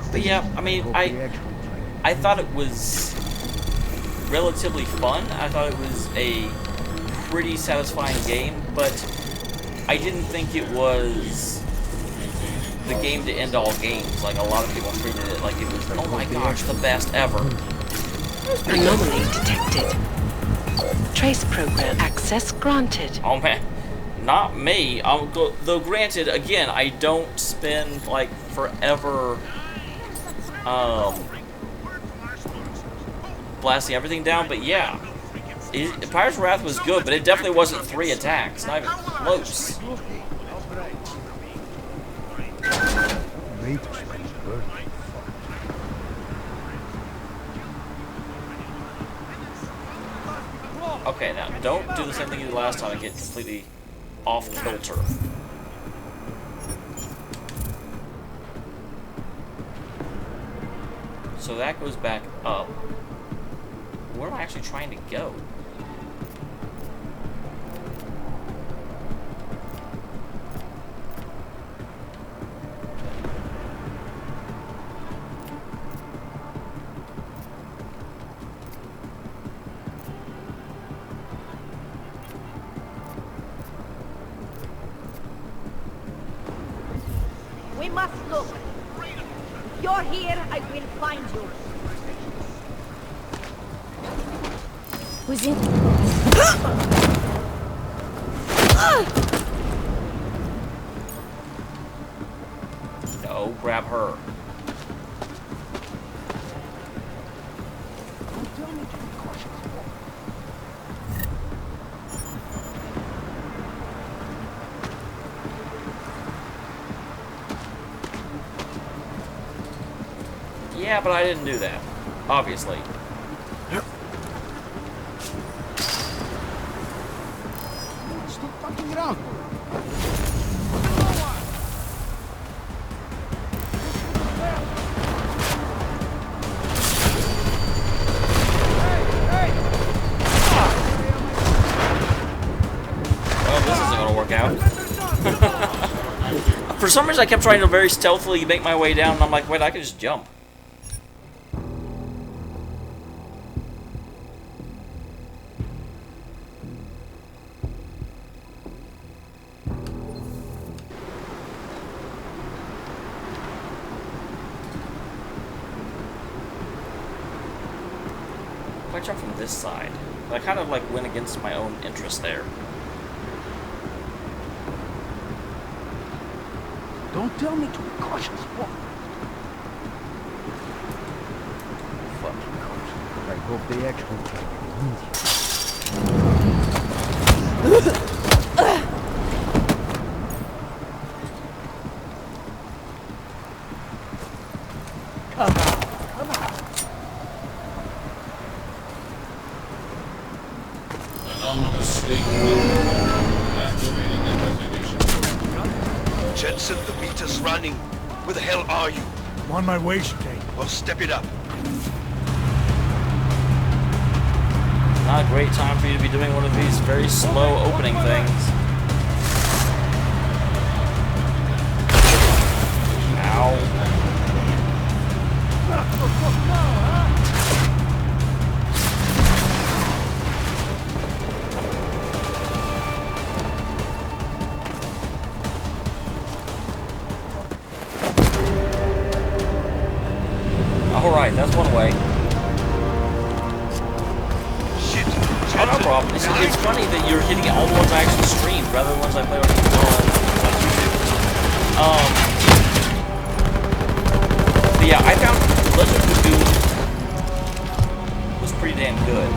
But yeah, I mean, I thought it was relatively fun. I thought it was a pretty satisfying game, but I didn't think it was the game to end all games. Like a lot of people treated it like it was, oh my gosh, the best ever. Anomaly detected. Trace program access granted. Oh man, not me. Though granted, again, I don't spend like forever blasting everything down, but yeah. Pirate's Wrath was good, but it definitely wasn't 3 attacks. Not even close. Okay, now, don't do the same thing you did last time and get completely off kilter. So that goes back up. Where am I actually trying to go? We must look. If you're here, I will find you. Who's in? No, grab her. Yeah, but I didn't do that. Obviously. Stop fucking around. have. For some reason, I kept trying to very stealthily make my way down, and I'm like, wait, I can just jump. I jump from this side. But I kind of like went against my own interest there. Don't tell me to be cautious. What? Fucking cautious. I hope they actually Come on. Come on. Anomalous state. Activating investigation. Jensen, the meter's running. Where the hell are you? I'm on my way, Chicane. Well, step it up. Not a great time for you to be doing one of these very slow opening things. Ow. Alright, that's one way. Shit. Oh, no problem. It's funny that you're hitting all the ones I actually streamed rather than the ones I play on YouTube. But yeah, I found Legend of Doom was pretty damn good.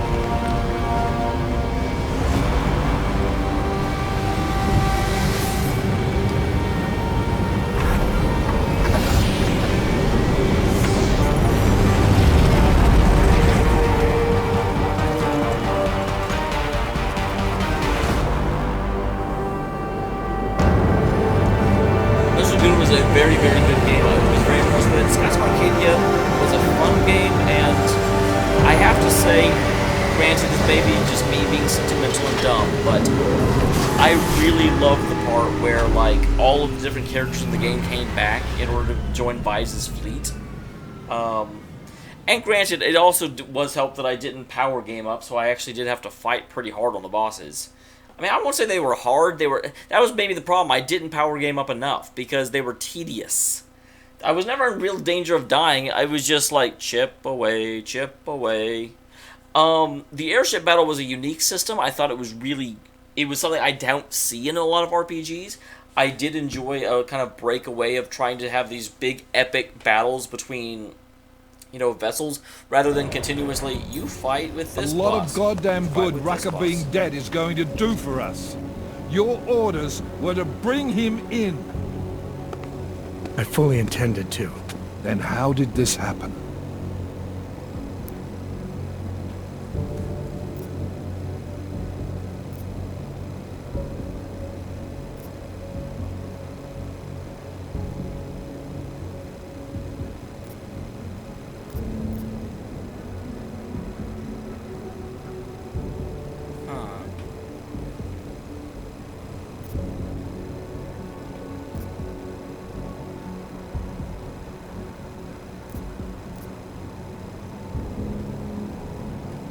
Was a very, very good game. I was very impressed with it. Skies of Arcadia was a fun game, and I have to say, granted, this may be just me being sentimental and dumb, but I really loved the part where, like, all of the different characters in the game came back in order to join Vise's fleet. And granted, it also was helped that I didn't power game up, so I actually did have to fight pretty hard on the bosses. I mean, I won't say they were hard. That was maybe the problem. I didn't power game up enough because they were tedious. I was never in real danger of dying. I was just like, chip away, chip away. The airship battle was a unique system. I thought it was something I don't see in a lot of RPGs. I did enjoy a kind of breakaway of trying to have these big epic battles between, vessels, rather than continuously, you fight with this boss. A lot boss, of goddamn good Rucker being dead is going to do for us. Your orders were to bring him in. I fully intended to. Then how did this happen?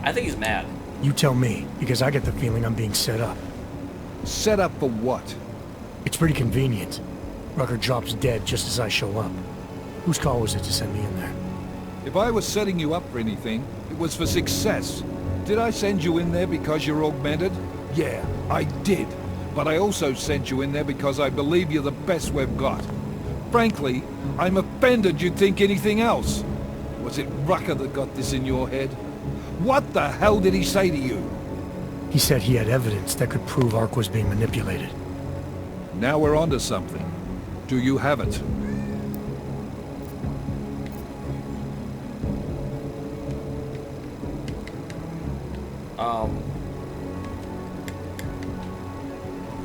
I think he's mad. You tell me, because I get the feeling I'm being set up. Set up for what? It's pretty convenient. Rucker drops dead just as I show up. Whose call was it to send me in there? If I was setting you up for anything, it was for success. Did I send you in there because you're augmented? Yeah, I did. But I also sent you in there because I believe you're the best we've got. Frankly, I'm offended you'd think anything else. Was it Rucker that got this in your head? What the hell did he say to you? He said he had evidence that could prove Ark was being manipulated. Now we're onto something. Do you have it?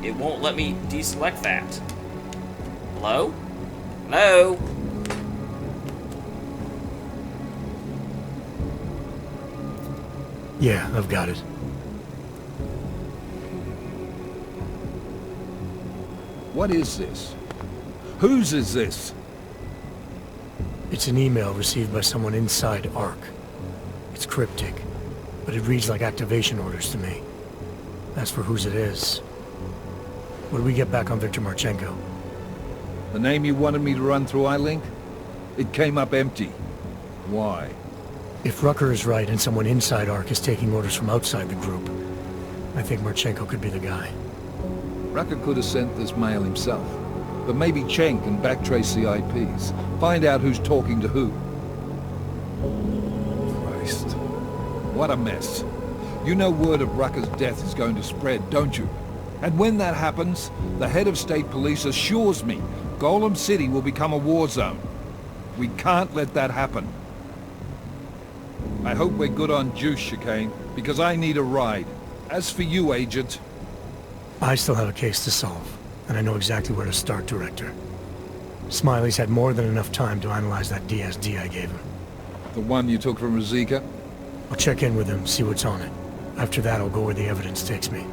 It won't let me deselect that. Hello? Hello? Yeah, I've got it. What is this? Whose is this? It's an email received by someone inside ARC. It's cryptic, but it reads like activation orders to me. As for whose it is, what do we get back on Victor Marchenko? The name you wanted me to run through iLink? It came up empty. Why? If Rucker is right and someone inside ARC is taking orders from outside the group, I think Marchenko could be the guy. Rucker could have sent this mail himself. But maybe Chen can backtrace the IPs. Find out who's talking to who. Christ. What a mess. You know word of Rucker's death is going to spread, don't you? And when that happens, the head of state police assures me Golem City will become a war zone. We can't let that happen. I hope we're good on juice, Chicane, because I need a ride. As for you, Agent... I still have a case to solve, and I know exactly where to start, Director. Smiley's had more than enough time to analyze that DSD I gave him. The one you took from Ruzika? I'll check in with him, see what's on it. After that, I'll go where the evidence takes me.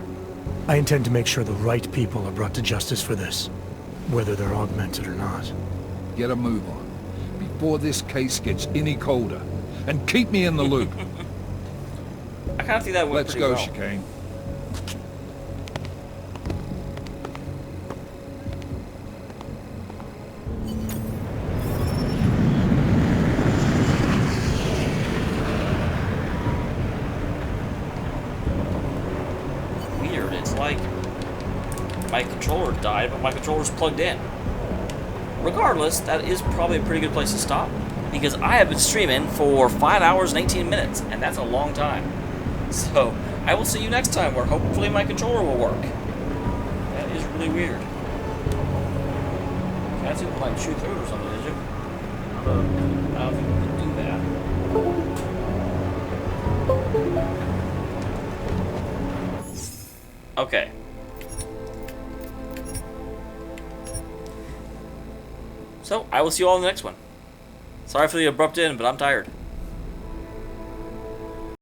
I intend to make sure the right people are brought to justice for this, whether they're augmented or not. Get a move on, before this case gets any colder. And keep me in the loop. I kind of think that went Let's pretty go, well. Chicane. Weird. It's like my controller died, but my controller's plugged in. Regardless, that is probably a pretty good place to stop, because I have been streaming for 5 hours and 18 minutes, and that's a long time. So, I will see you next time, where hopefully my controller will work. That is really weird. You guys didn't like shoot through it or something, did you? I don't think we can do that. Okay. So, I will see you all in the next one. Sorry for the abrupt end, but I'm tired.